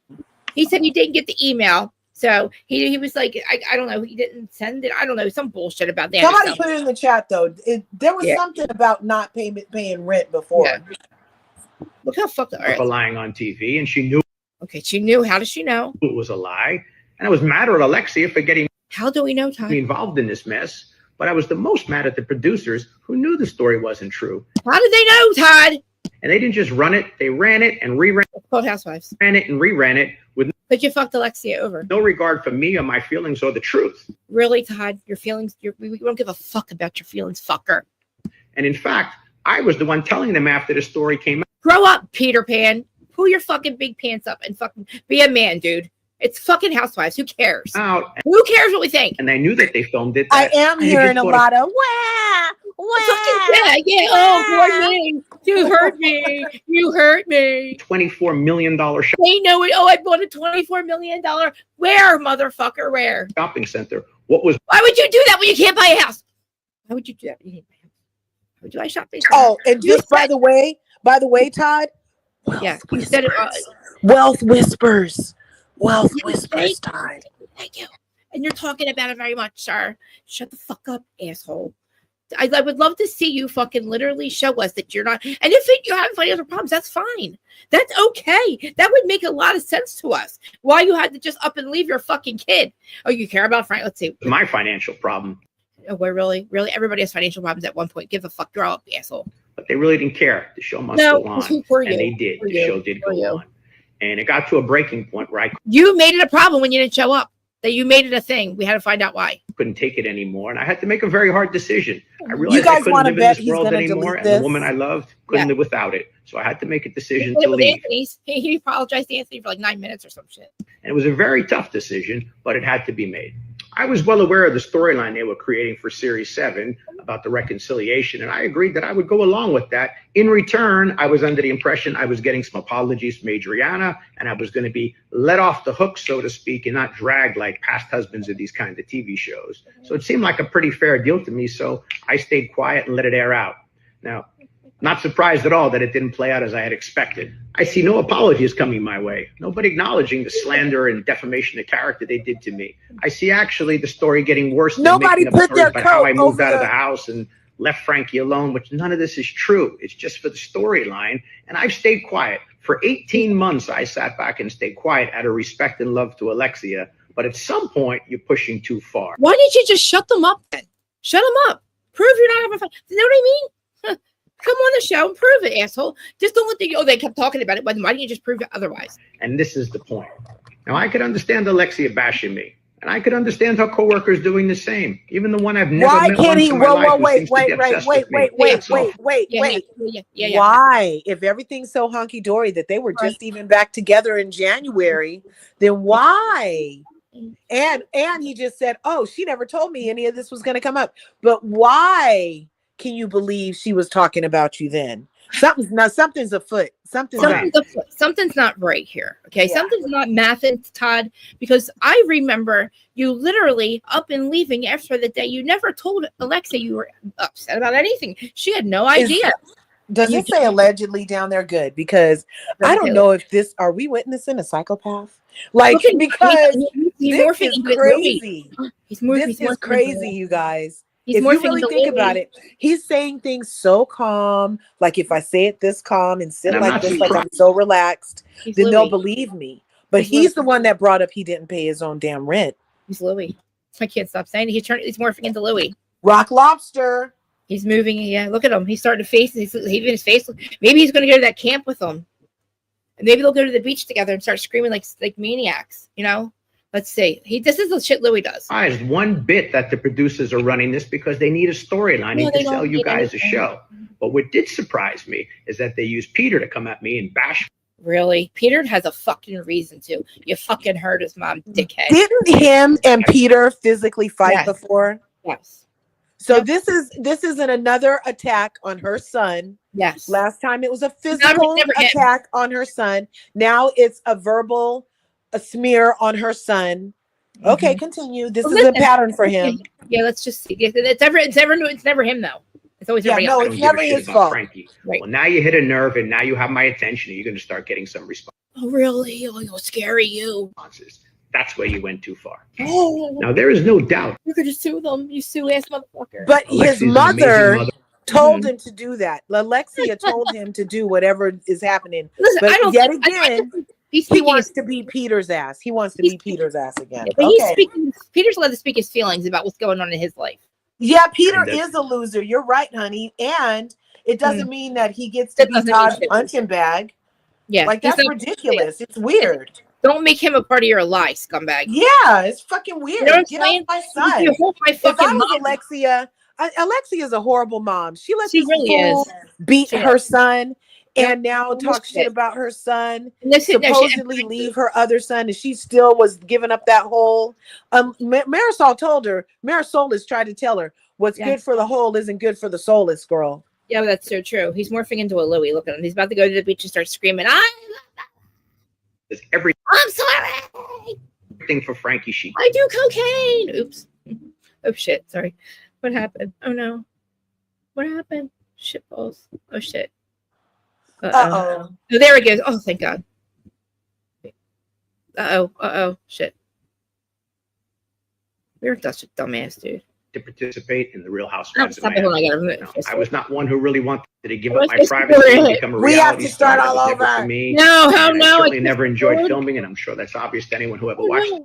he said he didn't get the email, so he was like, I don't know, he didn't send it. I don't know, some bullshit about that. Somebody put it in the chat though. There was something about not paying rent before. Yeah. Look how fucked up. For lying on TV, and she knew. Okay, she knew. How does she know? It was a lie, and I was mad at Alexia for getting. How do we know, Todd? Involved in this mess, but I was the most mad at the producers who knew the story wasn't true. How did they know, Todd? And they didn't just run it; they ran it and reran it. Called Housewives. Ran it and reran it with. But you fucked Alexia over. No regard for me or my feelings or the truth. Really, Todd? Your feelings? We don't give a fuck about your feelings, fucker. And in fact, I was the one telling them after the story came out. Grow up, Peter Pan. Pull your fucking big pants up and fucking be a man, dude. It's fucking Housewives. Who cares? Who cares what we think? And I knew that they filmed it. I am hearing a lot of wah. Oh, poor me. You hurt me. You hurt me. $24 million They know it. Oh, I bought a $24 million. Where, motherfucker? Where? shopping center. What was? Why would you do that when you can't buy a house? Why would you do that when you can't buy a house? Why would you buy shopping center? Oh, and just by the way, Todd. You said it. Wealth whispers. Wealth whispers, Todd. Thank you. And you're talking about it very much, sir. Shut the fuck up, asshole. I would love to see you fucking literally show us that you're not. And if you're having financial problems, that's fine. That's okay. That would make a lot of sense to us. Why you had to just up and leave your fucking kid? Oh, you care about Frank? Let's see. My financial problem. Oh, we're really everybody has financial problems at one point. Give a fuck, grow up, asshole. But they really didn't care. The show must go on. And they did. The show did go on. And it got to a breaking point where you made it a problem when you didn't show up. That you made it a thing. We had to find out why. Couldn't take it anymore, and I had to make a very hard decision. I realized you guys I couldn't want to live bet in this world anymore, and the woman I loved couldn't live without it. So I had to make a decision to leave. He apologized to Anthony for like 9 minutes or some shit. And it was a very tough decision, but it had to be made. I was well aware of the storyline they were creating for Series 7 about the reconciliation, and I agreed that I would go along with that. In return, I was under the impression I was getting some apologies from Adriana, and I was going to be let off the hook, so to speak, and not dragged like past husbands of these kinds of TV shows. So it seemed like a pretty fair deal to me, so I stayed quiet and let it air out. Now, not surprised at all that it didn't play out as I had expected. I see no apologies coming my way. Nobody acknowledging the slander and defamation of character they did to me. I see actually the story getting worse. Nobody put their coat how I moved over out of the house and left Frankie alone, which none of this is true. It's just for the storyline. And I've stayed quiet. For 18 months, I sat back and stayed quiet out of respect and love to Alexia. But at some point, you're pushing too far. Why didn't you just shut them up then? Shut them up. Prove you're not having fun. You know what I mean? Come on the show and prove it, asshole. Just don't let they kept talking about it. Why didn't you just prove it otherwise? And this is the point. Now, I could understand Alexia bashing me. And I could understand her coworkers doing the same. Even the one I've never met once in my life who seems to be obsessed with me. Wait. Why? If everything's so hunky-dory that they were just even back together in January, then why? And he just said, oh, she never told me any of this was going to come up. But why can you believe she was talking about you then? Something's afoot. Something's not right here. Okay. Yeah. Something's not mathing, Todd, because I remember you literally up and leaving after the day. You never told Alexia you were upset about anything. She had no idea. Does it say allegedly down there? Good, because I don't know if this, are we witnessing a psychopath? Like, because this is crazy. This is crazy, you guys. If you really think about it, he's saying things so calm. Like, if I say it this calm and sit like this, like I'm so relaxed, then they'll believe me. But he's the one that brought up he didn't pay his own damn rent. He's Louis. I can't stop saying it. He's morphing into Louis. Rock Lobster. He's moving. Yeah, look at him. He's starting to face. He's even his face. Maybe he's going to go to that camp with them, and maybe they'll go to the beach together and start screaming like maniacs. You know. Let's see. This is the shit Louis does. Is one bit that the producers are running this because they need a storyline to sell you guys a show. But what did surprise me is that they used Peter to come at me and bash. Really? Peter has a fucking reason to. You fucking heard his mom, dickhead. Didn't him and Peter physically fight before? Yes. So this is another attack on her son. Yes. Last time it was a physical attack on her son. Now it's a verbal, a smear on her son. Okay, continue. This is a pattern for him. Yeah, let's just see. It's never him though. It's always it's never his fault. Frankie. Right. Well, now you hit a nerve, and now you have my attention, and you're going to start getting some response. Oh, really? Oh, you'll scary you. That's where you went too far. Oh. Now there is no doubt. You could just sue them. You sue ass motherfucker. But his mother told him to do that. Alexia told him to do whatever is happening. Listen, but I don't yet think, again, he wants to be Peter's ass. He wants to be Peter's ass again. Yeah, but Peter's allowed to speak his feelings about what's going on in his life. Yeah, Peter is a loser. You're right, honey. And it doesn't mean that he gets to be Todd's punching bag. Yeah. Like, that's ridiculous. It's weird. Don't make him a part of your lie, scumbag. Yeah, it's fucking weird. You know what I'm Get saying? off my side. You hold my fucking if I was mom. Alexia is a horrible mom. She lets this really fool is. beat her son and now talk shit about her son. Supposedly leave her other son, and she still was giving up that whole. Marisol told her. Marisol has tried to tell her what's good for the whole isn't good for the soulless, girl. Yeah, but that's so true. He's morphing into a Louis. Look at him. He's about to go to the beach and start screaming. I'm sorry. Everything for Frankie Sheep. I do cocaine. Oops. Oh shit. Sorry. What happened? Oh no. What happened? Shit balls. Oh shit. Oh, there it goes. Oh, thank God. Uh-oh. Shit. You're such a dumbass, dude. To participate in the Real Housewives of Miami. I was not one who really wanted to give up my What's privacy and become a We have reality to start star. all That was never over. for me. No, And hell no. I certainly never enjoyed filming, and I'm sure that's obvious to anyone who ever watched it.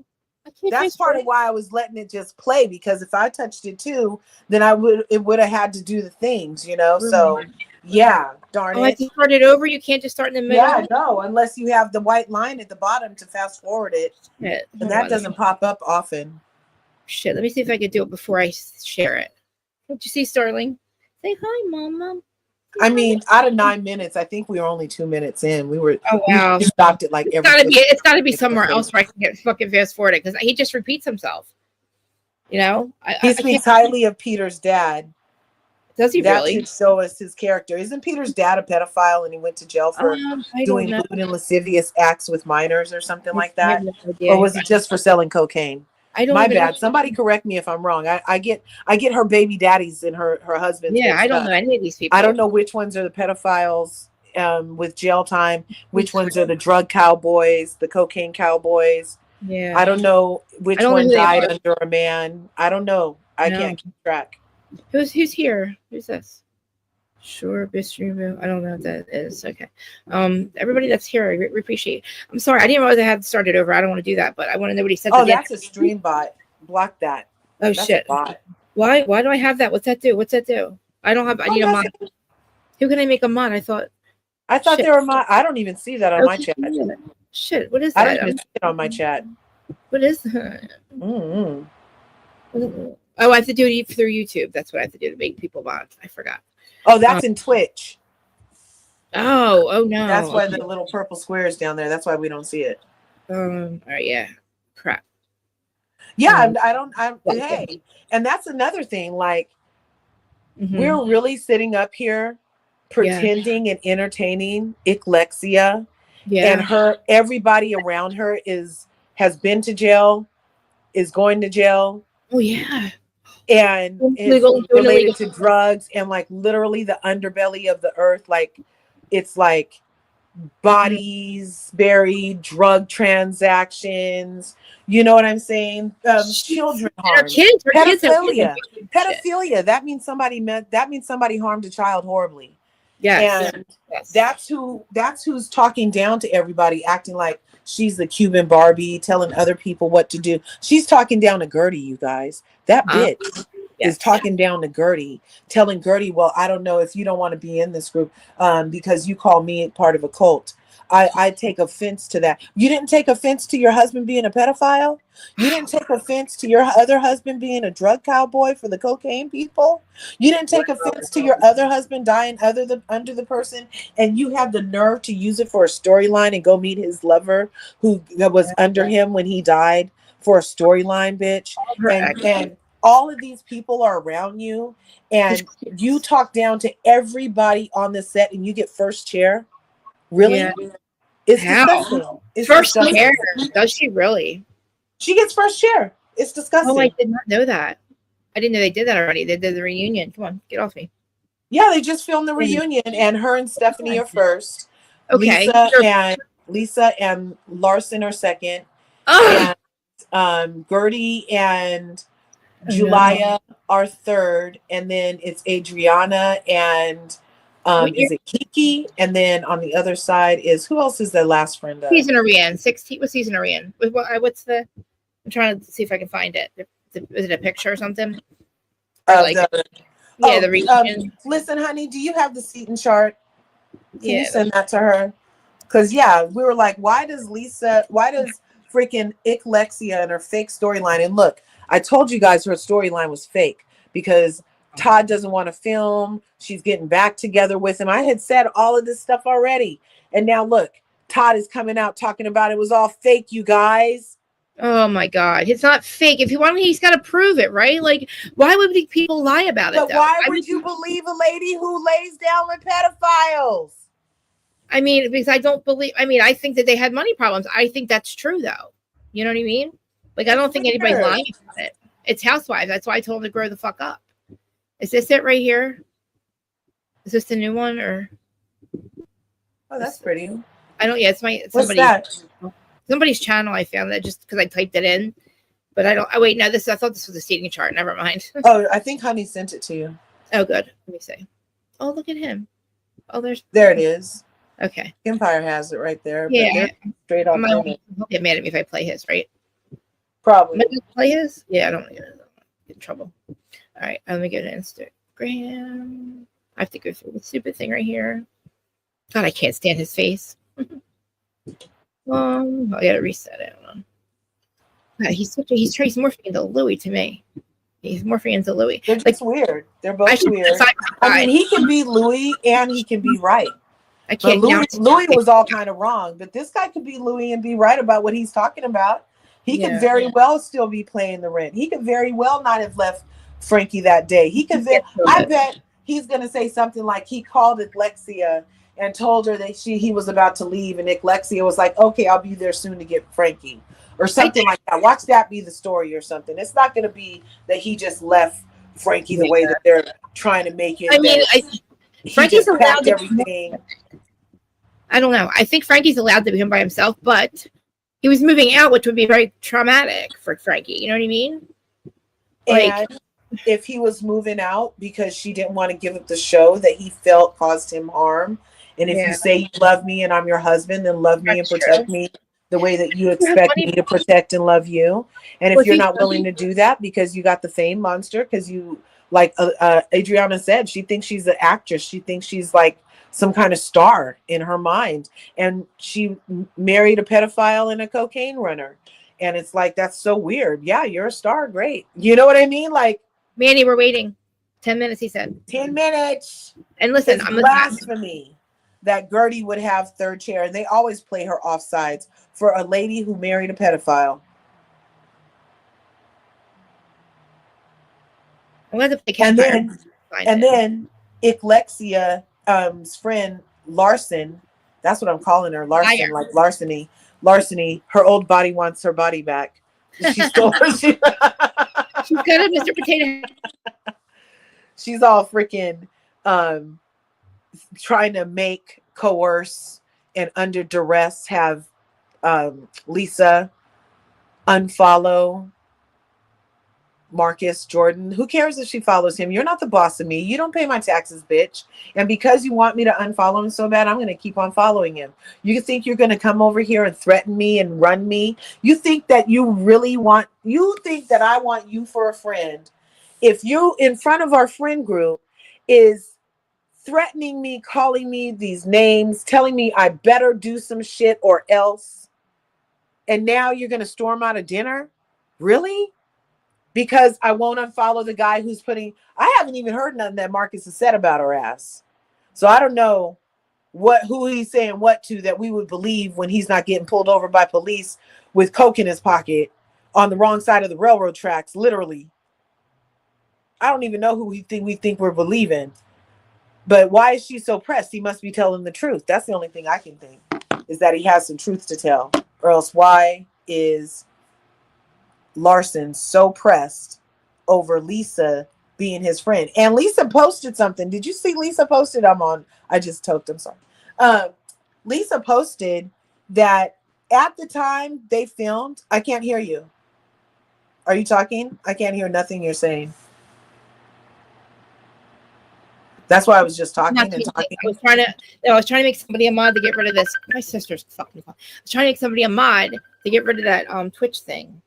That's part of why I was letting it just play, because if I touched it too, then it would have had to do the things, you know. So yeah, darn it. I can start it over. You can't just start in the middle. Yeah, no, unless you have the white line at the bottom to fast forward it. Yeah, and that doesn't pop up often. Shit, let me see if I can do it before I share it. Did you see Starling? Say hi, Mama. I mean, out of 9 minutes, I think we were only 2 minutes in. We were wow. We stopped it like every. It's gotta be somewhere else where I can get fucking fast forwarded, because he just repeats himself. You know, he speaks highly of Peter's dad. Does he really? That should show us his character. Isn't Peter's dad a pedophile and he went to jail for doing lewd and lascivious acts with minors or something like that? Or was it just for selling cocaine? My bad. Somebody correct me if I'm wrong. I get her baby daddies and her husbands. Yeah, I don't know any of these people. I don't know which ones are the pedophiles with jail time, which ones are the drug cowboys, the cocaine cowboys. Yeah. I don't know which one died under a man. I don't know. I can't keep track. Who's here? Who's this? Sure, Bistream. I don't know what that is. Okay. Everybody that's here, I appreciate it. I'm sorry, I didn't realize I had started over. I don't want to do that, but I want to know what he said. Oh, that's a stream bot. Block that. Oh, that's shit. Why do I have that? What's that do? I don't have. I need a mod. Who can I make a mod? I thought they were mod. I don't even see that on my chat. Shit, what is that? I don't even see it on my chat. What is that? Oh, I have to do it through YouTube. That's what I have to do to make people mods. I forgot. Oh, that's in Twitch. Oh no. That's why the little purple square is down there. That's why we don't see it. All right, yeah. Crap. Yeah, hey, and that's another thing. Like, we're really sitting up here pretending and entertaining Alexia. Yeah. And everybody around her has been to jail, is going to jail. Oh yeah. and it's related to drugs and like literally the underbelly of the earth. Like it's like bodies buried, drug transactions. You know what I'm saying? Children harm, pedophilia. That means somebody harmed a child horribly. Yes. And that's who's talking down to everybody, acting like she's the Cuban Barbie, telling other people what to do. She's talking down to Gertie, you guys. That bitch is talking down to Gertie, telling Gertie, well, I don't know if you don't want to be in this group because you call me part of a cult. I take offense to that. You didn't take offense to your husband being a pedophile? You didn't take offense to your other husband being a drug cowboy for the cocaine people? You didn't take offense to your other husband dying under the person, and you have the nerve to use it for a storyline and go meet his lover who was under him when he died for a storyline, bitch. And all of these people are around you, and you talk down to everybody on the set and you get first chair? Really? Yeah. It's How? disgusting. It's First disgusting. chair? Does she really? She gets first chair. It's disgusting. Oh, I did not know that. I didn't know they did that already. They did the reunion. Come on, get off me. Yeah, they just filmed the reunion, and her and Stephanie are first. Okay. Lisa and Larson are second. And Gertie and Julia are third, and then it's Adriana and is it Kiki? And then on the other side is, who else is the last friend of? Season are we in? 16. What season are we in? What's the? I'm trying to see if I can find it. Is it a picture or something? Or the reunion. Listen, honey, do you have the seating chart? Can you send that to her? Because we were like, why does freaking Lexia and her fake storyline? And look, I told you guys her storyline was fake because Todd doesn't want to film. She's getting back together with him. I had said all of this stuff already. And now look, Todd is coming out talking about it was all fake, you guys. Oh my God. It's not fake. If you want, he's got to prove it, right? Like, why would people lie about it? But why would you believe a lady who lays down with pedophiles? I mean, because I think that they had money problems. I think that's true though. You know what I mean? Like, I don't think anybody's lying about it. It's Housewives. That's why I told them to grow the fuck up. Is this it right here? Is this the new one or? Oh, that's pretty. I don't. Yeah, somebody's channel. I found that just because I typed it in, but I don't. Oh wait, no. I thought this was a seating chart. Never mind. Oh, I think Honey sent it to you. Oh, good. Let me see. Oh, look at him. Oh, there it is. Okay. Empire has it right there. Yeah. Straight off. He'll get mad at me if I play his, right? Probably. Am I gonna play his? Yeah, I don't want to get in trouble. All right, let me get an Instagram. I have to go through the stupid thing right here. God, I can't stand his face. I gotta reset it. Hold on. God, he's morphing into Louis to me. He's morphing into Louis. They're just weird. They're both weird. I mean, he can be Louis and he can be right. I can't. Louis was all kind of wrong, but this guy could be Louis and be right about what he's talking about. He could very well still be playing the rent. He could very well not have left Frankie that day. He could. I bet he's going to say something like he called Lexia and told her that he was about to leave, and Lexia was like, "Okay, I'll be there soon to get Frankie," or something like that. Watch that be the story or something. It's not going to be that he just left Frankie the way that they're trying to make it. I mean, Frankie's allowed to everything. I don't know. I think Frankie's allowed to be him by himself, but he was moving out, which would be very traumatic for Frankie. You know what I mean? And if he was moving out because she didn't want to give up the show that he felt caused him harm, and if you say you love me and I'm your husband, then love me and protect me the way that you expect me to protect and love you. And if you're not willing to do that because you got the fame monster, because you, like Adriana said, she thinks she's an actress. She thinks she's like some kind of star in her mind. And she married a pedophile and a cocaine runner. And it's like, that's so weird. Yeah, you're a star. Great. You know what I mean? Like, Manny, we're waiting. 10 minutes, he said. 10 minutes. And listen, I'm blasphemy that Gertie would have third chair. And they always play her offsides for a lady who married a pedophile. I'm going to play and then Lexia's friend Larson, that's what I'm calling her, Larson, like larceny, her old body wants her body back. She stole her. She's fuck out of Mr. Potato Head. She's all freaking trying to make, coerce, and under duress have Lisa unfollow Marcus Jordan. Who cares if she follows him? You're not the boss of me. You don't pay my taxes, bitch. And because you want me to unfollow him so bad, I'm going to keep on following him. You think you're going to come over here and threaten me and run me? You think that I want you for a friend? If you, in front of our friend group, is threatening me, calling me these names, telling me I better do some shit or else, and now you're going to storm out of dinner? Really? Because I won't unfollow the guy who's I haven't even heard nothing that Marcus has said about her ass. So I don't know who he's saying what to that we would believe when he's not getting pulled over by police with coke in his pocket on the wrong side of the railroad tracks, literally. I don't even know who we think we're believing. But why is she so pressed? He must be telling the truth. That's the only thing I can think, is that he has some truth to tell. Or else why is Larson so pressed over Lisa being his friend? And Lisa posted something. Did you see Lisa posted? I just toked. I'm sorry. Lisa posted that at the time they filmed, I can't hear you. Are you talking? I can't hear nothing you're saying. That's why I was just talking and talking. I was trying to make somebody a mod to get rid of this. My sister's fucking phone. I was trying to make somebody a mod to get rid of that Twitch thing.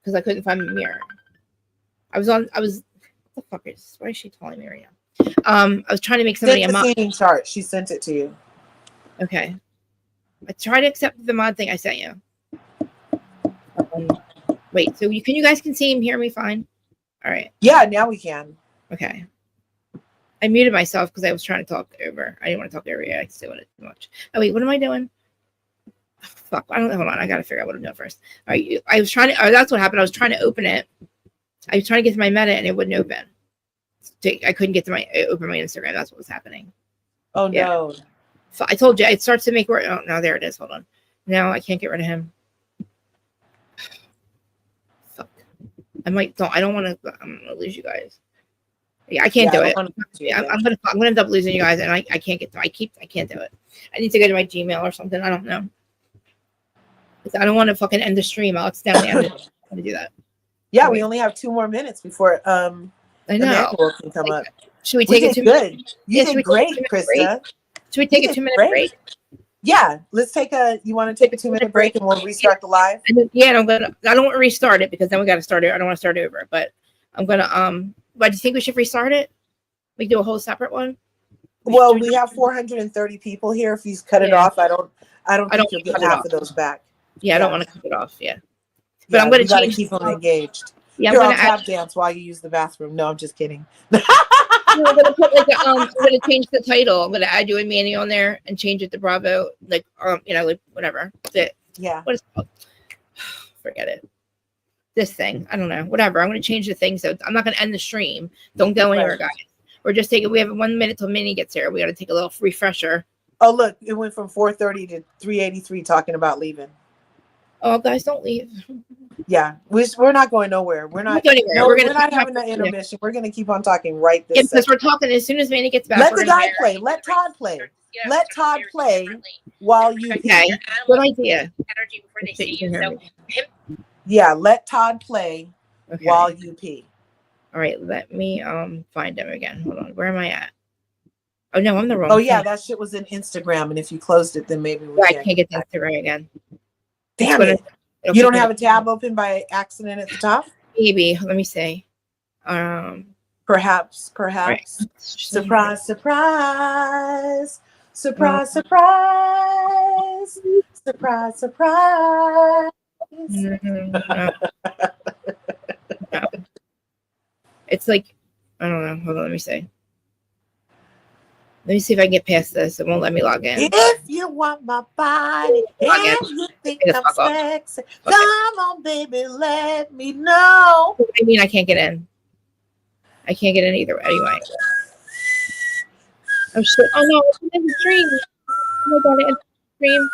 Because I couldn't find my mirror. What the fuck why is she telling me right now? I was trying to make somebody a mod. Chart. She sent it to you. Okay. I tried to accept the mod thing I sent you. Wait, so you guys can see and hear me fine? All right. Yeah, now we can. Okay. I muted myself because I was trying to talk over. I didn't want to talk over you. I still wanted too much. Oh wait, what am I doing? Fuck, I don't know. Hold on, I gotta figure out what I'm doing first. All right, I was trying to. That's what happened. I was trying to open it. I was trying to get to my Meta and it wouldn't open. I couldn't get to open my Instagram. That's what was happening. Oh no! So I told you it starts to make work. Oh no, there it is. Hold on. Now I can't get rid of him. Fuck. I don't want to. I'm gonna lose you guys. Yeah, I can't do it. I'm gonna end up losing you guys, and I can't get to. I can't do it. I need to go to my Gmail or something. I don't know. I don't want to fucking end the stream. I'll accidentally end it. I'm gonna do that. Yeah, we only have 2 more minutes before I know. Emmanuel can come up. Should we take a 2 minute? You did great, Krista. Should we take a 2 minute break? Yeah, let's take you want to take a 2 minute break and we'll restart the live? Yeah, I don't want to restart it because then we got to start it. I don't want to start over, but I'm gonna but do you think we should restart it? We do a whole separate one? Well, we have 430 people here. If you cut it off, I don't think you'll get half of those back. Yeah, I don't want to cut it off. Yeah. But I'm going to keep them engaged. Yeah, Here, I'll tap dance while you use the bathroom. No, I'm just kidding. I'm going to put I'm going to change the title. I'm going to add you and Manny on there and change it to Bravo. Like whatever. Yeah. What is it called? Forget it. This thing. I don't know. Whatever. I'm going to change the thing. So I'm not going to end the stream. Don't go anywhere, guys. We're just taking. We have 1 minute till Manny gets here. We got to take a little refresher. Oh, look! It went from 4:30 to 3:83 talking about leaving. Oh, guys, don't leave. Yeah, we're not going nowhere. We're not going anywhere. We're not having that intermission. Yeah. We're going to keep on talking right this. Because we're talking as soon as Manny gets back. Let the guy play. Let Todd play. Let Todd play while you. Okay. Good idea. Yeah, let Todd play while you pee. All right, let me find him again. Hold on. Where am I at? Oh no, I'm the wrong. Oh yeah, that shit was in Instagram, and if you closed it, then maybe I can't get to Instagram again. Damn it! You don't have a tab open by accident at the top? Maybe. Let me see. Perhaps. Right. Surprise, surprise, surprise, surprise, surprise, surprise. No. It's like I don't know. Hold on, let me see. Let me see if I can get past this. It won't let me log in. If you want my body, and you think I'm sexy, come on, baby, let me know. I mean, I can't get in. I can't get in either. Anyway. Oh shit! Oh no! It's in the stream. Oh my god! It's in the stream.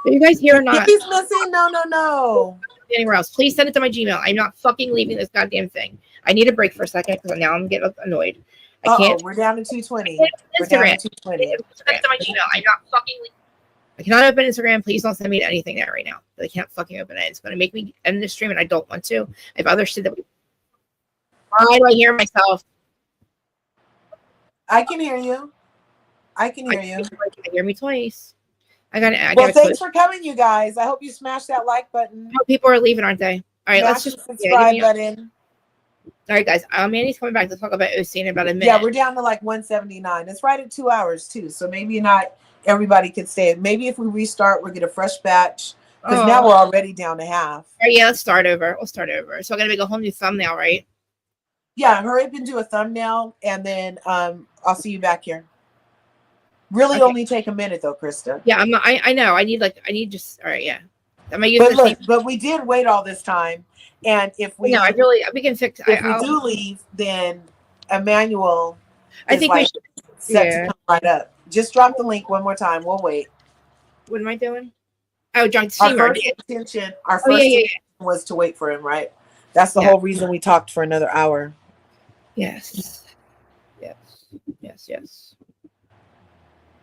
Are you guys here or not? He's missing. No. anywhere else. Please send it to my Gmail. I'm not fucking leaving this goddamn thing. I need a break for a second because now I'm getting annoyed. I can't. We're down to 220. We're down to 220. Send it to my Gmail. I'm not fucking leaving. I cannot open Instagram. Please don't send me anything there right now. I can't fucking open it. It's going to make me end the stream, and I don't want to. I have other shit that. Why do I hear myself? I can hear you. I can hear you. I hear me twice. I well, thanks for coming, you guys. I hope you smash that like button. People are leaving, aren't they? All right, let's just subscribe button. All right, guys. Mandy's coming back to talk about OC in about a minute. Yeah, we're down to like 179. It's right at 2 hours too, so maybe not everybody could stay. Maybe if we restart, we'll get a fresh batch because now we're already down to half. All right, yeah, let's start over. We'll start over. So I'm gonna make a whole new thumbnail, right? Yeah, hurry up and do a thumbnail, and then I'll see you back here. Really, only take a minute though, Krista. Yeah, I'm not. I know. I need just. All right, yeah. Am I using? But look, but we did wait all this time, and if we we can fix. If we do leave, then Emmanuel. I think we should set to come right up. Just drop the link one more time. We'll wait. What am I doing? Oh, John. Our first intention was to wait for him, right? That's the whole reason we talked for another hour. Yes.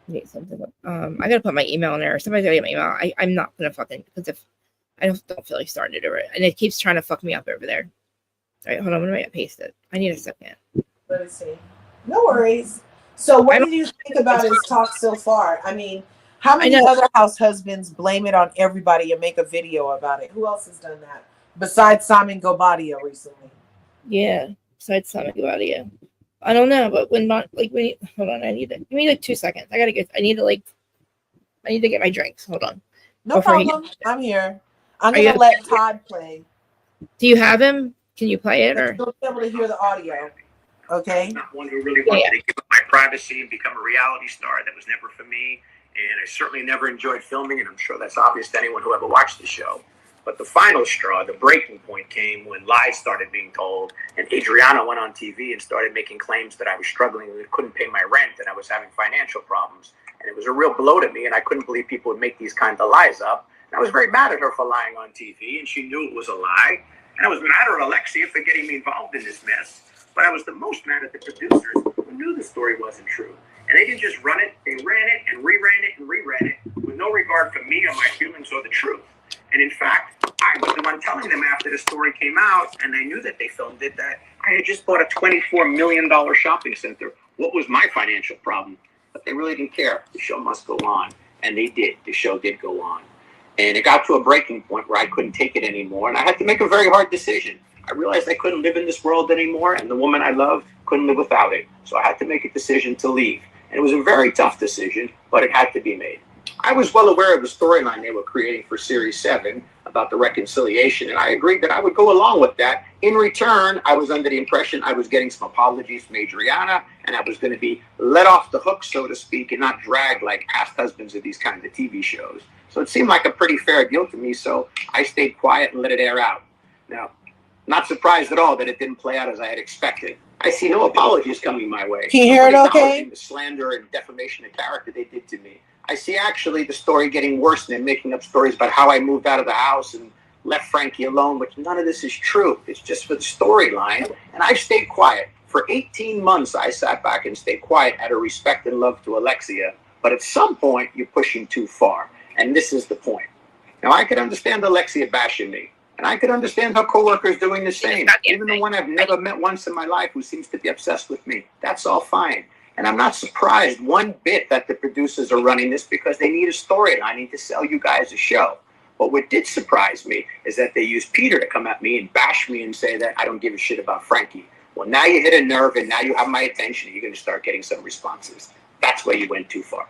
I need something. I gotta put my email in there. Somebody's gotta get my email. I'm not gonna fucking because if I don't feel like starting it over, and it keeps trying to fuck me up over there. All right, hold on. When do I paste it? I need a second. Let me see. No worries. So, what did you think about his talk so far? I mean, how many other house husbands blame it on everybody and make a video about it? Who else has done that besides Simon Gobadia recently? Yeah, besides Simon Gobadia. I don't know, but hold on, I need to give me like 2 seconds. I need to get my drinks. Hold on. No problem. I'm here. I'm gonna let Todd play. Do you have him? Can you play it? Or you'll be able to hear the audio. Okay. I'm not one who really wanted to give up my privacy and become a reality star. That was never for me. And I certainly never enjoyed filming, and I'm sure that's obvious to anyone who ever watched the show. But the final straw, the breaking point, came when lies started being told, and Adriana went on TV and started making claims that I was struggling and couldn't pay my rent, and I was having financial problems. And it was a real blow to me, and I couldn't believe people would make these kinds of lies up. And I was very mad at her for lying on TV, and she knew it was a lie. And I was mad at Alexia for getting me involved in this mess. But I was the most mad at the producers who knew the story wasn't true. And they didn't just run it, they ran it and reran it and reran it with no regard for me or my feelings or the truth. And in fact, I was the one telling them after the story came out, and I knew that they filmed it, that I had just bought a $24 million shopping center. What was my financial problem? But they really didn't care. The show must go on. And they did. The show did go on. And it got to a breaking point where I couldn't take it anymore. And I had to make a very hard decision. I realized I couldn't live in this world anymore, and the woman I loved couldn't live without it. So I had to make a decision to leave. And it was a very tough decision, but it had to be made. I was well aware of the storyline they were creating for Series 7 about the reconciliation, and I agreed that I would go along with that. In return, I was under the impression I was getting some apologies from Adriana, and I was going to be let off the hook, so to speak, and not dragged like past husbands of these kinds of TV shows. So it seemed like a pretty fair deal to me, so I stayed quiet and let it air out. Now, not surprised at all that it didn't play out as I had expected. I see no apologies coming my way. Can you hear it okay? The slander and defamation of character they did to me. I see actually the story getting worse, and they're making up stories about how I moved out of the house and left Frankie alone, but none of this is true. It's just for the storyline, and I stayed quiet. For 18 months, I sat back and stayed quiet out of respect and love to Alexia, but at some point, you're pushing too far, and this is the point. Now, I could understand Alexia bashing me, and I could understand her coworkers doing the same, even the one I've never met once in my life who seems to be obsessed with me. That's all fine. And I'm not surprised one bit that the producers are running this because they need a storyline to sell you guys a show. But what did surprise me is that they used Peter to come at me and bash me and say that I don't give a shit about Frankie. Well, now you hit a nerve and now you have my attention and you're going to start getting some responses. That's where you went too far.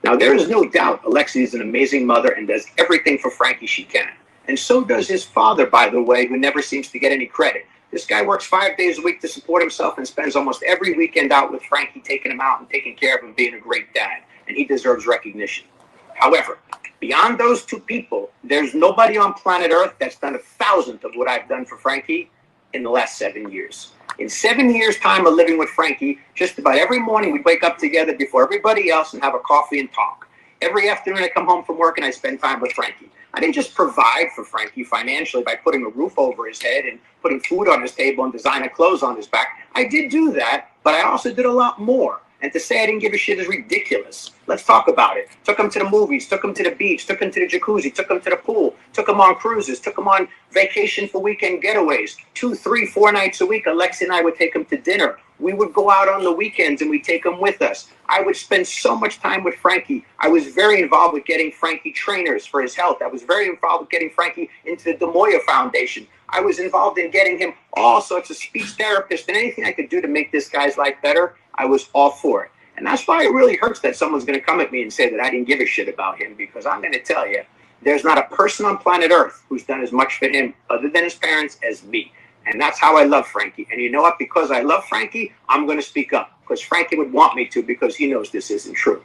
Now, there is no doubt Alexia is an amazing mother and does everything for Frankie she can. And so does his father, by the way, who never seems to get any credit. This guy works 5 days a week to support himself and spends almost every weekend out with Frankie, taking him out and taking care of him, being a great dad. And he deserves recognition. However, beyond those two people, there's nobody on planet Earth that's done 1,000th of what I've done for Frankie in the last 7 years. In 7 years' time of living with Frankie, just about every morning we'd wake up together before everybody else and have a coffee and talk. Every afternoon I come home from work and I spend time with Frankie. I didn't just provide for Frankie financially by putting a roof over his head and putting food on his table and designer clothes on his back. I did do that, but I also did a lot more. And to say I didn't give a shit is ridiculous. Let's talk about it. Took him to the movies, took him to the beach, took him to the jacuzzi, took him to the pool, took him on cruises, took him on vacation for weekend getaways. 2, 3, 4 nights a week, Alexi and I would take him to dinner. We would go out on the weekends and we'd take him with us. I would spend so much time with Frankie. I was very involved with getting Frankie trainers for his health. I was very involved with getting Frankie into the Demoya Foundation. I was involved in getting him all sorts of speech therapists and anything I could do to make this guy's life better. I was all for it. And that's why it really hurts that someone's going to come at me and say that I didn't give a shit about him, because I'm going to tell you, there's not a person on planet Earth who's done as much for him other than his parents as me. And that's how I love Frankie. And you know what? Because I love Frankie, I'm going to speak up, because Frankie would want me to, because he knows this isn't true.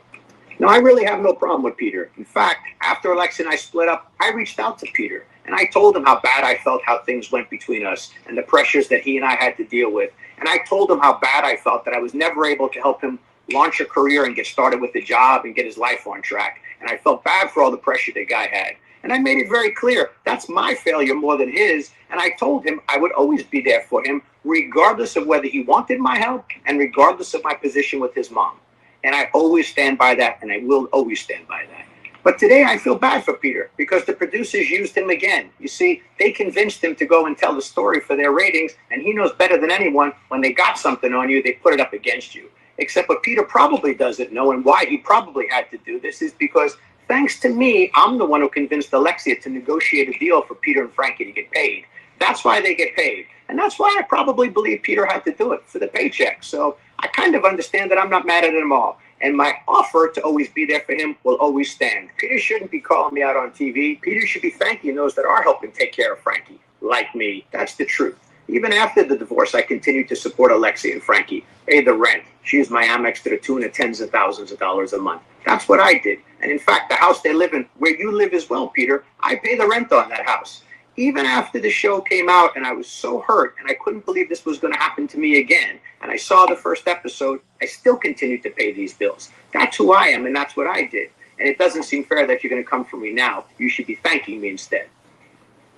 Now, I really have no problem with Peter. In fact, after Alexa and I split up, I reached out to Peter and I told him how bad I felt, how things went between us and the pressures that he and I had to deal with. And I told him how bad I felt that I was never able to help him launch a career and get started with a job and get his life on track. And I felt bad for all the pressure the guy had. And I made it very clear, that's my failure more than his. And I told him I would always be there for him, regardless of whether he wanted my help and regardless of my position with his mom. And I always stand by that, and I will always stand by that. But today I feel bad for Peter because the producers used him again. You see, they convinced him to go and tell the story for their ratings, and he knows better than anyone, when they got something on you, they put it up against you. Except what Peter probably doesn't know, and why he probably had to do this, is because thanks to me, I'm the one who convinced Alexia to negotiate a deal for Peter and Frankie to get paid. That's why they get paid. And that's why I probably believe Peter had to do it, for the paycheck. So I kind of understand that I'm not mad at him all. And my offer to always be there for him will always stand. Peter shouldn't be calling me out on TV. Peter should be thanking those that are helping take care of Frankie, like me. That's the truth. Even after the divorce, I continued to support Alexia and Frankie, pay the rent. She used my Amex to the tune of tens of thousands of dollars a month. That's what I did. And in fact, the house they live in, where you live as well, Peter, I pay the rent on that house. Even after the show came out and I was so hurt and I couldn't believe this was going to happen to me again, and I saw the first episode, I still continued to pay these bills. That's who I am, and that's what I did. And it doesn't seem fair that you're going to come for me now. You should be thanking me instead.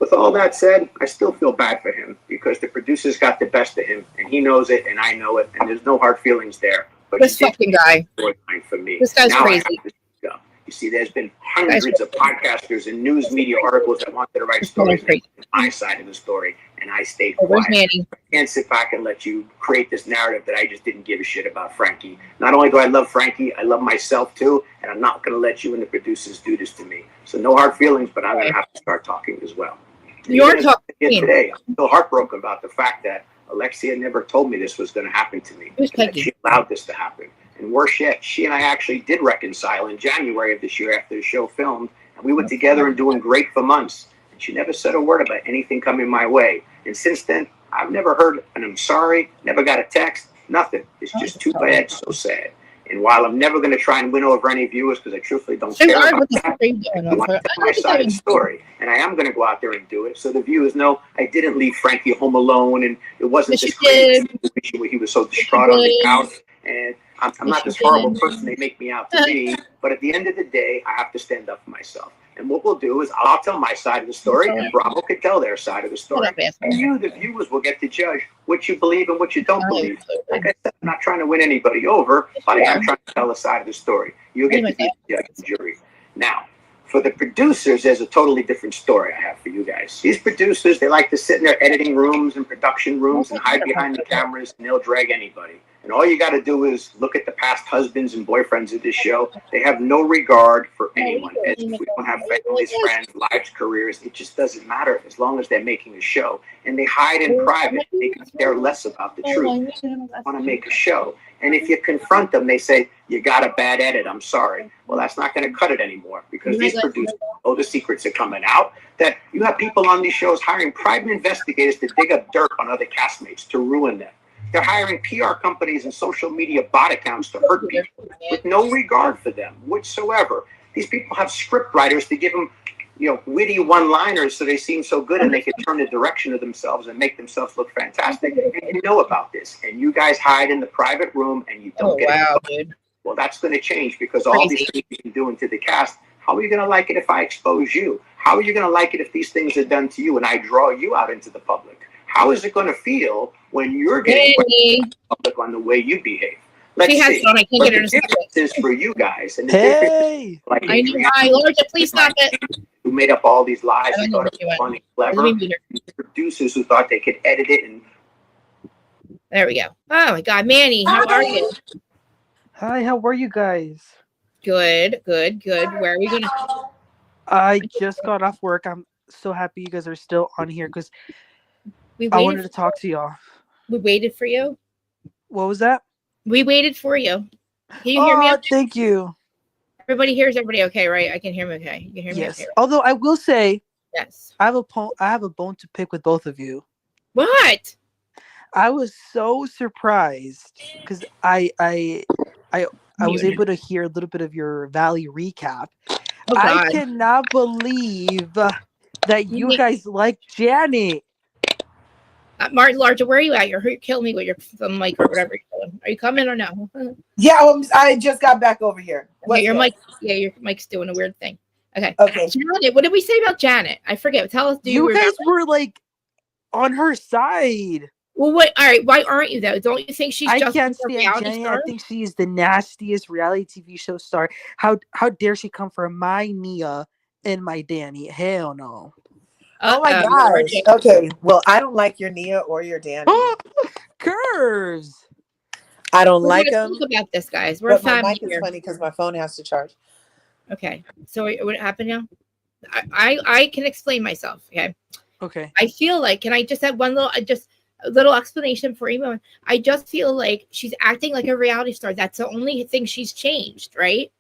With all that said, I still feel bad for him because the producers got the best of him, and he knows it, and I know it, and there's no hard feelings there. But this fucking guy. For me. This guy's now crazy. You see, there's been hundreds of podcasters and news media articles that wanted to write stories on my side of the story, and I stayed quiet. I can't sit back and let you create this narrative that I just didn't give a shit about Frankie. Not only do I love Frankie, I love myself too, and I'm not going to let you and the producers do this to me. So no hard feelings, but I'm going to have to start talking as well. You're talking today. I'm still heartbroken about the fact that Alexia never told me this was going to happen to me. That she allowed this to happen. And worse yet, she and I actually did reconcile in January of this year after the show filmed, and we were together and doing great for months. And she never said a word about anything coming my way. And since then, I've never heard an I'm sorry, never got a text, nothing. It's just too bad, so sad. And while I'm never going to try and win over any viewers, because I truthfully don't care about that, I want to tell my side of the story. And I am going to go out there and do it so the viewers know I didn't leave Frankie home alone, and it wasn't this crazy situation where he was so distraught on the couch. And I'm not this horrible person they make me out to be, but at the end of the day, I have to stand up for myself. And what we'll do is I'll tell my side of the story, and Bravo can tell their side of the story. And you, the viewers, will get to judge what you believe and what you don't believe. Like I said, I'm not trying to win anybody over, but I am trying to tell a side of the story. You'll get to be the judge and jury. Now, for the producers, there's a totally different story I have for you guys. These producers, they like to sit in their editing rooms and production rooms and hide behind the cameras, and they'll drag anybody. And all you got to do is look at the past husbands and boyfriends of this show. They have no regard for anyone. We don't have families, friends, lives, careers. It just doesn't matter as long as they're making a show. And they hide in private. They care less about the truth. They want to make a show. And if you confront them, they say, you got a bad edit, I'm sorry. Well, that's not going to cut it anymore because these producers know the secrets are coming out. That you have people on these shows hiring private investigators to dig up dirt on other castmates to ruin them. They're hiring PR companies and social media bot accounts to hurt people with no regard for them whatsoever. These people have script writers to give them, witty one-liners so they seem so good and they can turn the direction of themselves and make themselves look fantastic. And you know about this. And you guys hide in the private room and you don't get it. Well, that's going to change because all these things you've been doing to the cast, how are you going to like it if I expose you? How are you going to like it if these things are done to you and I draw you out into the public? How is it going to feel when you're getting public on the way you behave? Let's see. I can't What get her the to difference is for you guys, and the Hey, difference, like I know. Hi, Lord, please stop it. who made up all these lies and thought it was funny, clever, producers who thought they could edit it and. There we go. Oh my God, Manny, how are you? Hi, how are you guys? Good. Where are we gonna? I just got off work. I'm so happy you guys are still on here because I wanted to talk to y'all. We waited for you. What was that? We waited for you. Can you hear me? Thank you. Everybody hears everybody okay, right? I can hear me okay. You can hear me Yes. okay. Right? Although I will say, yes, I have a bone to pick with both of you. What? I was so surprised because I was able to hear a little bit of your Valley recap. Oh, I cannot believe that you guys like Janet. Martin Larger, where are you at? You're killing me with your mic or whatever you're doing. Are you coming or no? Yeah, I just got back over here. Okay, your mic's doing a weird thing. Okay. Janet, what did we say about Janet? I forget. Tell us. You guys were like on her side. Well, what? All right. Why aren't you though? Don't you think she's I just can't a stand reality Jenny. star? I think she is the nastiest reality TV show star. How dare she come for my Nia and my Danny? Hell no. Oh my gosh. Okay. Well, I don't like your Nia or your Danny. Curves. I don't We're like gonna them. talk about this, guys. We're But my family mic is here. funny because my phone has to charge. Okay. So what happened now? I can explain myself. Okay. Okay. I feel like, can I just have one little, a little explanation for Emo? I just feel like she's acting like a reality star. That's the only thing she's changed, right?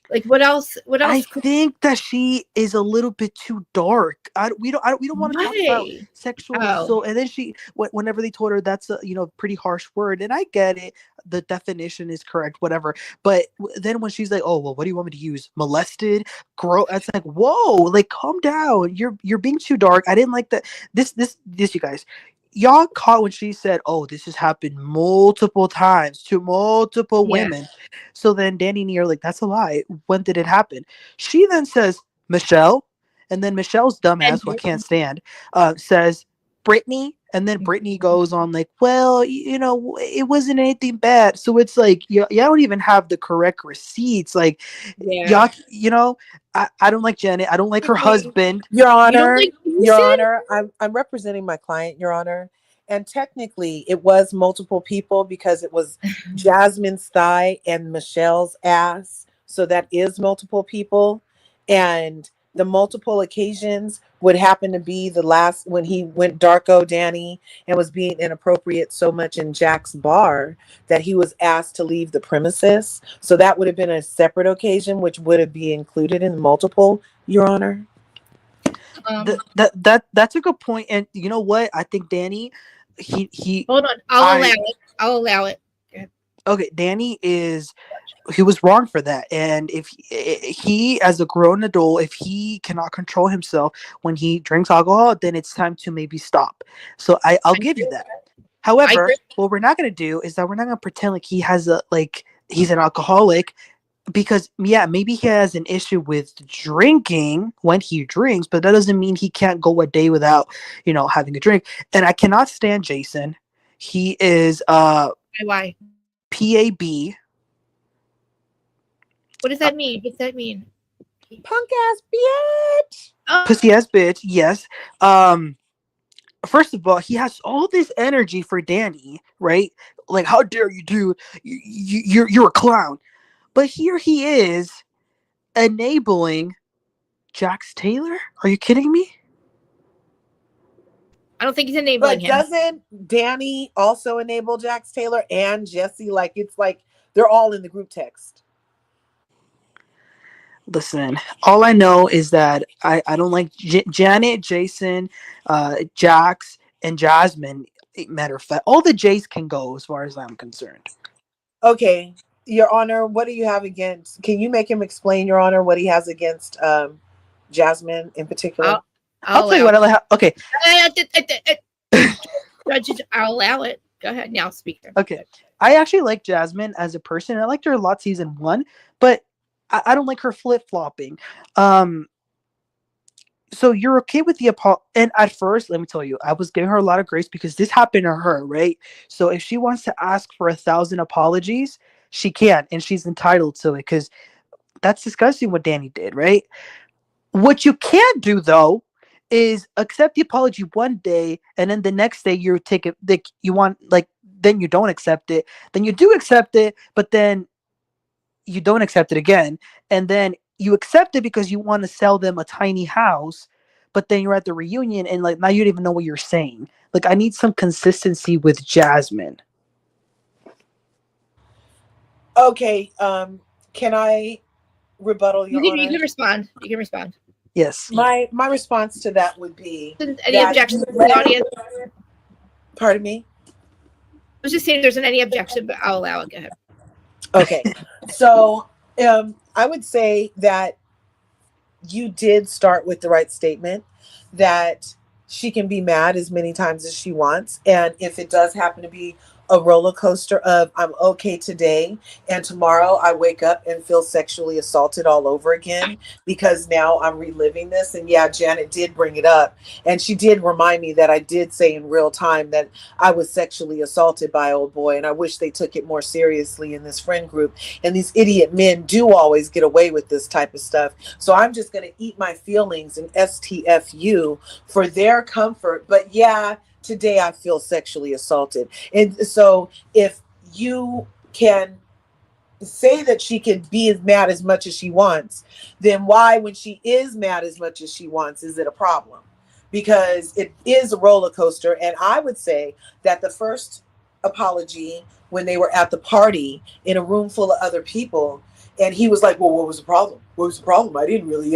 Like what else? I think that she is a little bit too dark. We don't want to talk about sexual assault. And then whenever they told her that's a pretty harsh word, and I get it, the definition is correct, whatever. But then when she's like, "Oh well, what do you want me to use? Molested, grow?" It's like, whoa, like calm down. You're being too dark. I didn't like that. This you guys. Y'all caught when she said, "Oh, this has happened multiple times to multiple women." So then Danny and you're like, "That's a lie. When did it happen?" She then says, "Michelle," and then Michelle's dumbass, who I can't stand, says, "Brittany," and then Brittany goes on like, "Well, it wasn't anything bad." So it's like y'all don't even have the correct receipts. Like, y'all, I don't like Janet. I don't like her husband. Your Honor, Your Honor, I'm representing my client, Your Honor. And technically it was multiple people because it was Jasmine's thigh and Michelle's ass. So that is multiple people. And the multiple occasions would happen to be the last when he went Darko Danny and was being inappropriate so much in Jack's bar that he was asked to leave the premises. So that would have been a separate occasion, which would have been included in multiple, Your Honor. That's a good point. And you know what? I think Danny, he hold on. I'll allow it. Okay, Danny he was wrong for that. And if he, as a grown adult, if he cannot control himself when he drinks alcohol, then it's time to maybe stop. So I'll give you that. However, what we're not going to do is that we're not going to pretend like he's an alcoholic, because maybe he has an issue with drinking when he drinks, but that doesn't mean he can't go a day without, having a drink. And I cannot stand Jason. He is why? PAB. What does that mean? What's that mean? Punk ass bitch. Pussy ass bitch. Yes. First of all, he has all this energy for Danny, right? Like, how dare you, dude? You're a clown. But here he is enabling Jax Taylor. Are you kidding me? I don't think he's enabling him. But doesn't Danny also enable Jax Taylor and Jesse? Like, it's like they're all in the group text. Listen, all I know is that I don't like Janet, Jason, Jax, and Jasmine. Matter of fact, all the J's can go as far as I'm concerned. Okay, Your Honor, what do you have against? Can you make him explain, Your Honor, what he has against Jasmine in particular? I'll tell you what I have. Okay. I'll allow it. Go ahead now, speaker. Okay. I actually like Jasmine as a person. I liked her a lot season 1, but I don't like her flip-flopping. So you're okay with the apology? And at first, let me tell you, I was giving her a lot of grace because this happened to her, right? So if she wants to ask for 1,000 apologies, she can, and she's entitled to it because that's disgusting what Danny did, right? What you can't do though is accept the apology one day and then the next day you take it like you want, like then you don't accept it, then you do accept it, but then you don't accept it again, and then you accept it because you want to sell them a tiny house, but then you're at the reunion and like now you don't even know what you're saying. Like I need some consistency with Jasmine. Okay, can I rebuttal, Your Honor? You can respond. You can respond. Yes. My response to that would be any objection from the audience? Pardon me? I was just saying if there's any objection, but I'll allow it. Go ahead. Okay. So I would say that you did start with the right statement, that she can be mad as many times as she wants. And if it does happen to be a roller coaster of I'm okay today and tomorrow I wake up and feel sexually assaulted all over again because now I'm reliving this. And yeah, Janet did bring it up, and she did remind me that I did say in real time that I was sexually assaulted by old boy, and I wish they took it more seriously in this friend group. And these idiot men do always get away with this type of stuff. So I'm just going to eat my feelings and STFU for their comfort. But yeah, today I feel sexually assaulted. And so if you can say that she can be as mad as much as she wants, then why, when she is mad as much as she wants, is it a problem? Because it is a roller coaster. And I would say that the first apology, when they were at the party in a room full of other people, and he was like, well, what was the problem? What was the problem? I didn't really,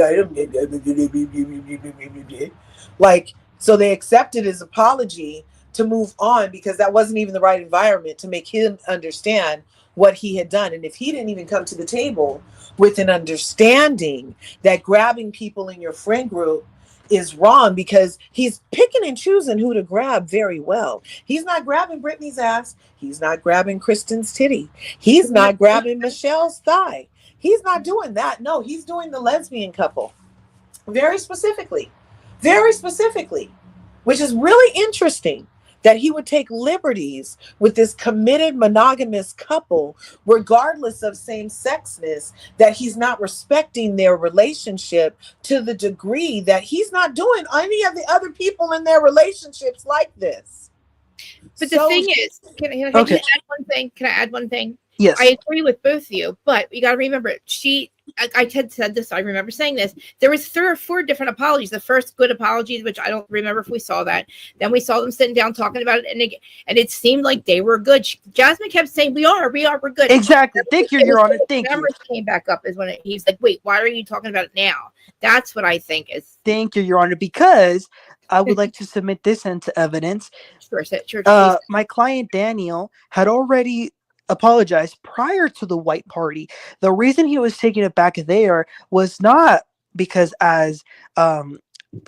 like, so they accepted his apology to move on because that wasn't even the right environment to make him understand what he had done. And if he didn't even come to the table with an understanding that grabbing people in your friend group is wrong, because he's picking and choosing who to grab very well. He's not grabbing Brittany's ass. He's not grabbing Kristen's titty. He's not grabbing Michelle's thigh. He's not doing that. No, he's doing the lesbian couple very specifically, which is really interesting that he would take liberties with this committed monogamous couple, regardless of same-sexness, that he's not respecting their relationship to the degree that he's not doing any of the other people in their relationships like this. But the thing is, can I add one thing? Can I add one thing? Yes. I agree with both of you, but you got to remember, I said this, I remember saying this, there was 3 or 4 different apologies. The first good apology, which I don't remember if we saw that. Then we saw them sitting down talking about it, and it seemed like they were good. Jasmine kept saying, we're good. Exactly. Thank you, Your Honor. Thank you. Came back up is when he's like, wait, why are you talking about it now? That's what I think is. Thank you, Your Honor, because I would like to submit this into evidence. Sure, my client Daniel had already apologized prior to the white party. The reason he was taking it back there was not because, as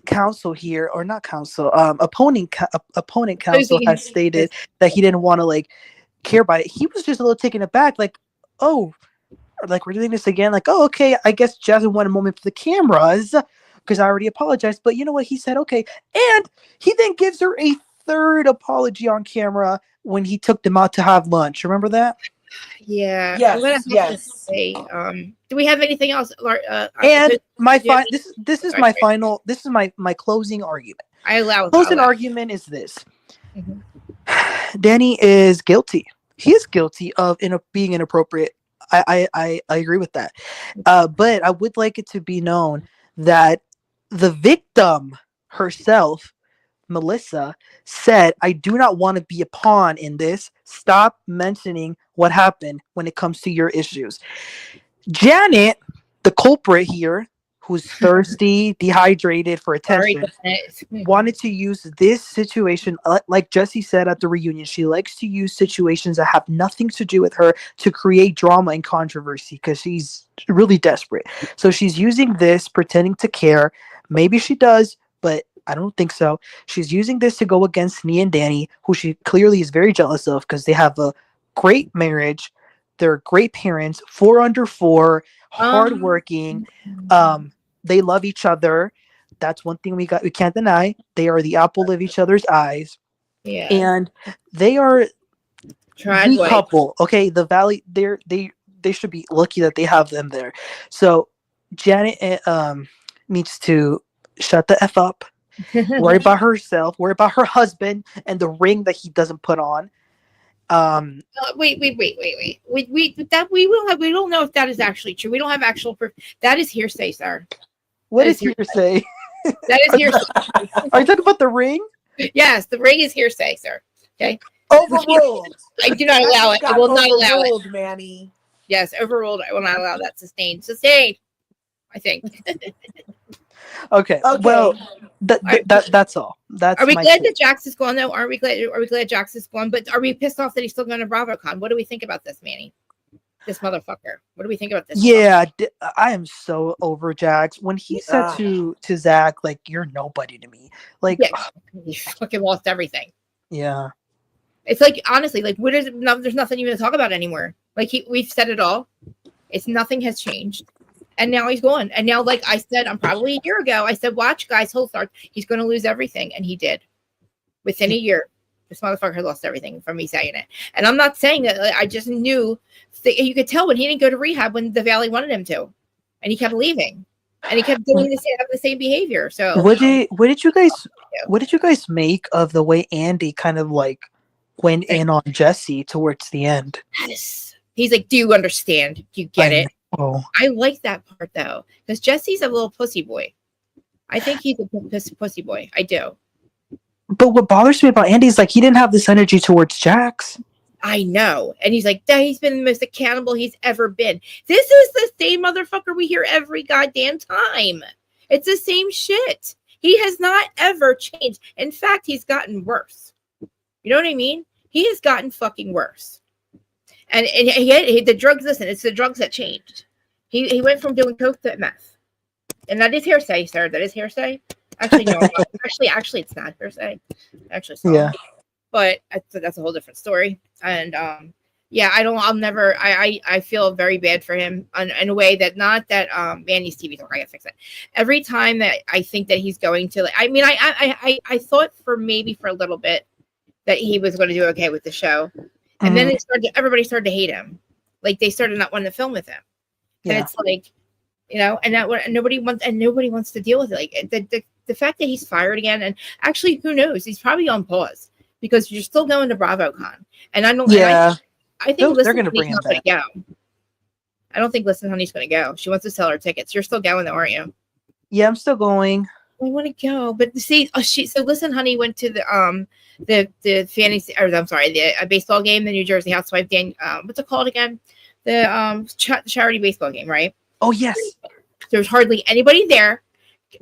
counsel here, or not counsel, opponent counsel has stated that he didn't want to like care about it. He was just a little taken aback, like, oh, like we're doing this again, like, oh, okay, I guess Jasmine wanted a moment for the cameras because I already apologized. But you know what? He said, okay, and he then gives her a 3rd apology on camera when he took them out to have lunch. Remember that? Yeah. Yes. Say, do we have anything else? And this is my final. This is my closing argument. I allow. Closing argument is this: Danny is guilty. He is guilty of being inappropriate. I agree with that. But I would like it to be known that the victim herself, Melissa, said, I do not want to be a pawn in this. Stop mentioning what happened when it comes to your issues. Janet, the culprit here, who's thirsty, dehydrated for attention, wanted to use this situation, like Jessie said at the reunion, she likes to use situations that have nothing to do with her to create drama and controversy because she's really desperate. So she's using this, pretending to care. Maybe she does, but I don't think so. She's using this to go against Nia and Danny, who she clearly is very jealous of because they have a great marriage. They're great parents, 4 under 4, hardworking. They love each other. That's one thing we can't deny. They are the apple of each other's eyes. Yeah. And they are the Way. couple. Okay, the Valley, they should be lucky that they have them there. So Janet needs to shut the F up, worry about herself, worry about her husband and the ring that he doesn't put on. Wait. We don't know if that is actually true. We don't have actual proof. That is hearsay, sir. What is hearsay? That is hearsay. Are you talking about the ring? Yes, the ring is hearsay, sir. Okay. Overruled. I do not allow it. I will not allow it. Overruled, Manny. Yes, overruled. I will not allow that. Sustained. I think. Okay. Well, that's all. That's. Are we my glad take. that Jax is gone though? Are we glad Jax is gone? But are we pissed off that he's still going to BravoCon? What do we think about this, Manny? This motherfucker. What do we think about this? Yeah, I am so over Jax. When he said to Zach, like, "You're nobody to me," like, he fucking lost everything. Yeah. It's like, honestly, like, there's nothing even to talk about anymore. Like, we've said it all. Nothing has changed. And now he's gone. And now, like I said, probably a year ago, I said, watch, guys, he'll start. He's going to lose everything. And he did. Within a year, this motherfucker lost everything from me saying it. And I'm not saying that. I just knew. You could tell when he didn't go to rehab when the Valley wanted him to. And he kept leaving. And he kept doing the same behavior. So what did you guys make of the way Andy kind of like went in on Jesse towards the end? Yes. He's like, do you understand? Do you get it? Oh, I like that part though, because Jesse's a little pussy boy. I think he's a pussy boy. I do. But what bothers me about Andy is like he didn't have this energy towards Jax. I know. And he's like, he's been the most accountable he's ever been. This is the same motherfucker we hear every goddamn time. It's the same shit. He has not ever changed. In fact, he's gotten worse. You know what I mean? He has gotten fucking worse. And he the drugs, listen, it's the drugs that changed. He went from doing coke to meth. And that is hearsay, sir. That is hearsay. Actually, no. Actually, it's not hearsay. Actually, it's not. Yeah. But that's a whole different story. And yeah, I feel very bad for him in a way that not that Manny's TV talk. I gotta fix it. Every time that I think that he's going to, I thought for a little bit that he was going to do okay with the show, and then everybody started to hate him. Like they started not wanting to film with him, and it's like, and nobody wants to deal with it. Like the fact that he's fired again, and actually, who knows? He's probably on pause. Because you're still going to BravoCon, and I don't. Yeah, I think they're going to bring him back. Go. I don't think Listen Honey's going to go. She wants to sell her tickets. You're still going, though, aren't you? Yeah, I'm still going. I want to go, but see, so Listen Honey went to the fantasy, or I'm sorry, the baseball game, the New Jersey Housewife. What's it called again? The charity baseball game, right? Oh yes. There's hardly anybody there.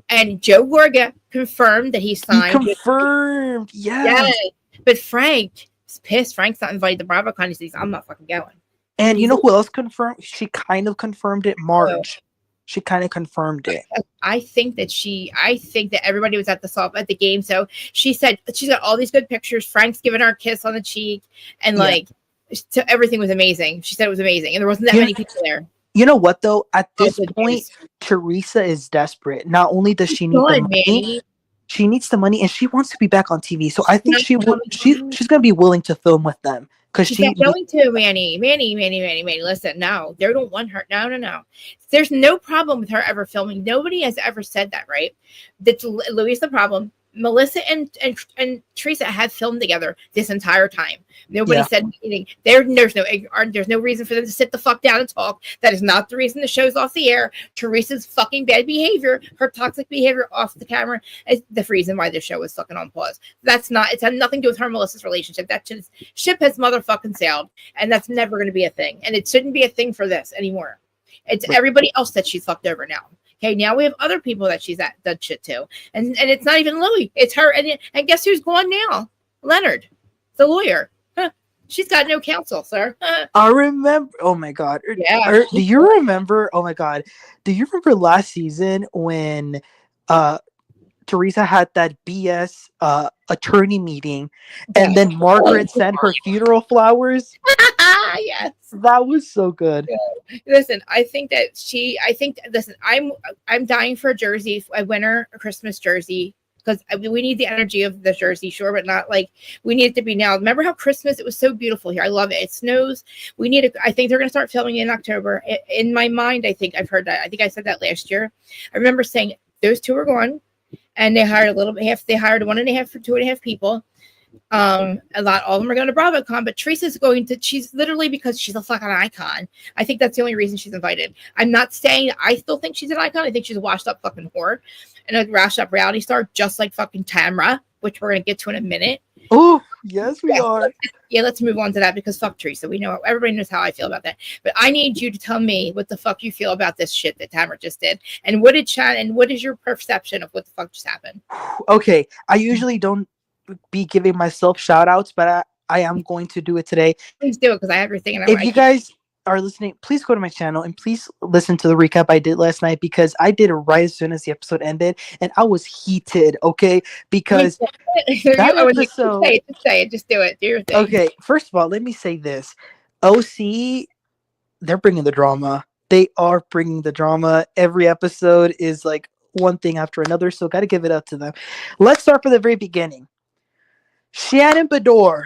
And Joe Gorga confirmed that he signed. He confirmed, yes. But Frank is pissed. Frank's not invited to BravoCon. He says, I'm not fucking going. And you know who else confirmed? She kind of confirmed it. Marge. She kind of confirmed it. I think that everybody was at the game. So she said she's got all these good pictures. Frank's giving her a kiss on the cheek, and so everything was amazing. She said it was amazing, and there wasn't that many people there. You know what though? At this point, Teresa is desperate. Not only does she need the money, she needs the money, and she wants to be back on TV. So I think she's going to be willing to film with them because she's going to Manny. Listen, no, they don't want her. No. There's no problem with her ever filming. Nobody has ever said that, right? That's Louis the problem. Melissa and Teresa have filmed together this entire time. Nobody said anything. There's no reason for them to sit the fuck down and talk. That is not the reason the show's off the air. Teresa's fucking bad behavior, her toxic behavior off the camera is the reason why the show is fucking on pause. It's had nothing to do with her and Melissa's relationship. That ship has motherfucking sailed, and that's never going to be a thing. And it shouldn't be a thing for this anymore. It's everybody else that she's fucked over now. Okay, now we have other people that she's done shit to, and it's not even Louis, it's her. And guess who's gone now? Leonard, the lawyer. She's got no counsel, sir. I remember. Oh my god. Yeah. Do you remember? Oh my god. Do you remember last season when Teresa had that BS attorney meeting, and then Margaret sent her funeral flowers. Yes, that was so good. Yeah. Listen, listen, I'm dying for a jersey, a winter, a Christmas jersey, because we need the energy of the jersey, sure, but not like we need it to be now. Remember how Christmas, it was so beautiful here. I love it. It snows. I think they're going to start filming in October. In my mind, I think I've heard that. I think I said that last year. I remember saying those two are gone, and they hired they hired 1.5 for 2.5 people. A lot, all of them are going to BravoCon, but Teresa's she's literally, because she's a fucking icon. I think that's the only reason she's invited. I'm not saying, I still think she's an icon. I think she's a washed up fucking whore and a washed up reality star, just like fucking Tamra, which we're going to get to in a minute. Oh, yes, we are. Yeah, let's move on to that, because fuck Teresa. We know, everybody knows how I feel about that. But I need you to tell me what the fuck you feel about this shit that Tamra just did. And what is your perception of what the fuck just happened? Okay, I usually don't be giving myself shout outs, but I am going to do it today. Please do it, because I have everything. If you guys are listening, please go to my channel and please listen to the recap I did last night, because I did it right as soon as the episode ended and I was heated, okay? Because that episode... Just say it. Just do it. Do your thing. Okay, first of all, let me say this. OC, they're bringing the drama. They are bringing the drama. Every episode is like one thing after another, so got to give it up to them. Let's start from the very beginning. Shannon Beador.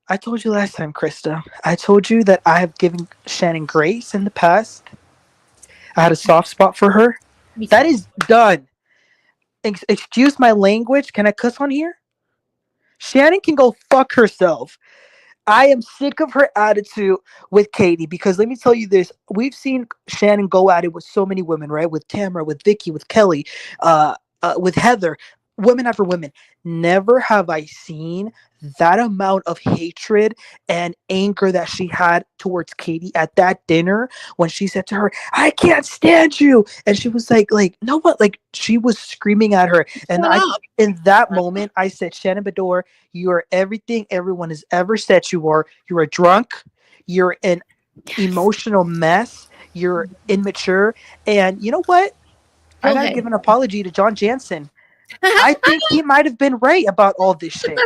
I told you last time, Krista. I told you that I have given Shannon grace in the past. I had a soft spot for her. That is done. Excuse my language. Can I cuss on here? Shannon can go fuck herself. I am sick of her attitude with Katie, because let me tell you this. We've seen Shannon go at it with so many women, right? With Tamara, with Vicky, with Kelly, with Heather, women after women. Never have I seen that amount of hatred and anger that she had towards Katie at that dinner when she said to her, "I can't stand you." And she was like, no, what? Like, she was screaming at her. And in that moment, I said, Shannon Beador, you are everything everyone has ever said you are. You're a drunk. You're an emotional mess. You're immature. And you know what? I gotta give an apology to John Jansen. I think he might have been right about all this shit.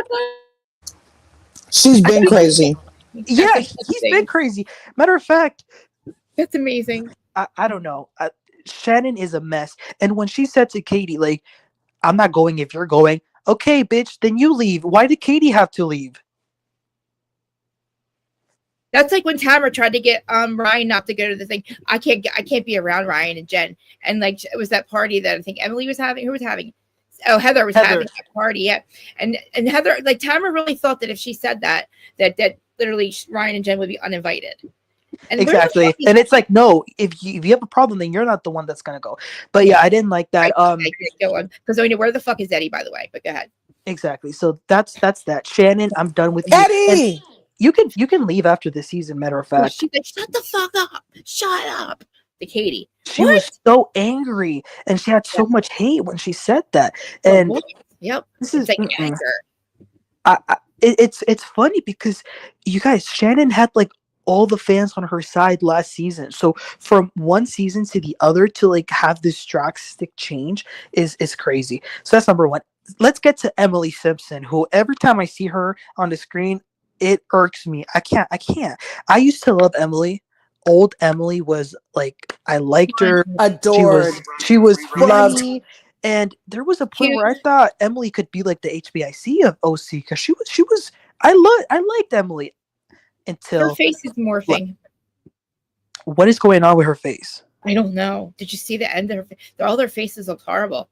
She's been crazy. Yeah, he's been crazy. Matter of fact, that's amazing. I don't know. Shannon is a mess. And when she said to Katie, like, I'm not going if you're going. Okay, bitch, then you leave. Why did Katie have to leave? That's like when Tamara tried to get Ryan not to go to the thing. I can't be around Ryan and Jen. And like, it was that party that I think Emily was having. Who was having? Oh, Heather was having that party. Yeah. And Heather, like, Tamara really thought that if she said that literally Ryan and Jen would be uninvited. And exactly. And it's like, no, if you have a problem, then you're not the one that's gonna go. But yeah, I didn't like that. Because I know, where the fuck is Eddie, by the way? But go ahead. Exactly. So that's that. Shannon, I'm done with you. Eddie, and you can leave after this season. Matter of fact, she said, "Shut the fuck up! Shut up!" To Katie, she was so angry, and she had so much hate when she said that. And yep, this is like anger. It's funny because you guys, Shannon had like all the fans on her side last season. So from one season to the other to like have this drastic change is crazy. So that's number one. Let's get to Emily Simpson, who every time I see her on the screen, it irks me. I can't. I used to love Emily. Old Emily was like, I liked her. Adored. She was funny. And there was a point where I thought Emily could be like the HBIC of OC, because she was I liked Emily until her face is morphing. What is going on with her face? I don't know. Did you see the end of her face? All their faces look horrible.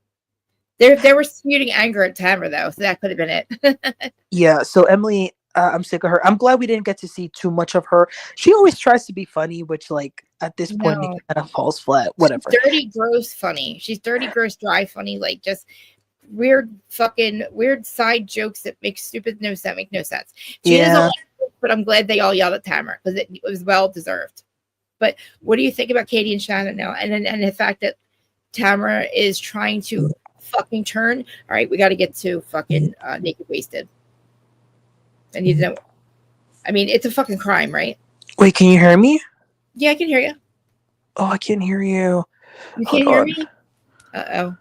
They were spewing anger at Tamara though, so that could have been it. Yeah, so Emily, I'm sick of her. I'm glad we didn't get to see too much of her. She always tries to be funny, which like at this point it kind of falls flat. Whatever. She's dirty, gross, funny. She's dirty, gross, dry, funny. Like just weird side jokes that make no sense. She doesn't like it, but I'm glad they all yelled at Tamara because it was well deserved. But what do you think about Katie and Shannon now? And the fact that Tamara is trying to fucking turn. All right, we got to get to fucking Naked Wasted. I need to know. I mean, it's a fucking crime, right? Wait, can you hear me? Yeah, I can hear you. Oh, I can't hear you. You can't hear me? Uh-oh.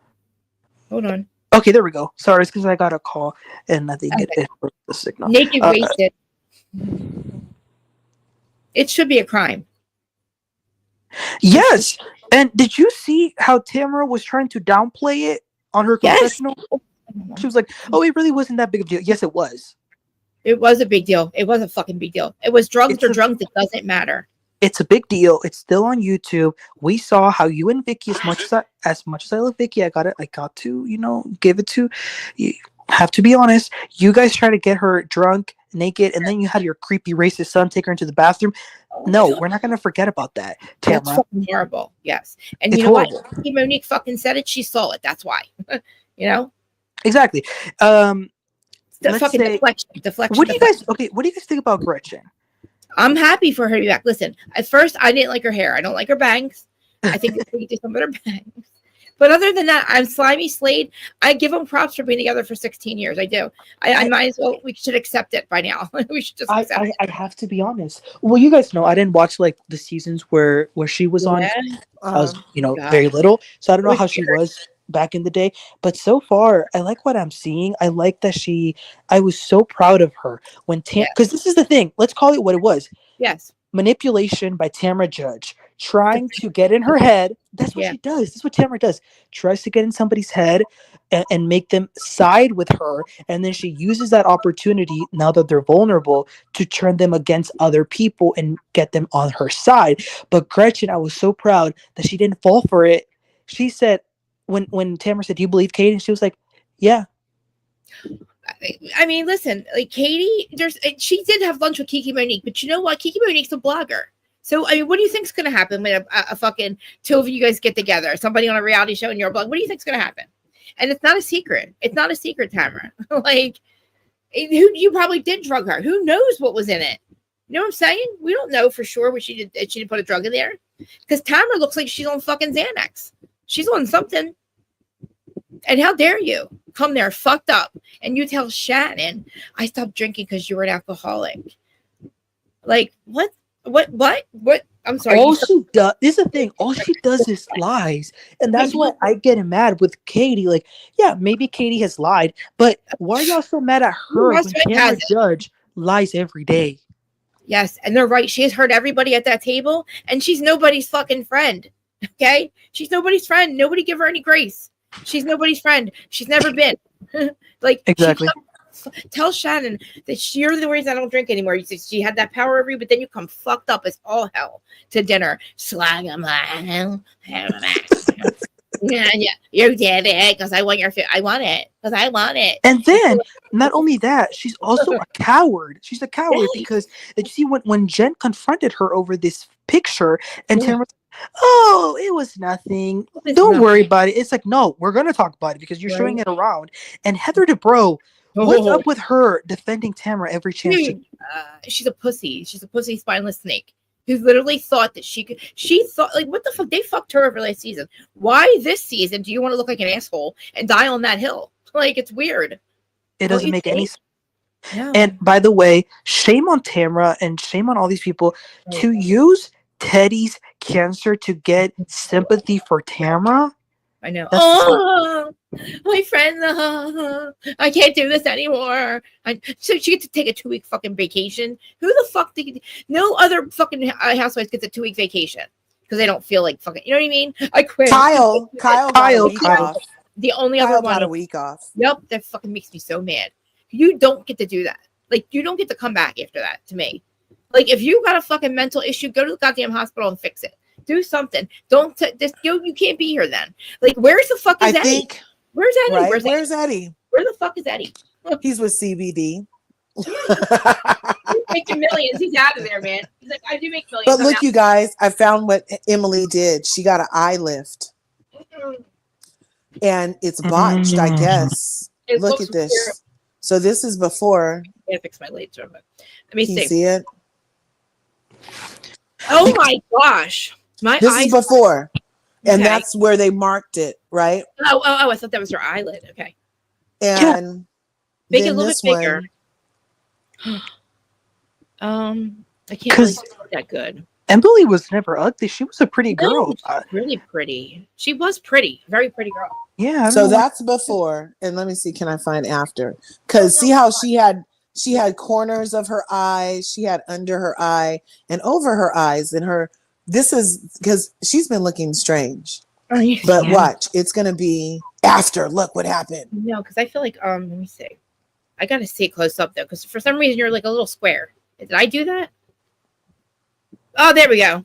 Hold on. Okay, there we go. Sorry, it's because I got a call and I think it broke the signal. Naked wasted. It should be a crime. Yes. And did you see how Tamara was trying to downplay it on her confessional? She was like, "Oh, it really wasn't that big of a deal." Yes, it was. It was a big deal. It was a fucking big deal. It was drugs or drugs. It doesn't matter. It's a big deal. It's still on YouTube. We saw how you and Vicky, as much as I love Vicky, I got to, give it to you. Have to be honest. You guys try to get her drunk, naked, and then you had your creepy racist son take her into the bathroom. No, we're not gonna forget about that, Tamara. That's fucking horrible. Yes, and It's you know horrible. what? Monique fucking said it. She saw it. That's why. Exactly. Let's fucking say, deflection. What do you guys think about Gretchen? I'm happy for her to be back. Listen, at first I didn't like her hair. I don't like her bangs. I think we need to do something with her bangs. But other than that, I'm Slimy Slade. I give them props for being together for 16 years. I do. I might as well. We should accept it by now. We should just accept it. I have to be honest. Well, you guys know I didn't watch like the seasons where she was on. I was very little, so I don't know how she was back in the day. But so far, I like what I'm seeing. I like that I was so proud of her when because this is the thing. Let's call it what it was. Yes. Manipulation by Tamara Judge, trying to get in her head. That's what she does. That's what Tamara does. Tries to get in somebody's head and make them side with her. And then she uses that opportunity, now that they're vulnerable, to turn them against other people and get them on her side. But Gretchen, I was so proud that she didn't fall for it. She said, when Tamara said, "Do you believe Katie?" She was like, "Yeah." I mean, listen, like Katie, she did have lunch with Kiki Monique, but you know what? Kiki Monique's a blogger. So, I mean, what do you think's going to happen when a fucking two of you guys get together? Somebody on a reality show and you're a blog. What do you think's going to happen? And it's not a secret. It's not a secret, Tamara. Like, you probably did drug her. Who knows what was in it? You know what I'm saying? We don't know for sure what she did. She didn't put a drug in there. Because Tamara looks like she's on fucking Xanax. She's on something. And how dare you come there fucked up and you tell Shannon, I stopped drinking because you were an alcoholic. Like, what? I'm sorry. All she does, this is the thing. All she does is lies. And that's why I get mad with Katie. Like, yeah, maybe Katie has lied, but why are y'all so mad at her when Tamara Judge lies every day? Yes, and they're right. She has hurt everybody at that table, and she's nobody's fucking friend. Okay? She's nobody's friend. Nobody give her any grace. She's nobody's friend. She's never been. Like, exactly. Tell Shannon that you're the reason I don't drink anymore. You said she had that power over you, but then you come fucked up as all hell to dinner. Slag him. Yeah, you did it because I want your food. I want it because I want it. And then, not only that, she's also a coward. She's a coward because did you see when Jen confronted her over this picture and Tamara was like, "Oh, it was nothing. Don't worry about it." It's like, no, we're gonna talk about it because you're showing it around. And Heather Dubrow, what's up with her defending Tamara every chance? She's a pussy. She's a pussy spineless snake who literally thought that she thought, like, what the fuck? They fucked her over last season. Why this season do you want to look like an asshole and die on that hill? Like, it's weird. It doesn't make any sense. No. And by the way, shame on Tamara and shame on all these people to use Teddy's cancer to get sympathy for Tamara. I know. My friend, I can't do this anymore. So she gets to take a 2-week fucking vacation. Who the fuck no other fucking housewives gets a 2-week vacation because they don't feel like fucking, you know what I mean? I quit. Kyle off. The only Kyle other one got a week off. Yep, that fucking makes me so mad. You don't get to do that. Like, you don't get to come back after that, to me. Like, if you got a fucking mental issue, go to the goddamn hospital and fix it. Do something. Don't you can't be here then. Like, where's the fuck is Eddie? Where's Eddie? Right? Where's Eddie? Where the fuck is Eddie? He's with CBD. He's making millions. He's out of there, man. He's like, I do make millions. But look, you guys, I found what Emily did. She got an eye lift. And it's botched, I guess. Look at this. Weird. So this is before. I gotta fix my laser, but let me see it. Oh my gosh. This is before. And that's where they marked it, right? Oh, I thought that was her eyelid. Okay. And make it a little bit bigger. I can't really see that good. Emily was never ugly. She was a pretty girl. Really pretty. She was pretty. Very pretty girl. Yeah. So that's before, and let me see. Can I find after? Because see how she had corners of her eyes, she had under her eye and over her eyes, and her. This is because she's been looking strange. But watch, it's gonna be after. Look what happened. No, because I feel like let me see. I gotta see it close up though, because for some reason you're like a little square. Did I do that? Oh, there we go.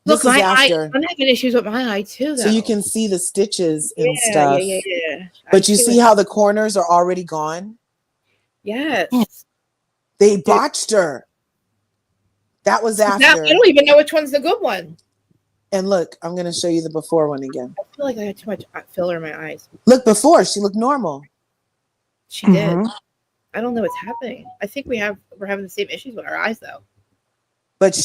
Look, my eye. I'm having issues with my eye too, though. So you can see the stitches and stuff. Yeah. But you see how the corners are already gone? Yes. They botched her. That was after. Now, I don't even know which one's the good one. And look, I'm going to show you the before one again. I feel like I had too much filler in my eyes. Look, before she looked normal. She did. I don't know what's happening. I think we're having the same issues with our eyes though. But but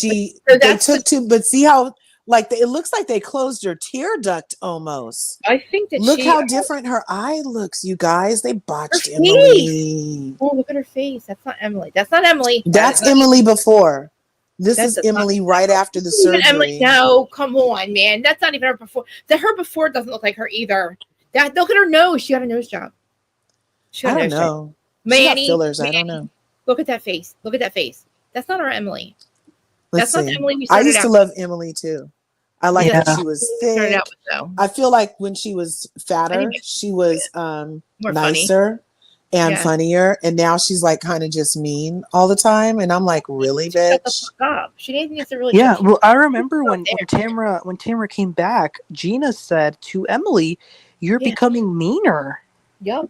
see how it looks like they closed her tear duct almost. I think that look how different her eye looks, you guys. They botched Emily. Oh, look at her face. That's not Emily. That's not Emily. That's Emily before. This is Emily right after the surgery. Emily, no, come on, man. That's not even her before. Her before doesn't look like her either. Look at her nose. She got a nose job. I don't know. Manny, fillers. I don't know. Look at that face. Look at that face. That's not our Emily. That's not Emily. I used to love Emily too. I like that she was thick. I feel like when she was fatter, she was nicer and funnier. And now she's like kind of just mean all the time. And I'm like, really, bitch? She didn't have to really. Yeah. Well, I remember when Tamara came back, Gina said to Emily, "You're becoming meaner." Yep.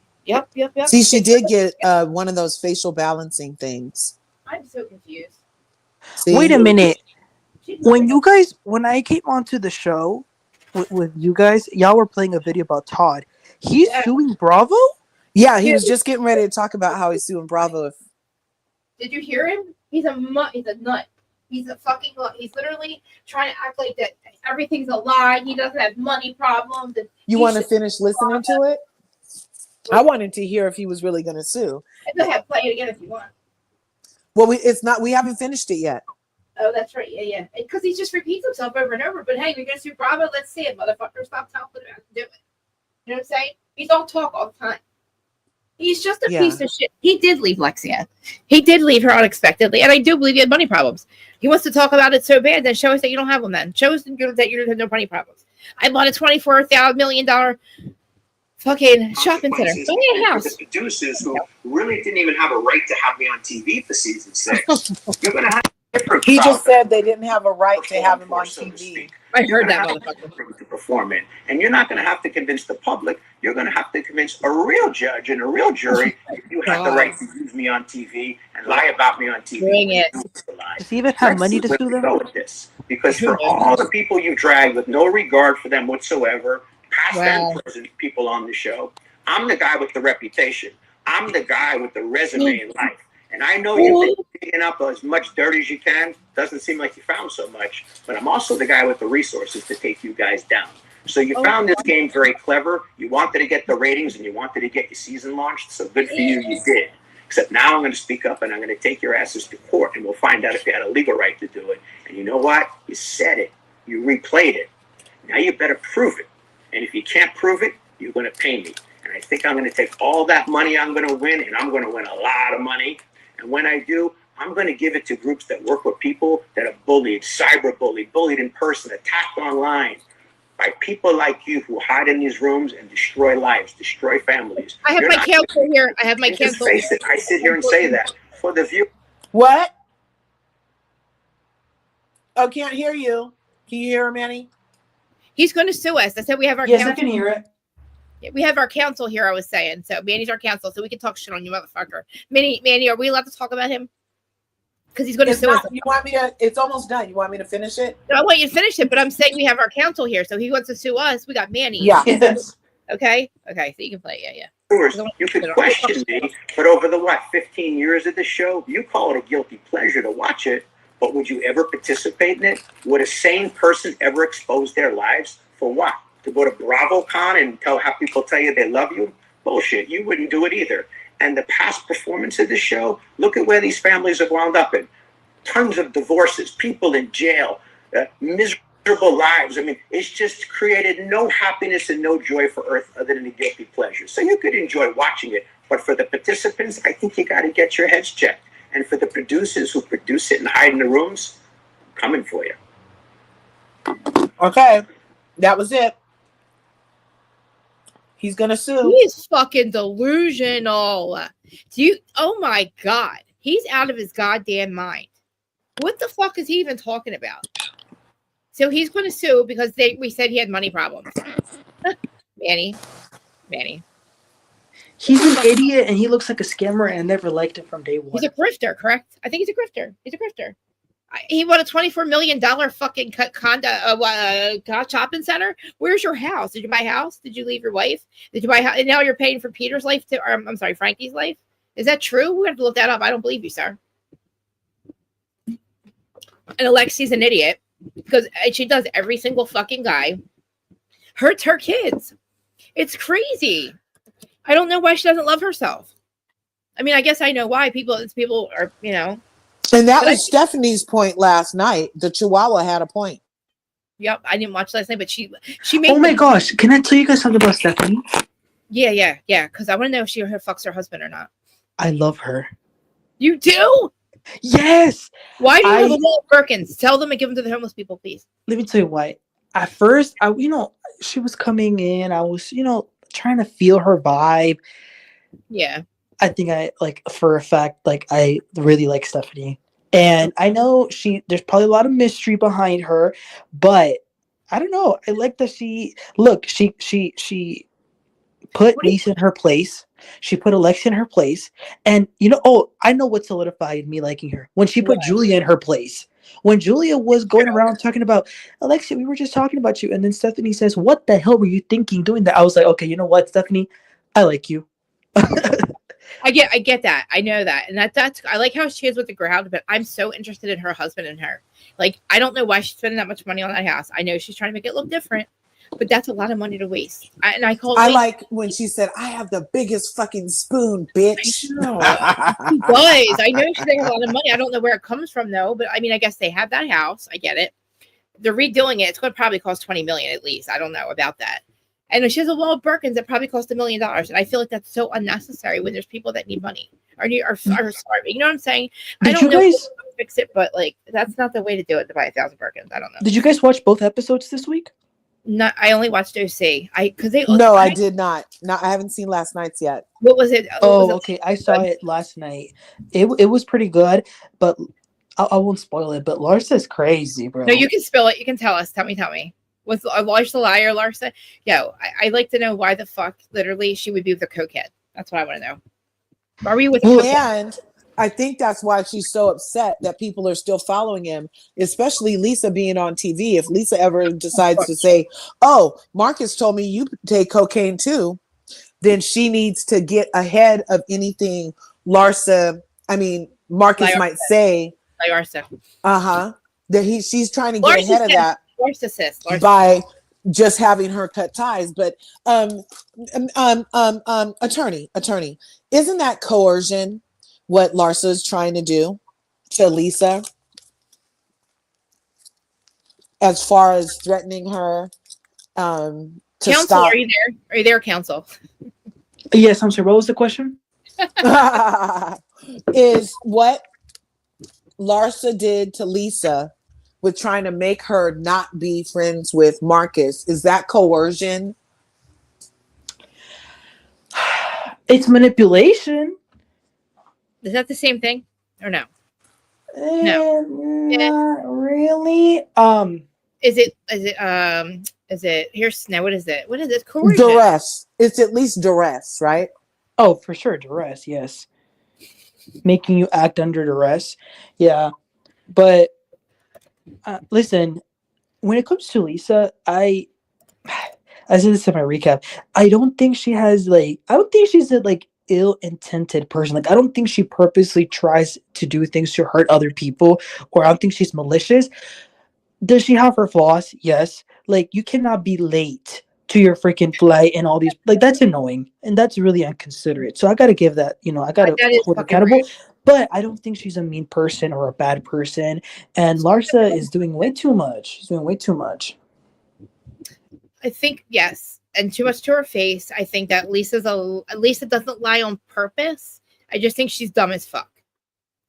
See, she did get one of those facial balancing things. I'm so confused. See? Wait a minute. When I came onto the show with you guys, y'all were playing a video about Todd. He's suing Bravo? Yeah, he was just getting ready to talk about how he's suing Bravo. Did you hear him? He's a nut. He's a fucking nut. He's literally trying to act like that everything's a lie. He doesn't have money problems. You want to finish listening to it? I wanted to hear if he was really going to sue. Go ahead, play it again if you want. Well, we haven't finished it yet. Oh, that's right. Yeah. Because he just repeats himself over and over. But hey, we're going to sue Bravo. Let's see it, motherfucker. Stop talking about it. Do it. You know what I'm saying? He's all talk all the time. He's just a piece of shit. He did leave Lexia. He did leave her unexpectedly. And I do believe he had money problems. He wants to talk about it so bad, then show us that you don't have them then. Show us that you don't have no money problems. I bought a $24 million fucking shopping center. Buy me a house. The producers who really didn't even have a right to have me on TV for season 6. You're going to have different. He just said they didn't have a right to have him on TV. I heard that motherfucker. To perform in, and you're not going to have to convince the public. You're going to have to convince a real judge and a real jury. You have the right to use me on TV and lie about me on TV. Bring it. Does he even have money to sue them? Go with this, because for all the people you drag with no regard for them whatsoever, past and present people on the show, I'm the guy with the reputation. I'm the guy with the resume in life. And I know you've been digging up as much dirt as you can. Doesn't seem like you found so much. But I'm also the guy with the resources to take you guys down. So you found this game very clever. You wanted to get the ratings and you wanted to get your season launched. So good for you, you did. Except now I'm going to speak up and I'm going to take your asses to court and we'll find out if you had a legal right to do it. And you know what? You said it. You replayed it. Now you better prove it. And if you can't prove it, you're going to pay me. And I think I'm going to take all that money I'm going to win, and I'm going to win a lot of money. And when I do, I'm going to give it to groups that work with people that are bullied, cyberbullied, bullied in person, attacked online by people like you who hide in these rooms and destroy lives, destroy families. I have my counsel here. I have my counsel. Face it, I sit here and say that for the view. What? Oh, can't hear you. Can you hear him, Manny? He's going to sue us. I said we have our Yes, counsel. I can hear it. We have our counsel here, I was saying. So Manny's our counsel, so we can talk shit on you, motherfucker. Manny, are we allowed to talk about him? Because he's going to sue us. You want me to? It's almost done. You want me to finish it? No, I want you to finish it, but I'm saying we have our counsel here, so he wants to sue us. We got Manny. Yeah. Yes. Okay, so you can play. Yeah. You could question me, but over the 15 years of the show, you call it a guilty pleasure to watch it. But would you ever participate in it? Would a sane person ever expose their lives for what? To go to BravoCon and have people tell you they love you? Bullshit. You wouldn't do it either. And the past performance of the show, look at where these families have wound up in. tons of divorces, people in jail, miserable lives. I mean, it's just created no happiness and no joy for Earth other than a guilty pleasure. So you could enjoy watching it, but for the participants, I think you got to get your heads checked. And for the producers who produce it and hide in the rooms, I'm coming for you. Okay, that was it. He's gonna sue. He's fucking delusional. Oh my God. He's out of his goddamn mind. What the fuck is he even talking about? So he's going to sue because we said he had money problems. Manny. He's an idiot and he looks like a scammer, and I never liked him from day one. He's a grifter, correct? I think he's a grifter. He bought a $24 million fucking shopping center. Where's your house? Did you buy a house? Did you leave your wife? Did you buy a house? And now you're paying for Peter's life too? Or, I'm sorry, Frankie's life? Is that true? We have to look that up. I don't believe you, sir. And Alexi's an idiot because she does every single fucking guy. Hurts her kids. It's crazy. I don't know why she doesn't love herself. I mean, I guess I know why. People are, you know. And that was Stephanie's point last night. The Chihuahua had a point. Yep, I didn't watch last night, but she made. Oh my gosh! Can I tell you guys something about Stephanie? Yeah. Because I want to know if she fucks her husband or not. I love her. You do? Yes. Why do you have a wall of Birkins? Tell them and give them to the homeless people, please. Let me tell you why. At first, she was coming in. I was, trying to feel her vibe. Yeah. I think for a fact, I really like Stephanie. And I know there's probably a lot of mystery behind her, but I don't know. I like that she put Lisa in her place. She put Alexia in her place. And I know what solidified me liking her. When she put Julia in her place. When Julia was going around talking about, Alexia, we were just talking about you. And then Stephanie says, what the hell were you thinking doing that? I was like, okay, you know what, Stephanie? I like you. I get that. I know that. And that's I like how she is with the crowd, but I'm so interested in her husband and her. Like, I don't know why she's spending that much money on that house. I know she's trying to make it look different, but that's a lot of money to waste. I like when she said, I have the biggest fucking spoon, bitch. She does. I know they have a lot of money. I don't know where it comes from though, but I mean, I guess they have that house. I get it. They're redoing it. It's going to probably cost $20 million at least. I don't know about that. And she has a wall of Birkins that probably cost $1 million. And I feel like that's so unnecessary when there's people that need money or starving. You know what I'm saying? I don't know if to fix it, but that's not the way to do it, to buy 1,000 Birkins. I don't know. Did you guys watch both episodes this week? No, I only watched OC. I did not. No, I haven't seen last night's yet. What was it? Okay. I saw it last night. It was pretty good, but I won't spoil it. But Larsa's crazy, bro. No, you can spill it. You can tell us. Tell me. Was Larsa the liar, Larsa? Yo, I'd like to know why the fuck, literally, she would be with a cokehead. That's what I want to know. Are we with a cokehead? And I think that's why she's so upset that people are still following him, especially Lisa being on TV. If Lisa ever decides to say, oh, Marcus told me you take cocaine too, then she needs to get ahead of anything Marcus might say. Larsa. That she's trying to get ahead of that. Larsa. By just having her cut ties. But attorney, isn't that coercion what Larsa is trying to do to Lisa as far as threatening her to counsel, stop? are you there? Are you there, counsel? Yes, I'm sorry. What was the question? Is what Larsa did to Lisa with trying to make her not be friends with Marcus, is that coercion? It's manipulation. Is that the same thing or no? Not really. Is it here's now what is it? What is it? Coercion. Duress. It's at least duress, right? Oh, for sure, duress, yes. Making you act under duress. Yeah. But listen, when it comes to Lisa, I said this in my recap. I don't think she's a ill-intended person. I don't think she purposely tries to do things to hurt other people, or I don't think she's malicious. Does she have her flaws? Yes. You cannot be late to your freaking flight and all these, that's annoying and that's really inconsiderate. So I gotta give that, I gotta hold accountable. But I don't think she's a mean person or a bad person. And Larsa is doing way too much. She's doing way too much. I think yes, and too much to her face. I think that Lisa doesn't lie on purpose. I just think she's dumb as fuck.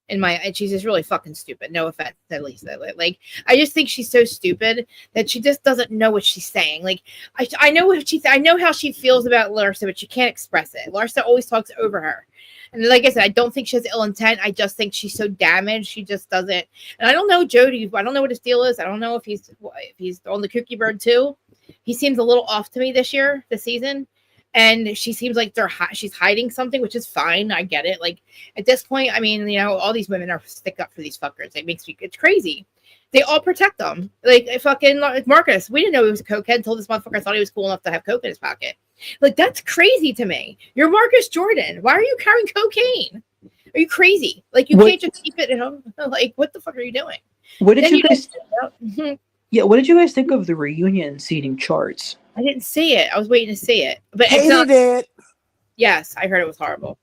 And she's just really fucking stupid. No offense to Lisa. Like, I just think she's so stupid that she just doesn't know what she's saying. Like, I know I know how she feels about Larsa, but she can't express it. Larsa always talks over her. And like I said, I don't think she has ill intent. I just think she's so damaged. She just doesn't. And I don't know Jody. I don't know what his deal is. I don't know if he's on the Kooky Bird too. He seems a little off to me this season. And she seems like she's hiding something, which is fine. I get it. Like, at this point, I mean, all these women are stick up for these fuckers. It's crazy. They all protect them. Like, fucking Marcus, we didn't know he was a cokehead until this motherfucker thought he was cool enough to have coke in his pocket. Like, that's crazy to me. You're Marcus Jordan. Why are you carrying cocaine? Are you crazy? Like, you can't just keep it at home. Like, what the fuck are you doing? What did you guys? Yeah, what did you guys think of the reunion seating charts? I didn't see it. I was waiting to see it, but Hated it. Yes, I heard it was horrible.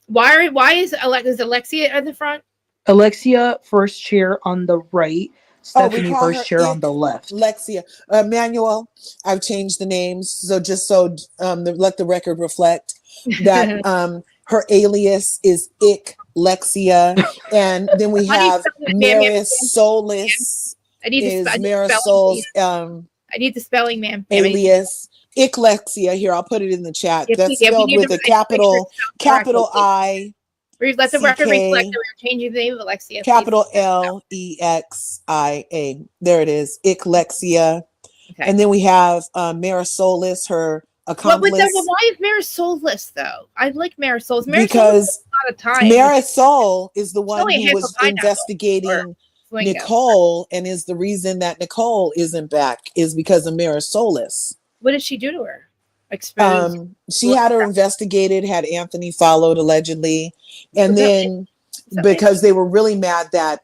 Why is Alexia at the front? Alexia first chair on the right, Stephanie first chair on the left. Alexia. Manuel, I've changed the names so let the record reflect that her alias is Ick Lexia, and then we have Marisolis. I need is the Marisol's I need the spelling, ma'am. alias. Icklexia. Here, I'll put it in the chat. That's spelled with a capital I. Let the record reflect that we're changing the name of Alexia. Capital Lexia. There it is. Icklexia. Okay. And then we have Marisolis, her accomplice. Why is Marisolis though? I like Marisolis. Because a lot of time. Marisol is the one who was investigating Nicole, and is the reason that Nicole isn't back is because of Marisolis. What did she do to her? She had her investigated, had Anthony followed allegedly, and then because they were really mad that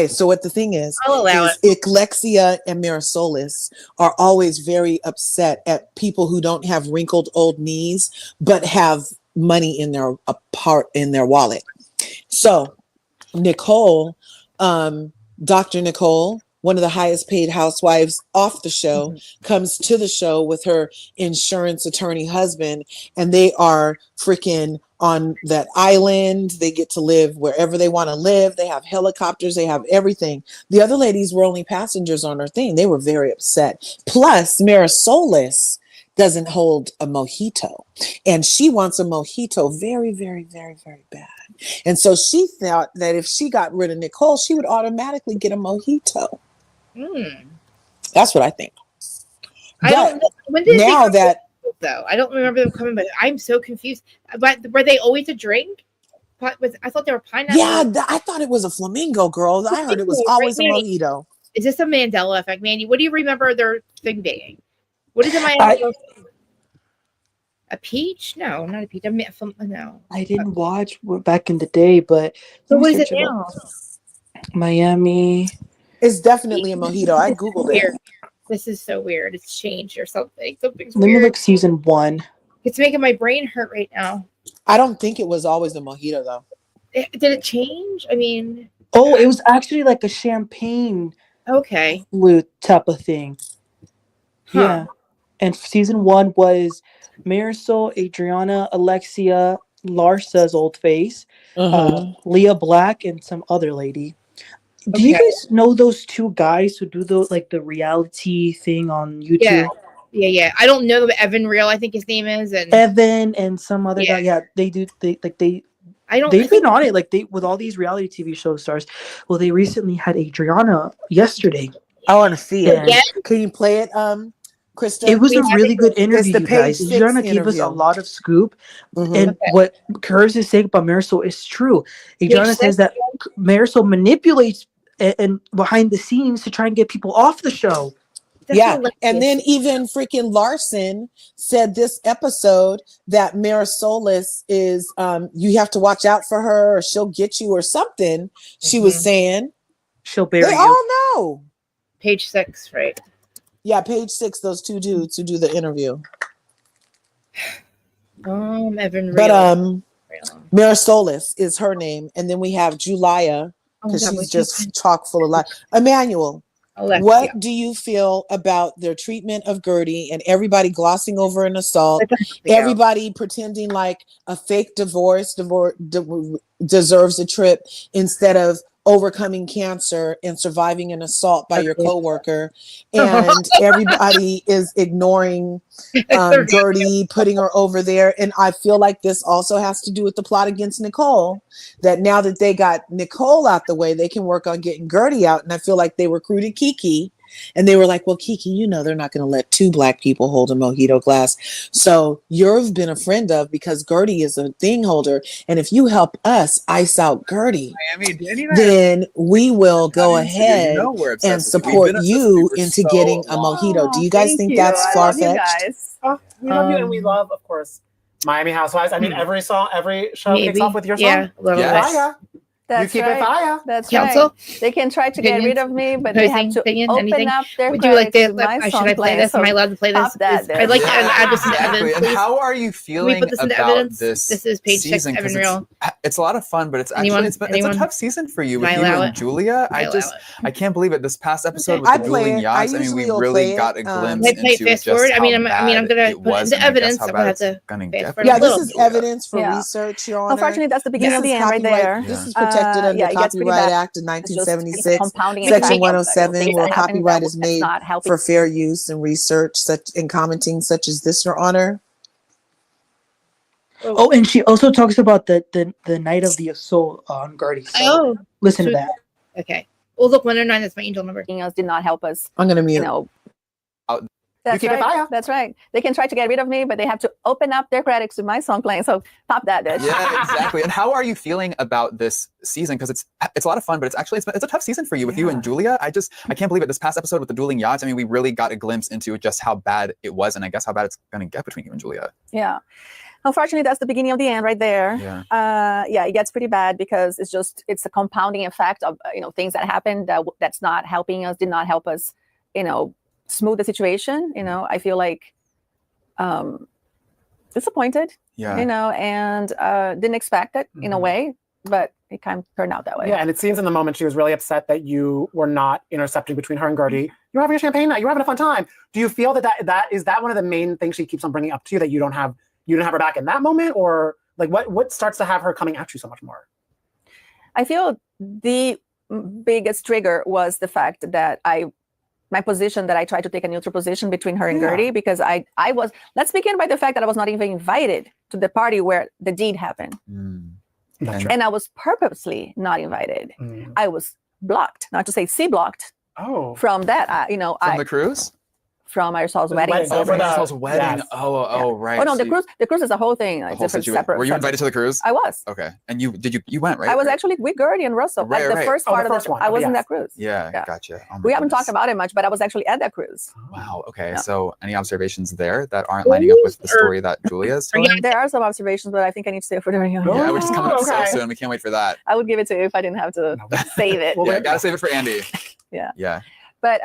so what the thing is Icklexia and Marisolis are always very upset at people who don't have wrinkled old knees but have money in their wallet. So Nicole, Dr. Nicole, one of the highest paid housewives off the show, comes to the show with her insurance attorney husband, and they are freaking on that island. They get to live wherever they want to live. They have helicopters. They have everything. The other ladies were only passengers on her thing. They were very upset. Plus, Marisolis doesn't hold a mojito, and she wants a mojito very, very, very, very bad. And so she thought that if she got rid of Nicole, she would automatically get a mojito. That's what I think. I don't know. When did though? I don't remember them coming, but I'm so confused. But were they always a drink? I thought they were pineapple. Yeah, I thought it was a flamingo, girl. I heard it was always a mojito. Is this a Mandela effect, Mandy? What do you remember their thing being? What is it? A peach? No, not a peach. No. I didn't watch back in the day, but so what is it now? Miami. It's definitely a mojito. I googled it. This is so weird. It's changed or something. Something's Let weird. me look season 1. It's making my brain hurt right now. I don't think it was always a mojito though. Did it change? I mean, it was actually like a champagne flute type of thing. Yeah. And season 1 was Marisol, Adriana, Alexia, Larsa's old face, Leah Black, and some other lady. Do you guys know those two guys who do the reality thing on YouTube? Yeah. I don't know Evan Real, I think his name is, and Evan and some other guy. Yeah, they do. They've been on it with all these reality TV show stars. Well, they recently had Adriana yesterday. I want to see it. Can you play it, Krista? It was a really good interview, you guys. Adriana gave us a lot of scoop. And what Curtis is saying about Marisol is true. Adriana says that Marisol manipulates and behind the scenes to try and get people off the show. And then even freaking Larson said this episode that Marisolis is you have to watch out for her or she'll get you or something. She was saying she'll bury you. They all know. Page 6, right? Yeah, page 6, those two dudes who do the interview. Evan Real. But Marisolis is her name. And then we have Julia, because she's just chock full of life. Emmanuel, what do you feel about their treatment of Gertie and everybody glossing over an assault, everybody pretending like a fake divorce deserves a trip instead of overcoming cancer and surviving an assault by your coworker, and everybody is ignoring Gertie, putting her over there? And I feel like this also has to do with the plot against Nicole, that now that they got Nicole out the way, they can work on getting Gertie out. And I feel like they recruited Kiki, and they were like, well, Kiki, you know, they're not going to let 2 Black people hold a mojito glass. So you've been a friend of, because Gertie is a thing holder. And if you help us ice out Gertie, then we will go ahead and support you into getting a mojito. Do you guys think that's far-fetched? We love you, and we love, of course, Miami Housewives. I mean, every show kicks off with your song. Fire. That's you keep right. it fire. That's Council? right. They can try to get rid of me, but they have to Opinion? open Anything? up their Would you like credits to? to my Should song I play playing. this? Am I So allowed to play this? stop that, I'd like to Yeah, add this into exactly. evidence, And please. how are you Can we feeling put this into about evidence? this This is page 6, season? 'Cause Evan Real. it's a lot of fun, but it's actually Anyone? it's a Anyone? tough season for you with Can I you allow and it? Julia. Can I allow it? I can't believe it. This past episode with I the play dueling it. I yachts. I mean, we usually will really play got it. a glimpse Can I play it into fast just forward? how I'm gonna bad put it it was, into and I guess evidence. how I'm bad gonna have it's to gonna fast get. forward Yeah, a this little. is evidence for research, Your Honor. Unfortunately, that's the beginning This of the is end right copyright. there. This is protected under Yeah, it gets pretty Copyright bad. Act of It's just, it's a 1976, compounding Section effect of 107, things where that happen copyright is that's made not helping. for fair use and research such and commenting such as this, Your Honor. Oh, and she also talks about the night of the assault on Gertie. So listen to that. Okay. Well, look, 109. That's my angel number. Else did not help us. I'm gonna mute. You know. Oh, That's keep it right. fire. That's right. They can try to get rid of me, but they have to open up their credits to my song playing. So stop that, bitch. Yeah, exactly. And how are you feeling about this season? Because it's a lot of fun, but it's a tough season for you with you and Julia. I can't believe it. This past episode with the dueling yachts, I mean, we really got a glimpse into just how bad it was, and I guess how bad it's gonna get between you and Julia. Yeah. Unfortunately, that's the beginning of the end right there. Yeah. Yeah, it gets pretty bad because it's a compounding effect of things that happened that's not helping us, did not help us, smooth the situation. I feel like disappointed. Yeah. And didn't expect it in a way, but it kind of turned out that way. Yeah, and it seems in the moment she was really upset that you were not intercepting between her and Gertie. You're having a champagne night. You're having a fun time. Do you feel that is that one of the main things she keeps on bringing up to you, that you didn't have her back in that moment, or like what starts to have her coming at you so much more? I feel the biggest trigger was the fact that my position that I tried to take a neutral position between her and Gertie, because I was, let's begin by the fact that I was not even invited to the party where the deed happened. And I was purposely not invited. I was blocked, not to say blocked. From that, From the cruise? From Marisol's wedding. Marisol's wedding. Yes. Oh, right. Oh no, the cruise is a whole thing. A whole situation. Were you invited to the cruise? I was. Okay. And you went, right? I was actually with Gertie and Russell at the first part of the. I was in that cruise. Yeah, gotcha. We haven't talked about it much, but I was actually at that cruise. Wow. Okay. So, any observations there that aren't lining up with the story that Julia is telling? There are some observations, but I think I need to stay for during. Yeah, which is coming up so soon. We can't wait for that. I would give it to you if I didn't have to save it. Yeah, gotta save it for Andy. Yeah. Yeah. But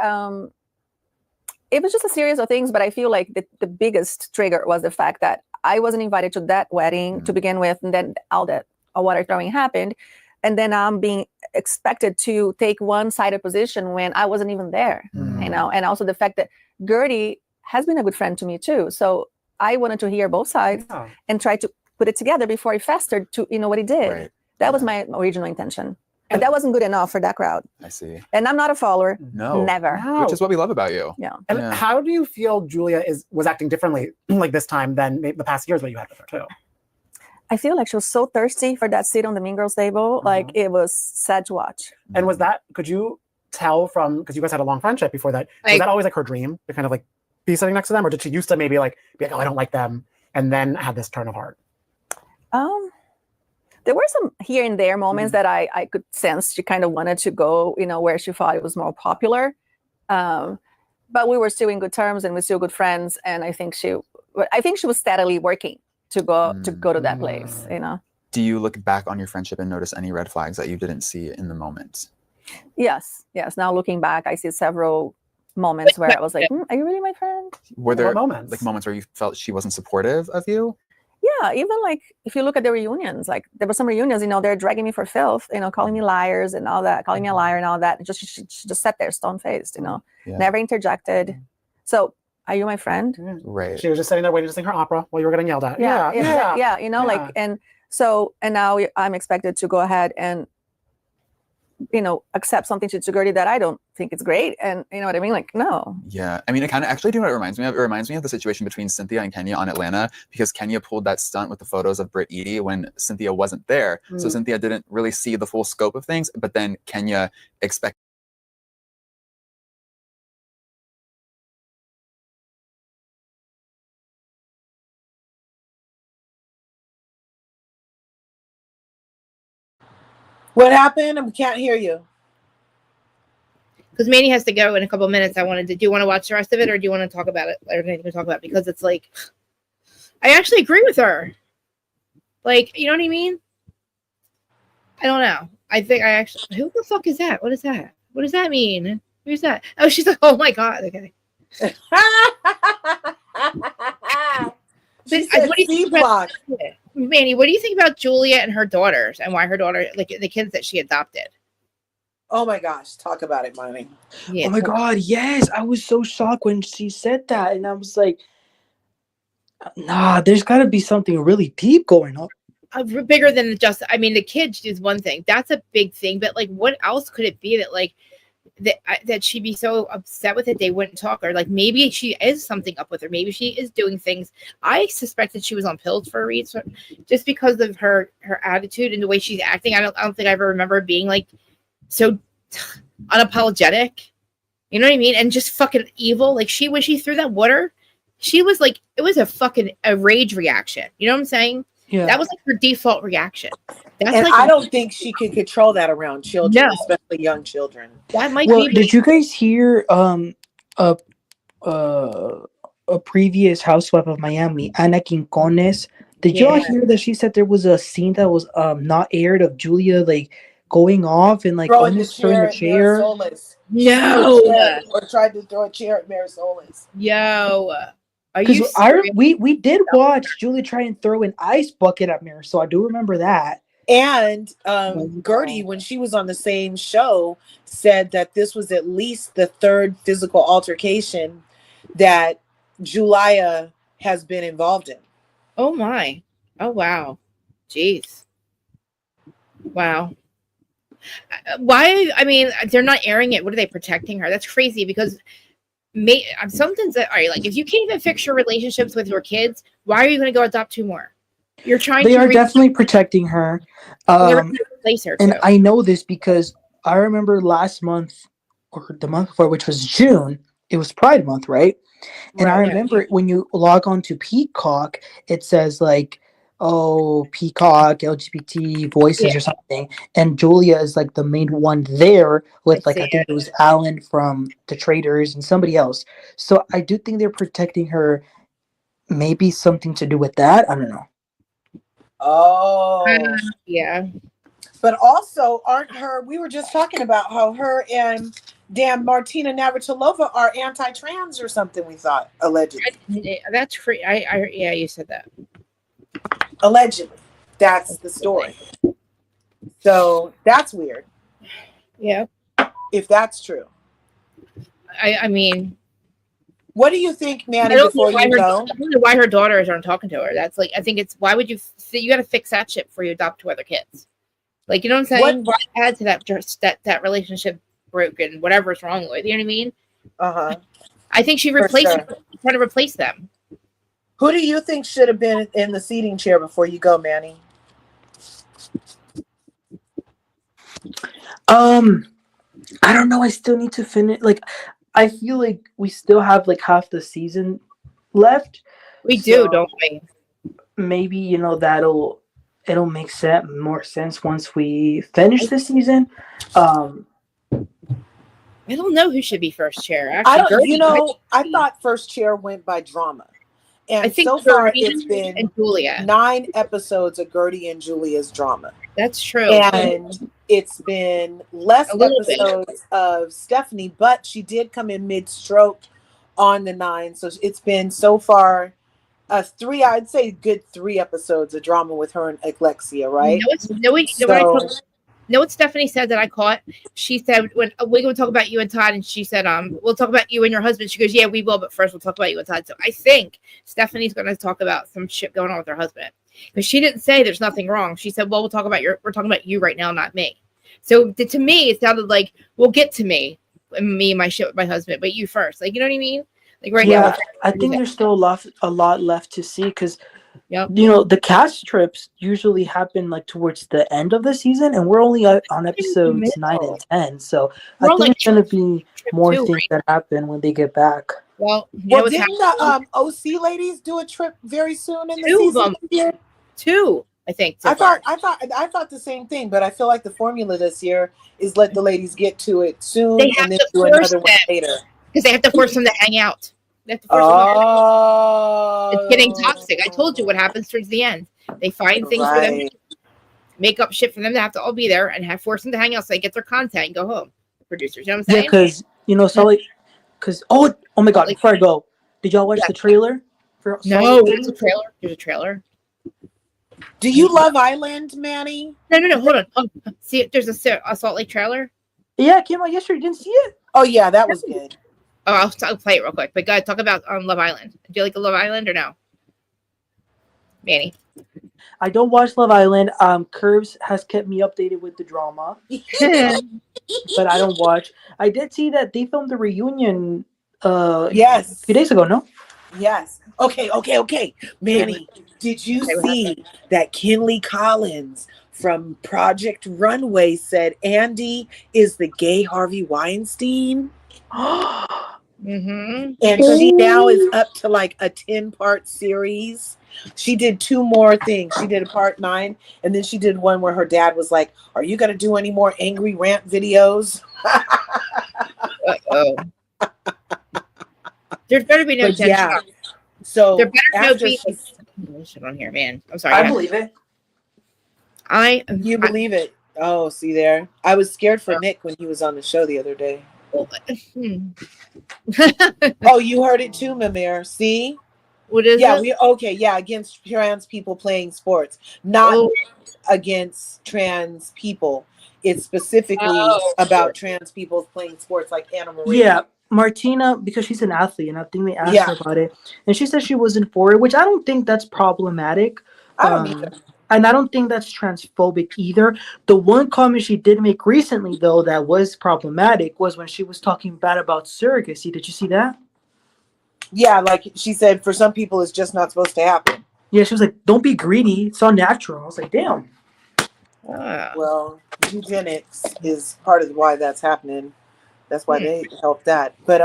it was just a series of things, but I feel like the biggest trigger was the fact that I wasn't invited to that wedding to begin with, and then all that water throwing happened, and then I'm being expected to take one-sided position when I wasn't even there, and also the fact that Gertie has been a good friend to me too, so I wanted to hear both sides and try to put it together before it festered to what he did. Right. That was my original intention. But that wasn't good enough for that crowd. I see. And I'm not a follower. No. Never. Which is what we love about you. Yeah. And how do you feel Julia was acting differently like this time than the past years that you had with her too? I feel like she was so thirsty for that seat on the Mean Girls table. Like it was sad to watch. And could you tell from, because you guys had a long friendship before that, was that always like her dream to kind of like be sitting next to them? Or did she used to maybe like be like, oh, I don't like them, and then have this turn of heart? There were some here and there moments that I could sense she kind of wanted to go, where she thought it was more popular. But we were still in good terms and we're still good friends. And I think she was steadily working to go to that place, Do you look back on your friendship and notice any red flags that you didn't see in the moment? Yes. Now looking back, I see several moments where I was like, are you really my friend? Were there moments? Like moments where you felt she wasn't supportive of you? Yeah, even like if you look at the reunions, like there were some reunions, they're dragging me for filth, calling me liars and all that, calling me a liar and all that. And she just sat there stone faced, never interjected. So, are you my friend? Right. She was just sitting there waiting to sing her opera while you were getting yelled at. Yeah. Like, and now I'm expected to go ahead and accept something to Gertie that I don't think it's great. And you know what I mean? Like, no. Yeah. I mean, it kind of actually, do you know what it reminds me of? It reminds me of the situation between Cynthia and Kenya on Atlanta, because Kenya pulled that stunt with the photos of Britt Eady when Cynthia wasn't there. So Cynthia didn't really see the full scope of things, but then Kenya expected. What happened? I can't hear you. Because Manny has to go in a couple of minutes. Do you want to watch the rest of it, or do you want to talk about it? Or anything to talk about? Because it's like, I actually agree with her. Like, you know what I mean? I don't know. I think I actually. Who the fuck is that? What is that? What does that mean? Who's that? Oh, she's like, oh my god. Okay. What do you think about Manny? What do you think about Julia and her daughters, and why her daughter, like the kids that she adopted? Oh my gosh, talk about it, Manny. Yeah. Oh my god, yes. I was so shocked when she said that, and I was like, nah, there's got to be something really deep going on. Bigger than just, I mean, the kids is one thing. That's a big thing, but like, what else could it be that she'd be so upset with it they wouldn't talk? Or like, maybe she is something up with her. Maybe she is doing things. I suspected she was on pills for a reason, just because of her attitude and the way she's acting. I don't think I ever remember being like so unapologetic, you know what I mean, and just fucking evil. Like when she threw that water, she was like, it was a rage reaction, you know what I'm saying? Yeah, that was like her default reaction. That's and I don't think she can control that around children, especially young children. That might be. Did you guys hear a previous housewife of Miami, Ana Quincones? Did y'all hear that she said there was a scene that was not aired of Julia like going off and like almost throwing a chair? No, or tried to throw a chair at Marisolis. Yo, because we did watch Julia try and throw an ice bucket at Marisol. I do remember that. And Gertie, when she was on the same show, said that this was at least the third physical altercation that Julia has been involved in. Oh my! Oh wow! Jeez! Wow! Why? I mean, they're not airing it. What are they protecting her? That's crazy. Because something's that are like, if you can't even fix your relationships with your kids, why are you going to go adopt two more? You're trying. They are definitely protecting her. Replace her, and I know this because I remember last month or the month before, which was June. It was Pride Month, right? And I remember when you log on to Peacock, it says like, oh, Peacock LGBT voices or something, and Julia is like the main one there with I think it was Alan from The Traders and somebody else. So I do think they're protecting her. Maybe something to do with that. I don't know. Oh, yeah. But also, we were just talking about how her and damn Martina Navratilova are anti-trans or something, we thought, allegedly. That's free. Yeah, you said that. Allegedly. That's the story. So that's weird. Yeah. If that's true. I mean, what do you think, Manny, before you go? I don't know why her daughters aren't talking to her. That's like, I think it's, why would you got to fix that shit before you adopt two other kids? Like, you know what I'm saying? Why add to that relationship broken, whatever's wrong with, you know what I mean? Uh-huh. I think she trying to replace them. Who do you think should have been in the seating chair before you go, Manny? I don't know. I still need to finish. Like, I feel like we still have like half the season left. We do, don't we? Maybe it'll make more sense once we finish the season. I don't know who should be first chair. Actually, I thought first chair went by drama. And I think so far it's been 9 episodes of Gertie and Julia's drama. That's true. And it's been less episodes of Stephanie, but she did come in mid-stroke on the 9. So it's been so far I'd say good 3 episodes of drama with her and Alexia, right? Know what Stephanie said that I caught? She said, when we're going to talk about you and Todd, and she said, we'll talk about you and your husband. She goes, yeah, we will, but first we'll talk about you and Todd. So I think Stephanie's going to talk about some shit going on with her husband, because she didn't say there's nothing wrong. She said, well, we're talking about you right now, not me. So to me, it sounded like, we'll get to me and my shit with my husband, but you first. Like, you know what I mean? Like right now. I think there's still a lot left to see, because the cast trips usually happen like towards the end of the season, and we're only on episodes 9 and 10. So I think there's going to be more things that happen when they get back. Well, didn't the OC ladies do a trip very soon in the season? Two, I think. I thought the same thing, but I feel like the formula this year is let the ladies get to it soon and then do another one later. Because they have to force them to hang out. They have to force them it's getting toxic. I told you what happens towards the end. They find things for them, make up shit for them to have to all be there, and force them to hang out so they get their content and go home. The producers, you know what I'm saying? Yeah, because oh my god, before I go, did y'all watch the trailer? No, there's a trailer. There's a trailer. Do you Love Island, Manny? No, hold on. See, there's a Salt Lake trailer. Yeah, it came out yesterday. Didn't see it? Oh yeah, that was good. Oh, I'll play it real quick. But go ahead, talk about Love Island. Do you like Love Island or no? Manny? I don't watch Love Island. Curbs has kept me updated with the drama. But I don't watch. I did see that they filmed the reunion a few days ago, no? Yes. Okay. Manny, did you see that Kinley Collins from Project Runway said Andy is the gay Harvey Weinstein? And she now is up to like a 10-part series. She did 2 more things. She did a part 9, and then she did one where her dad was like, are you going to do any more angry rant videos? There's better be no tension. Yeah. So there better be shit on here, man. I'm sorry. I believe it. You believe it. Oh, see there. I was scared for Nick when he was on the show the other day. Oh, you heard it too, Mimir. See? What is it? Against trans people playing sports. Not against trans people. It's specifically about trans people playing sports, like Anna Marie. Yeah, Martina, because she's an athlete, and I think they asked her about it. And she said she wasn't for it, which I don't think that's problematic. I don't either. And I don't think that's transphobic either. The one comment she did make recently, though, that was problematic was when she was talking bad about surrogacy. Did you see that? Yeah, like she said, for some people, it's just not supposed to happen. Yeah, she was like, don't be greedy. It's unnatural. I was like, damn. Well, eugenics is part of why that's happening. That's why they help that. But,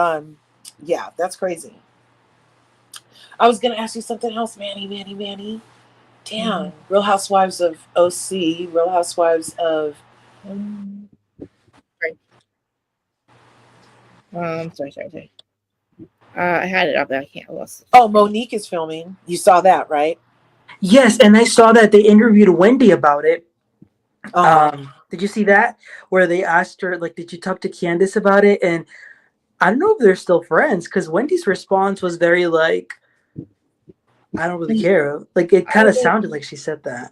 yeah, that's crazy. I was going to ask you something else, Manny. Damn. Real Housewives of OC, Real Housewives of... Sorry. I had it up there. I can't lost it. Oh, Monique is filming. You saw that, right? Yes, and I saw that they interviewed Wendy about it. Did you see that? Where they asked her, like, did you talk to Candace about it? And I don't know if they're still friends, because Wendy's response was very like, I don't really care. Like, it kind of sounded like she said that.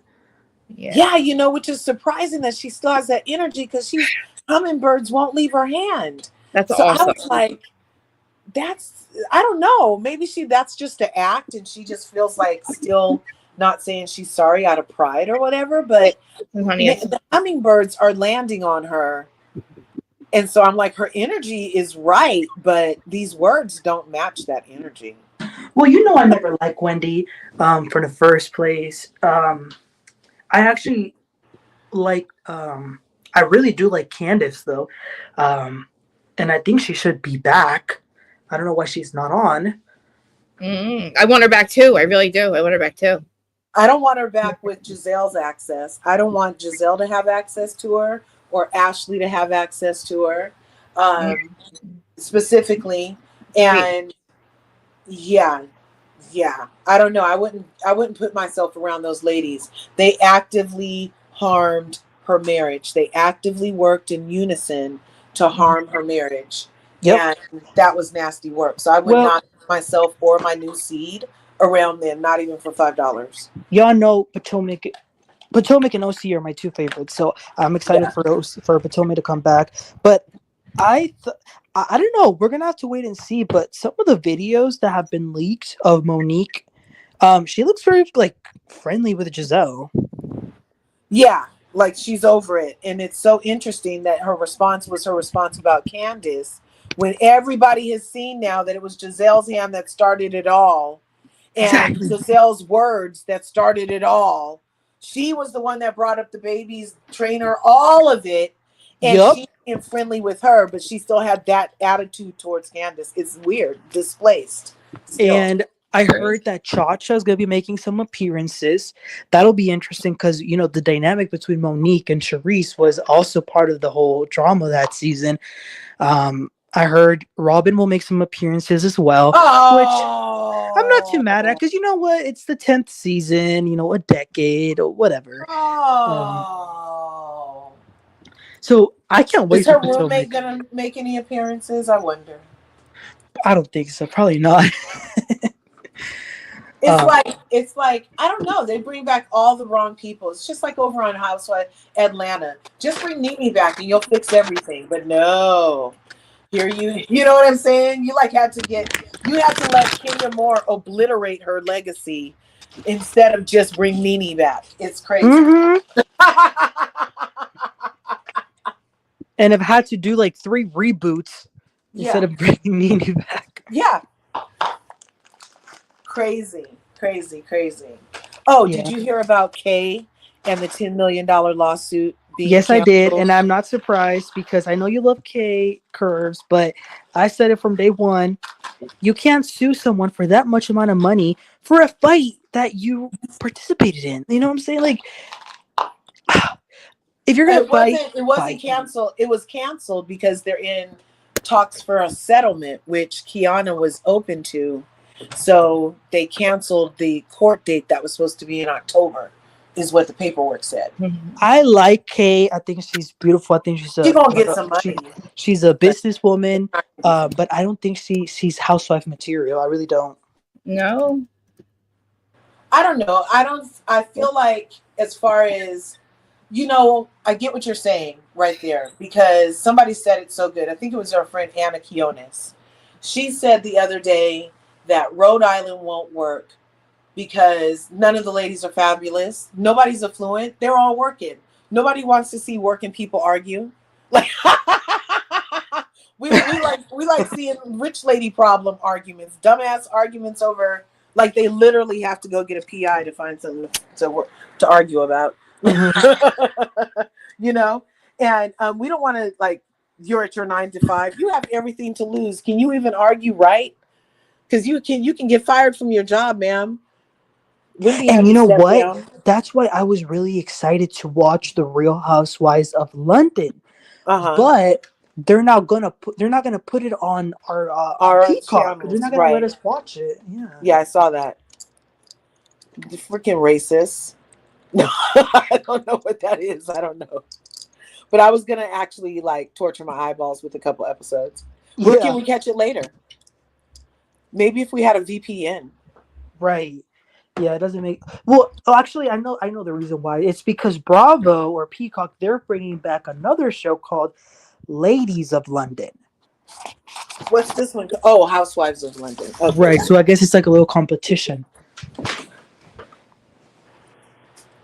Yeah, you know, which is surprising that she still has that energy, because she's hummingbirds won't leave her hand. That's so awesome. I was like, I don't know. Maybe that's just to act, and she just feels like still not saying she's sorry out of pride or whatever. But the hummingbirds are landing on her. And so I'm like, her energy is right, but these words don't match that energy. Well, you know, I never liked Wendy for the first place. I actually I really do like Candace, though. And I think she should be back. I don't know why she's not on. I want her back, too. I really do. I want her back, too. I don't want her back with Giselle's access. I don't want Giselle to have access to her or Ashley to have access to her specifically. And yeah, I don't know. I wouldn't put myself around those ladies. They actively harmed her marriage. They actively worked in unison to harm her marriage. And that was nasty work. So I would not put myself or my new seed around then, not even for $5. Y'all know Potomac and OC are my two favorites, so I'm excited for Potomac to come back. But I don't know. We're gonna have to wait and see. But some of the videos that have been leaked of Monique, she looks very like friendly with Giselle. Yeah, like she's over it. And it's so interesting that her response was her response about Candace, when everybody has seen now that it was Giselle's hand that started it all, and Giselle's words that started it all. She was the one that brought up the baby's trainer, all of it. And she became friendly with her, but she still had that attitude towards Candace. It's weird, displaced. Still. And I heard that Cha-Cha is going to be making some appearances. That'll be interesting because, you know, the dynamic between Monique and Charisse was also part of the whole drama that season. I heard Robin will make some appearances as well, which I'm not too mad at because you know what? It's the 10th season, you know, a decade or whatever. So I can't wait. Is her roommate going to make any appearances? I wonder. I don't think so. Probably not. It's like I don't know. They bring back all the wrong people. It's just like over on Housewives Atlanta. Just bring Nene back and you'll fix everything. But no, here you know what I'm saying? You had to let Kenya Moore obliterate her legacy instead of just bring Nene back. It's crazy. Mm-hmm. And I've had to do like 3 reboots instead of bringing Nene back. Yeah. Crazy. Oh, did you hear about Kay and the $10 million lawsuit being Yes, canceled? I did. And I'm not surprised because I know you love Kay Curves, but I said it from day one. You can't sue someone for that much amount of money for a fight that you participated in. You know what I'm saying? Like, if you're going to fight. It wasn't canceled. It was canceled because they're in talks for a settlement, which Kiana was open to. So they canceled the court date that was supposed to be in October, is what the paperwork said. I like Kay. I think she's beautiful. I think she's gonna get some money. She's a businesswoman, but I don't think she's housewife material. I really don't. No. I don't know. I feel like as far as, you know, I get what you're saying right there because somebody said it so good. I think it was our friend Anna Kionis. She said the other day that Rhode Island won't work because none of the ladies are fabulous. Nobody's affluent. They're all working. Nobody wants to see working people argue. Like we like seeing rich lady problem arguments, dumbass arguments over like they literally have to go get a PI to find something to argue about. You know, and we don't want to like you're at your 9 to 5. You have everything to lose. Can you even argue right? Because you can get fired from your job, ma'am. And you know what? Down. That's why I was really excited to watch The Real Housewives of London. But they're not gonna put it on our Peacock. They're not gonna let us watch it. Yeah, I saw that. The freaking racist. No, I don't know what that is. I don't know. But I was gonna actually like torture my eyeballs with a couple episodes. Where can we catch it later? Maybe if we had a VPN. Right. Yeah, it doesn't make actually I know the reason why. It's because Bravo or Peacock, they're bringing back another show called Ladies of London. What's this one? Oh, Housewives of London. Okay. Right. So I guess it's like a little competition.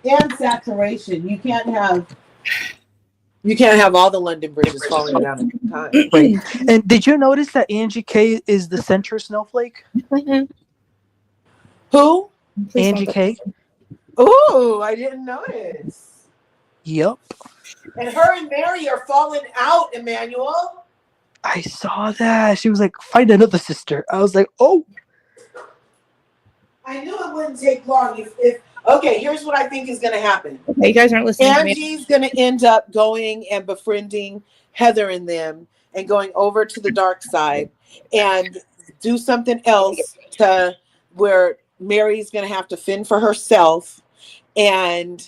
And saturation. You can't have all the London bridges falling down at the time. Right. And did you notice that Angie K is the center snowflake? Who? Angie K. Oh, I didn't notice. Yep. And her and Mary are falling out, Emmanuel. I saw that. She was like, find another sister. I was like, oh. I knew it wouldn't take long. Okay, here's what I think is going to happen. You guys aren't listening. Angie's going to end up going and befriending Heather and them and going over to the dark side and do something else to where Mary's going to have to fend for herself. And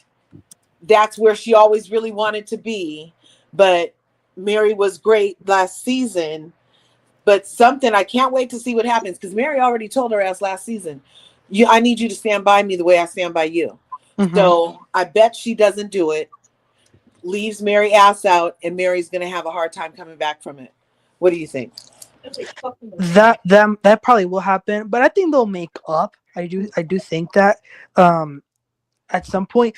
that's where she always really wanted to be. But Mary was great last season. But something, I can't wait to see what happens because Mary already told her ass last season, I need you to stand by me the way I stand by you. So I bet she doesn't do it, leaves Mary ass out, and Mary's going to have a hard time coming back from it. What do you think? That probably will happen, but I think they'll make up. I do think that at some point.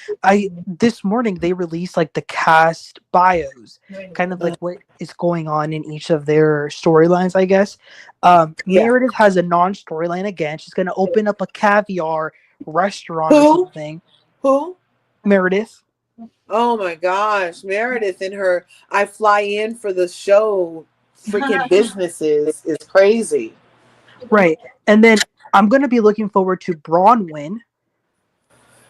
This morning they released like the cast bios, kind of like what is going on in each of their storylines, I guess. Meredith has a non-storyline again. She's gonna open up a caviar restaurant or something. Who? Meredith. Oh my gosh, Meredith and her I fly in for the show freaking businesses is crazy. Right. And then I'm going to be looking forward to Bronwyn.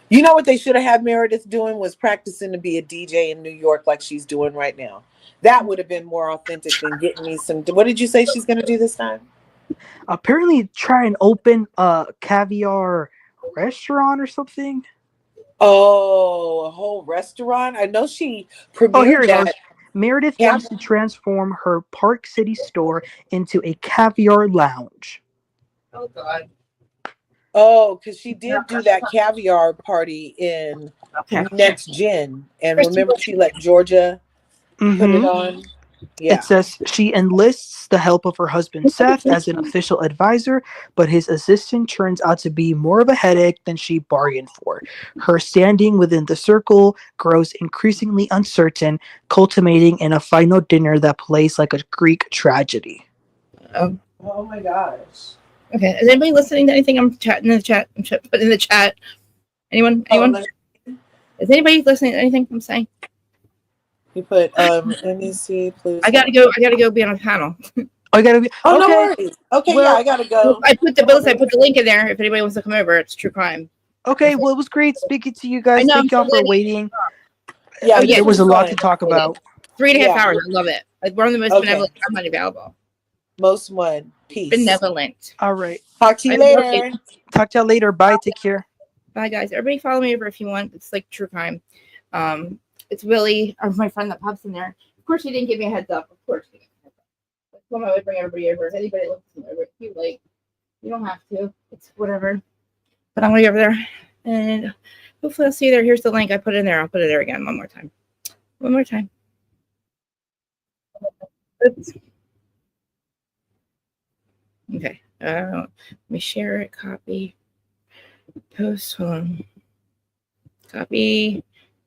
You know what they should have had Meredith doing was practicing to be a DJ in New York like she's doing right now. That would have been more authentic than getting me some. What did you say she's going to do this time? Apparently try and open a caviar restaurant or something. Oh, a whole restaurant? I know she premiered here it that. goes. Meredith wants to transform her Park City store into a caviar lounge. Oh, God. Oh, because she did do that caviar party in Next Gen. And remember, she let Georgia put it on? Yeah. It says she enlists the help of her husband Seth as an official advisor, but his assistant turns out to be more of a headache than she bargained for. Her standing within the circle grows increasingly uncertain, culminating in a final dinner that plays like a Greek tragedy. Oh my gosh. Okay, is anybody listening to anything I'm chatting in the chat? I'm putting in the chat. Anyone? Is anybody listening to anything I'm saying? You put let me see, please. I gotta go be on a panel. I gotta be. Oh, okay. No worries. Okay, well, I gotta go. I put the link in there if anybody wants to come over. It's true crime. Okay, well, it was great speaking to you guys. Thank y'all for waiting. Yeah, there was a lot to talk about. 3.5 hours. I love it. We're on the most benevolent. I'm not available. Most one. Peace. Benevolent. All right. Talk to you later. Talk to y'all later. Bye. Take care. Bye, guys. Everybody follow me over if you want. It's like true crime. It's Willie, or my friend that pops in there. Of course, she didn't give me a heads up. Of course, she didn't. That's why I would bring everybody over. If anybody looks over, if you like, you don't have to. It's whatever. But I'm gonna go over there, and hopefully, I'll see you there. Here's the link. I put it in there. I'll put it there again one more time. One more time. Oops. Okay. Let me share it. Copy. Post. Hold on. Copy.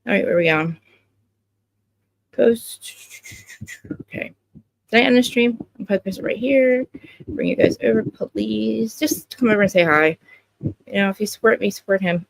All right, where are we going? Post. Okay. Did I end the stream? I'll put this right here. Bring you guys over, please. Just come over and say hi. You know, if you support me, support him.